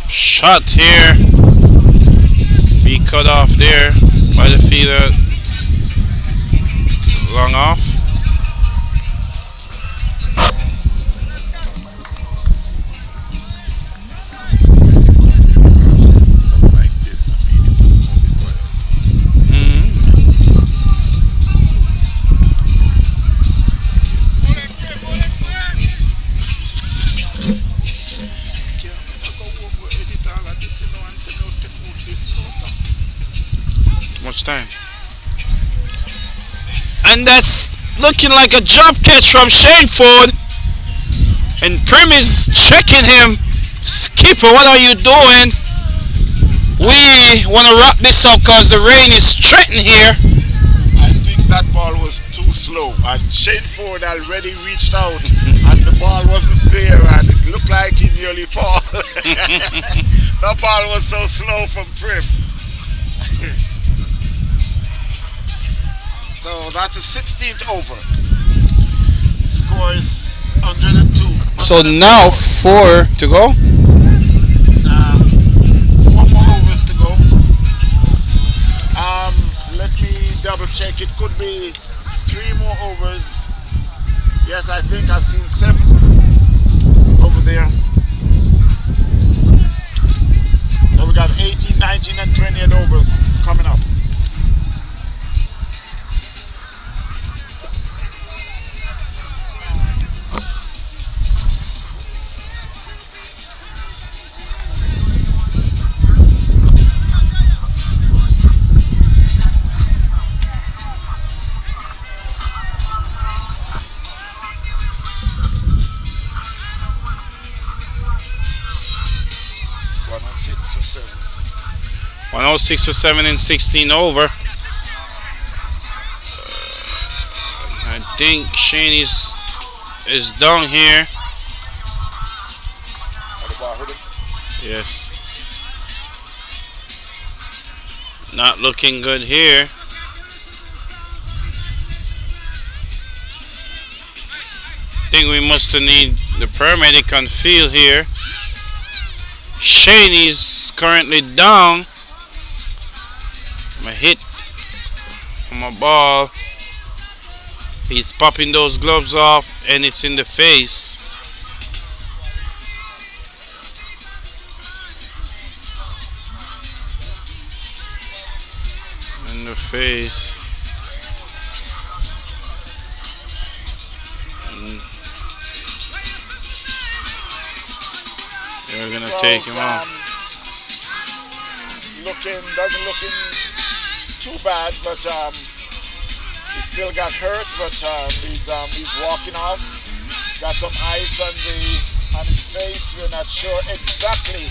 Speaker 4: Shot here. Be cut off there by the fielder. Long off. Much time. And that's looking like a drop catch from Shane Ford. And Prim is checking him. Skipper, what are you doing? We want to wrap this up because the rain is threatening here.
Speaker 5: I think that ball was too slow, and Shane Ford already reached out and the ball wasn't there, and it looked like he nearly fall. That ball was so slow from Prim. So that's the 16th over. Score is 102.
Speaker 4: So now 4 to go.
Speaker 5: 4 more overs to go. Let me double check. It could be 3 more overs. Yes, I think I've seen 7 over there. So we got 18, 19, and 20 overs coming up.
Speaker 4: now 6 for 7 in 16 over. I think Shane is down here. Yes. Not looking good here. Think we must need the paramedic on field here. Shane is currently down. I'm a hit on my ball. He's popping those gloves off and it's in the face. In the face. And they're gonna take him out.
Speaker 5: Doesn't looking too bad, but he still got hurt, but he's walking off. Got some ice on his face. We're not sure exactly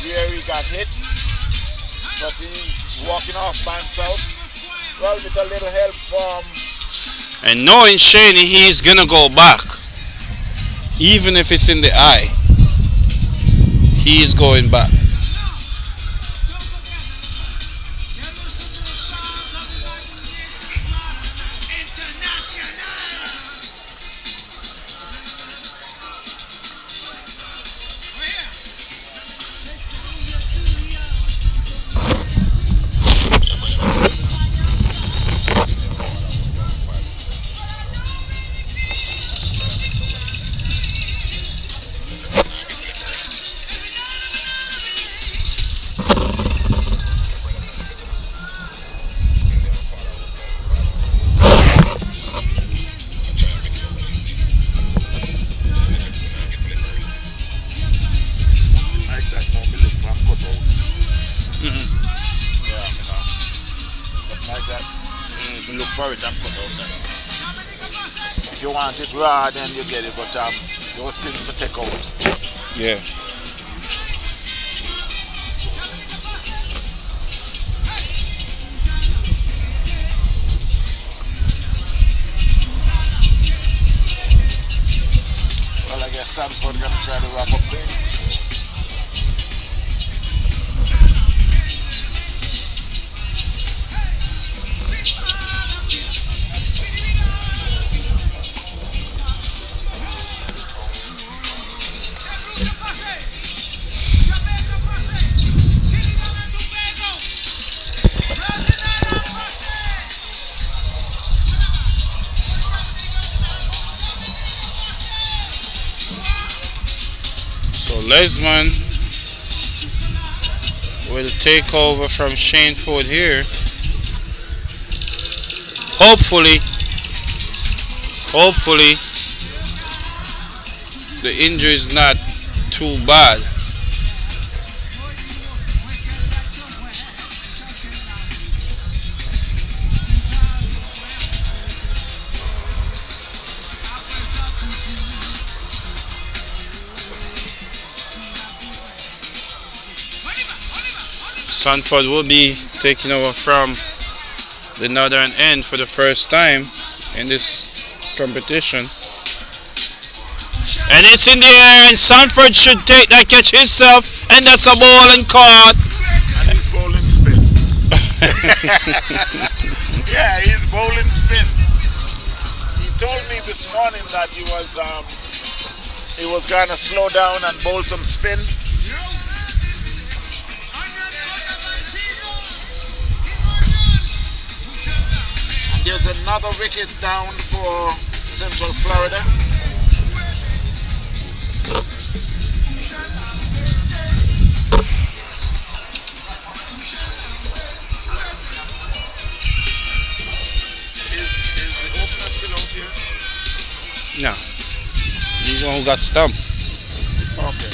Speaker 5: where he got hit, but he's walking off by himself. Well, with a little help from...
Speaker 4: And knowing Shane, he's gonna go back. Even if it's in the eye, he's going back.
Speaker 5: If you want it raw, then you get it, but those things will take out.
Speaker 4: Yeah.
Speaker 5: Well, I guess Sanford gonna try to wrap up things.
Speaker 4: Lesmond will take over from Shane Ford here. Hopefully the injury is not too bad. Sanford will be taking over from the northern end for the first time in this competition. And it's in the air, and Sanford should take that catch himself, and that's a ball and caught.
Speaker 5: And he's bowling spin. Yeah, he's bowling spin. He told me this morning that he was gonna slow down and bowl some spin. There's another wicket down for Central Florida. Is the opener still out here?
Speaker 4: No. He's the one who got stumped.
Speaker 5: Okay.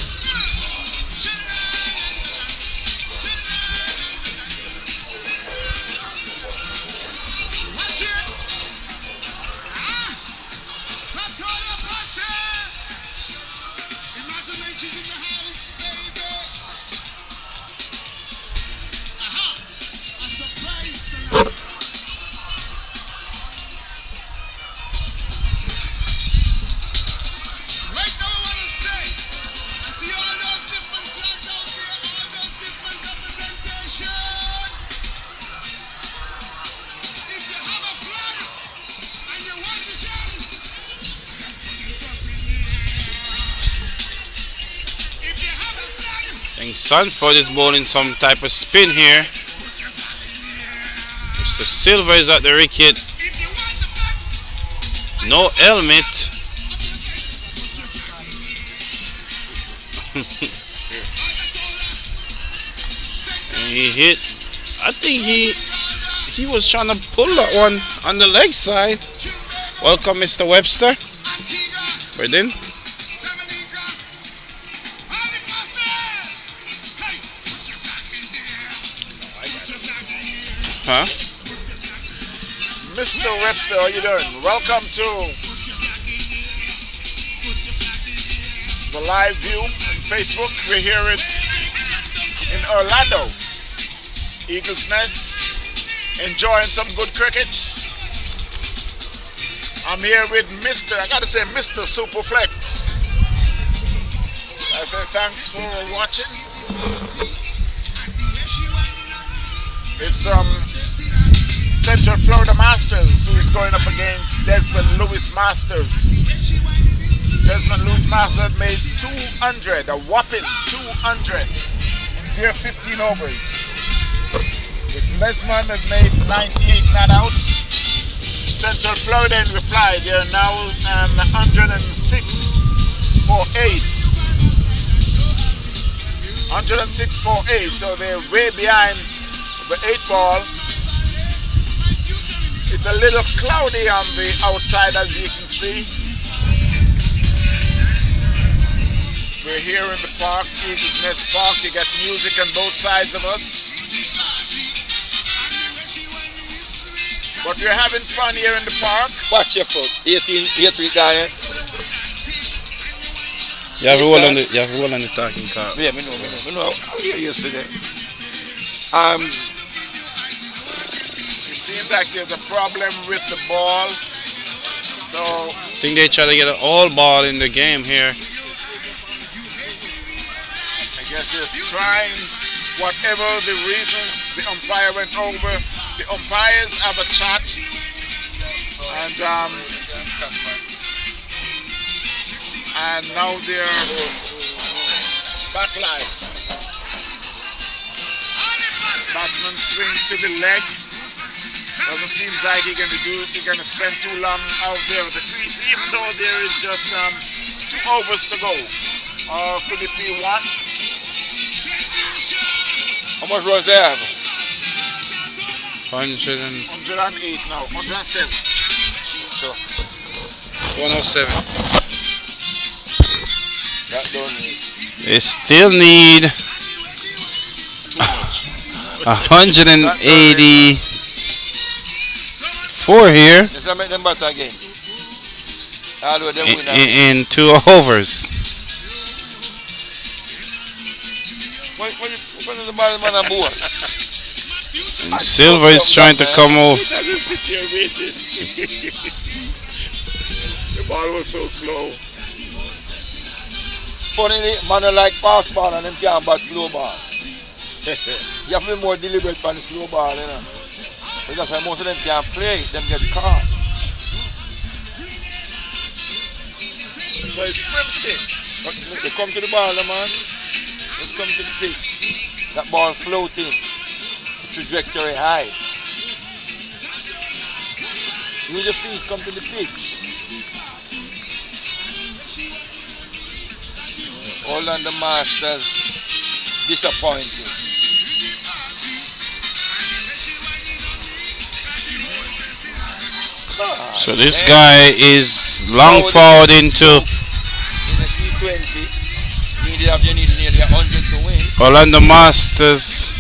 Speaker 4: Sanford is bowling some type of spin here. Mr. Silver is at the wicket. No helmet. And he hit. I think he was trying to pull that one on the leg side. Welcome, Mr. Webster. Within. Huh?
Speaker 5: Mr. Webster, how you doing? Welcome to the live view on Facebook. We're here in Orlando, Eagles Nest, enjoying some good cricket. I'm here with I gotta say Mr. Superflex. I say thanks for watching. It's Central Florida Masters who is going up against Desmond Lewis Masters. Desmond Lewis Masters made 200, a whopping 200 in their 15 overs. With Lesmond has made 98 not out. Central Florida in reply, they are now 106 for 8. 106 for 8, so they're way behind the 8 ball. It's a little cloudy on the outside, as you can see. We're here in the park, Eagles Nest Park. You got music on both sides of us. But we're having fun here in the park.
Speaker 2: Watch your foot. 18 guy.
Speaker 4: You have a roll on the talking car.
Speaker 2: Yeah, me know. I was here yesterday.
Speaker 5: It seems like there's a problem with the ball. So
Speaker 4: I think they try to get an all ball in the game here.
Speaker 5: I guess they're trying, whatever the reason, the umpire went over. The umpires have a chat, and now they're backlights. Batsman swings to the leg. Doesn't seem like he's gonna spend too long out there with the crease, even though there is just 2 overs to go. Or could it be 1?
Speaker 2: How much runs they have?
Speaker 5: 108 now, 107.
Speaker 2: So
Speaker 4: 107.
Speaker 2: that don't need.
Speaker 4: They still need 184 here
Speaker 2: Let's not make them batter again. Although them win
Speaker 4: in 2 overs.
Speaker 2: When is the ball man on board?
Speaker 4: And Silver is trying to come over.
Speaker 5: I didn't sit there waiting. The ball was so slow.
Speaker 2: Funny, man like fast ball and them can't bat slow ball. You have to be more deliberate on the slow ball, you know. So that's why most of them can't play, them get caught.
Speaker 5: So it's crimson.
Speaker 2: But they come to the ball, man. Let's come to the pitch. That ball floating. Trajectory high. Use your feet, come to the pitch. All on the Masters, disappointing.
Speaker 4: So this guy is long forward into
Speaker 2: In a T20, you need nearly 100 to win.
Speaker 4: Orlando Masters,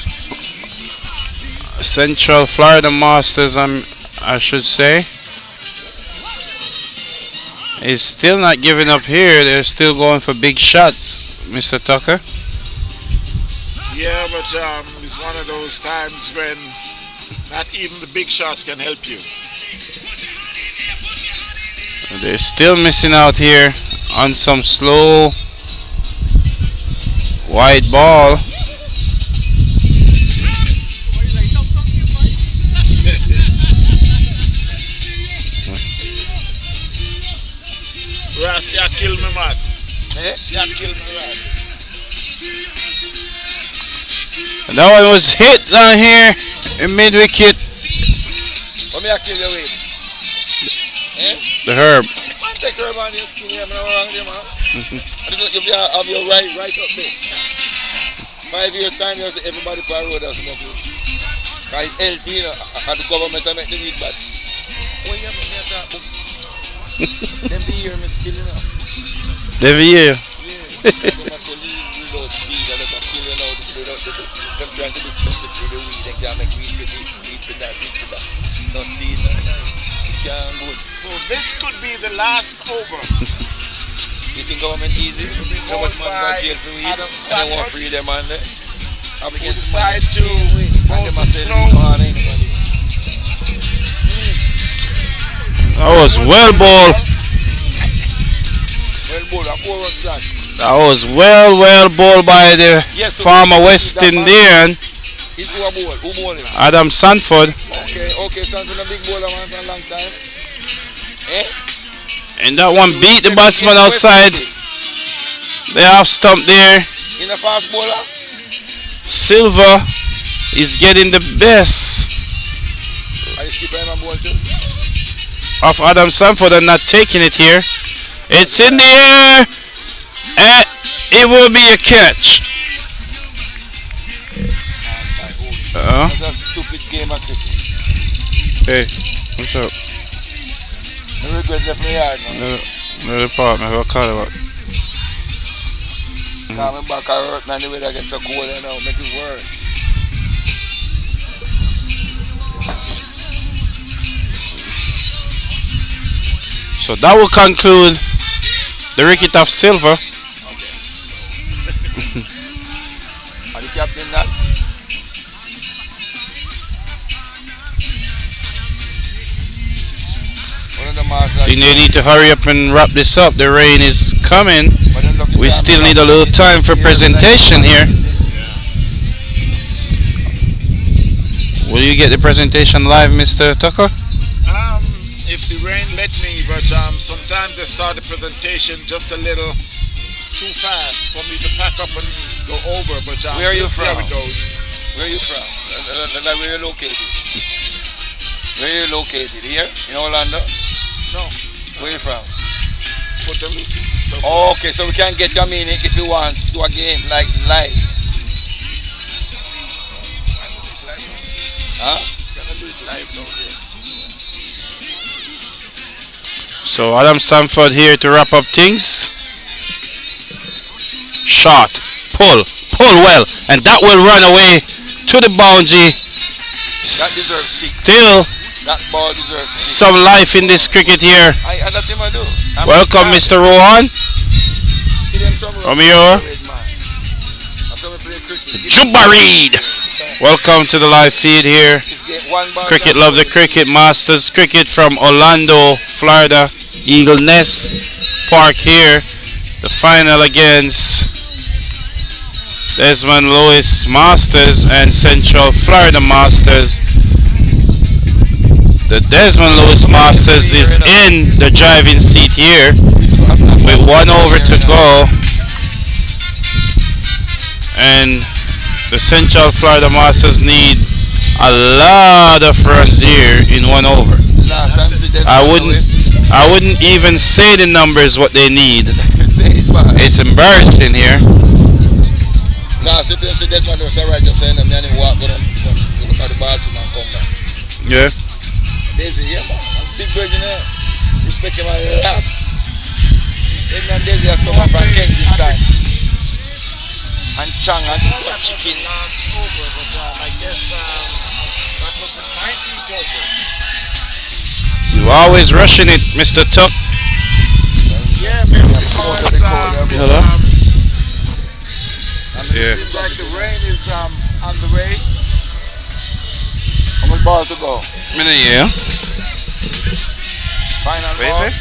Speaker 4: Central Florida Masters, I should say. Is still not giving up here. They're still going for big shots, Mr. Tucker.
Speaker 5: Yeah, but it's one of those times when not even the big shots can help you.
Speaker 4: They're still missing out here on some slow wide ball.
Speaker 5: Ras, you kill me, man.
Speaker 2: Eh?
Speaker 5: You kill me, Ras.
Speaker 4: And that one was hit down here in mid wicket.
Speaker 2: What me I kill you with? Eh?
Speaker 4: The herb.
Speaker 2: Man, take her on your skin here, I'm not wrong there, man. And if you have your right up there. 5 years time, you see everybody per road has smoke. Because it's healthy, you know, and the government make the weed bad. What you make me talk about? Them be here, me still, you know.
Speaker 4: Every year.
Speaker 2: Yeah. They must say reload seed and let them kill you now. Them trying to be specific with the weed. They can't make weed for this, weed for that, weed for that. No seed, no. It can't go.
Speaker 5: So this could be the last over.
Speaker 2: You think government easy? So much man got jail for weed,
Speaker 5: Adam
Speaker 2: and they want free them man there. I'm
Speaker 5: Who
Speaker 2: against
Speaker 5: decide
Speaker 2: money,
Speaker 5: to
Speaker 2: and
Speaker 5: vote
Speaker 2: they must
Speaker 5: for
Speaker 2: say,
Speaker 5: Snow?
Speaker 2: no, ain't nobody.
Speaker 4: That was well ball.
Speaker 2: Well, boy, a 4 run flat.
Speaker 4: That was well ball by the
Speaker 2: Yes, so
Speaker 4: former
Speaker 2: we-
Speaker 4: West
Speaker 2: that man-
Speaker 4: Indian
Speaker 2: He's who a ball? Who ball him?
Speaker 4: Adam Sanford.
Speaker 2: Okay, Stanton a big bowler man for a long time. Eh?
Speaker 4: And that one beat the batsman outside. They half stump there.
Speaker 2: In a fast bowler?
Speaker 4: Silva is getting the best
Speaker 2: Are you keeping him a ball too?
Speaker 4: of Adam Sanford and not taking it here. It's in the air. And it will be a catch.
Speaker 2: That's a stupid game of cricket.
Speaker 4: Hey, what's up?
Speaker 2: No regret left me yard, man.
Speaker 4: No department, what call about?
Speaker 2: Coming back, I hurt man the way that gets so cold and now make it worse.
Speaker 4: So that will conclude the wicket of Silva.
Speaker 2: Are the captain that? One of the masters.
Speaker 4: I think they need to hurry up and wrap this up. The rain is coming. We still need a little time for presentation here. Will you get the presentation live, Mr. Tucker?
Speaker 5: If the rain let me, but sometimes they start the presentation just a little too fast for me to pack up and go over. But
Speaker 2: Where are you
Speaker 5: we'll see
Speaker 2: from?
Speaker 5: how it goes.
Speaker 2: Where are you from? Where are you located? Where are you located? Here? In Orlando?
Speaker 5: No,
Speaker 2: Where are you from?
Speaker 5: Port St. Lucie. So
Speaker 2: Okay, so we can get your meaning if you want to do a game like live. Huh?
Speaker 5: gonna do it live now. Yeah.
Speaker 4: So Adam Sanford here to wrap up things. Shot, pull well, and that will run away to the boundary.
Speaker 2: That deserves six.
Speaker 4: Still
Speaker 2: That ball deserves six.
Speaker 4: some life in this cricket here.
Speaker 2: That's him I do.
Speaker 4: Welcome, Mr. Rohan. Romeo. Jubareed. Welcome to the live feed here. Cricket Love the Cricket Masters Cricket from Orlando, Florida. Eagle Nest Park here. The final against Desmond Lewis Masters and Central Florida Masters. The Desmond Lewis Masters is in the driving seat here with 1 over to go. And the Central Florida Masters need a lot of runs here in 1 over. I wouldn't even say the numbers what they need. It's embarrassing here. Yeah.
Speaker 2: Daisy, yeah, man. I'm big virgin here. Respect him a lot. Even and Daisy are someone from Kensington. And Chang and chicken.
Speaker 5: Last over, but I guess that was the 19th over.
Speaker 4: You're always rushing it, Mr. Tuck.
Speaker 5: Yeah, maybe because
Speaker 4: Hello?
Speaker 5: it seems like the rain is on the way.
Speaker 2: How much ball to go?
Speaker 4: Yeah.
Speaker 2: Final
Speaker 4: What you
Speaker 2: ball?
Speaker 4: say?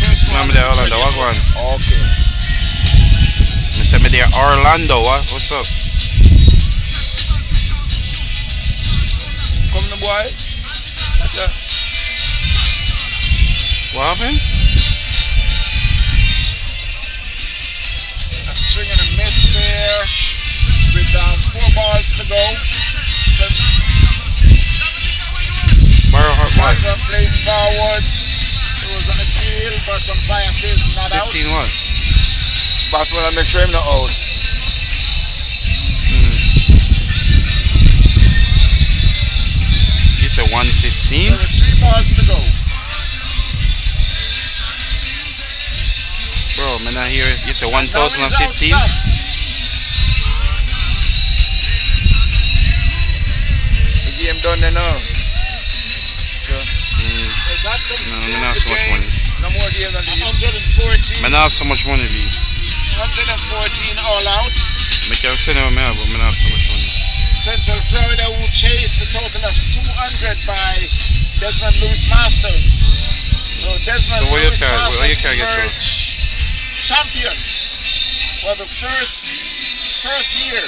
Speaker 5: First one.
Speaker 4: I'm there, Orlando. What one?
Speaker 2: Okay.
Speaker 4: Mr. Me there, Orlando. What's up?
Speaker 2: Come the boy.
Speaker 4: What happened?
Speaker 5: A swing and a miss there with with 4 balls to go. Batsman plays forward. It was a deal, but umpire says not out.
Speaker 4: 15 what?
Speaker 2: Batsman, I make sure him not out.
Speaker 4: You said 115?
Speaker 5: So with 3 balls to go.
Speaker 4: Bro, man, I hear it. You said
Speaker 5: Now he's
Speaker 4: 1015?
Speaker 5: out, stop.
Speaker 2: The game done there now.
Speaker 5: So that comes
Speaker 4: No,
Speaker 5: to
Speaker 4: man, I have
Speaker 5: the
Speaker 4: so much
Speaker 5: game.
Speaker 4: money.
Speaker 2: No more game than the
Speaker 5: 114.
Speaker 4: Man, I have so much money, B.
Speaker 5: 114 all out.
Speaker 4: I can't say no, man, but man, I have so much money.
Speaker 5: Central Florida will chase the total of 200 by Desmond Lewis Masters. So Desmond
Speaker 4: So where you
Speaker 5: Lewis
Speaker 4: can-
Speaker 5: Masters
Speaker 4: where you can get
Speaker 5: emerge champion for the first year.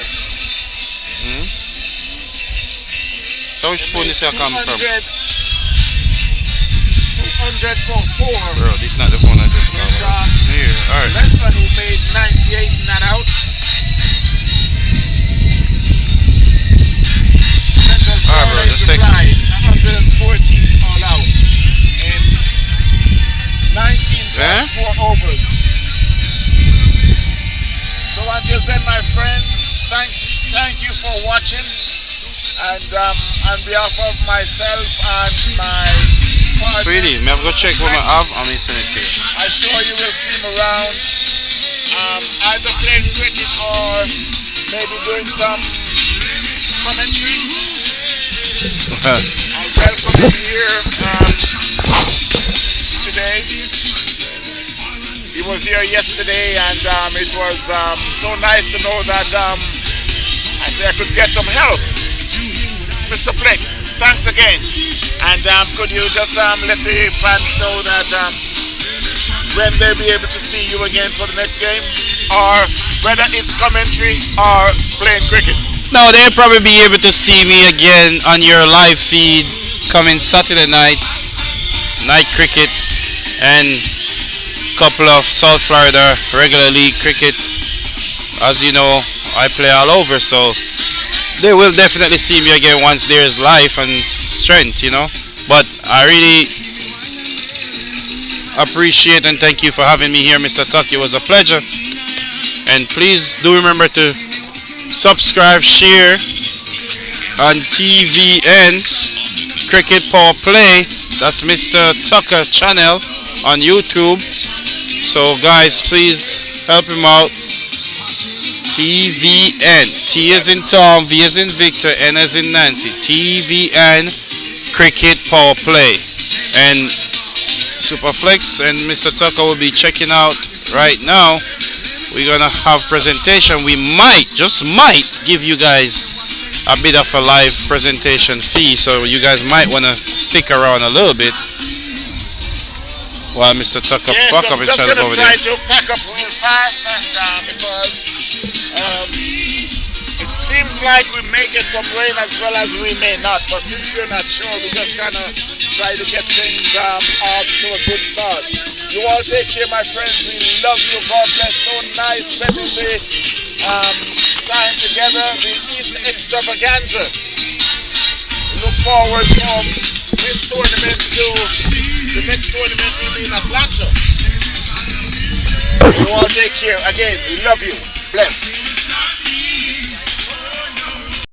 Speaker 4: So which phone this here come from?
Speaker 5: 200 for 4.
Speaker 4: Bro, this is not the phone I just got.
Speaker 5: Which,
Speaker 4: Here, alright.
Speaker 5: Lesmond who made 98 not out. Central
Speaker 4: Alright, bro,
Speaker 5: Florida
Speaker 4: just
Speaker 5: is
Speaker 4: text me.
Speaker 5: applied 114 all out and 19.4 overs. So until then, my friends, thank you for watching. And on behalf of myself and my partner,
Speaker 4: Sweetie, may I go check what I have? I'm send it to you.
Speaker 5: I'm sure you will see him around, either playing cricket or maybe doing some commentary. I welcome him here today. He was here yesterday, and it was so nice to know that I could get some help. Mr. Flex, thanks again. And could you just let the fans know that when they'll be able to see you again for the next game, or whether it's commentary or playing cricket?
Speaker 4: No, they'll probably be able to see me again on your live feed coming Saturday night cricket, and couple of South Florida regular league cricket. As you know, I play all over, so they will definitely see me again once there's life and strength, you know. But I really appreciate and thank you for having me here, Mr. Tuck. It was a pleasure. And please do remember to subscribe, share on TVN Cricket Power Play. That's Mr. Tucker channel on YouTube. So guys, please help him out. TVN. T as in Tom, V as in Victor, N as in Nancy. TVN Cricket Power Play. And Superflex and Mr. Tucker will be checking out right now. We're gonna have presentation. We might, just might, give you guys a bit of a live presentation fee, so you guys might wanna stick around a little bit while Mr. Tucker pack up and
Speaker 5: just
Speaker 4: try to go over
Speaker 5: try
Speaker 4: there.
Speaker 5: to pack up real fast, and because it seems like we may get some rain as well as we may not. But since we're not sure, we just kind of try to get things off to a good start. You all take care, my friends. We love you. God bless. So nice spending the time together. The Easter extravaganza. We look forward from this tournament to the next tournament will be in Atlanta. You all take care. Again, we love you. Bless.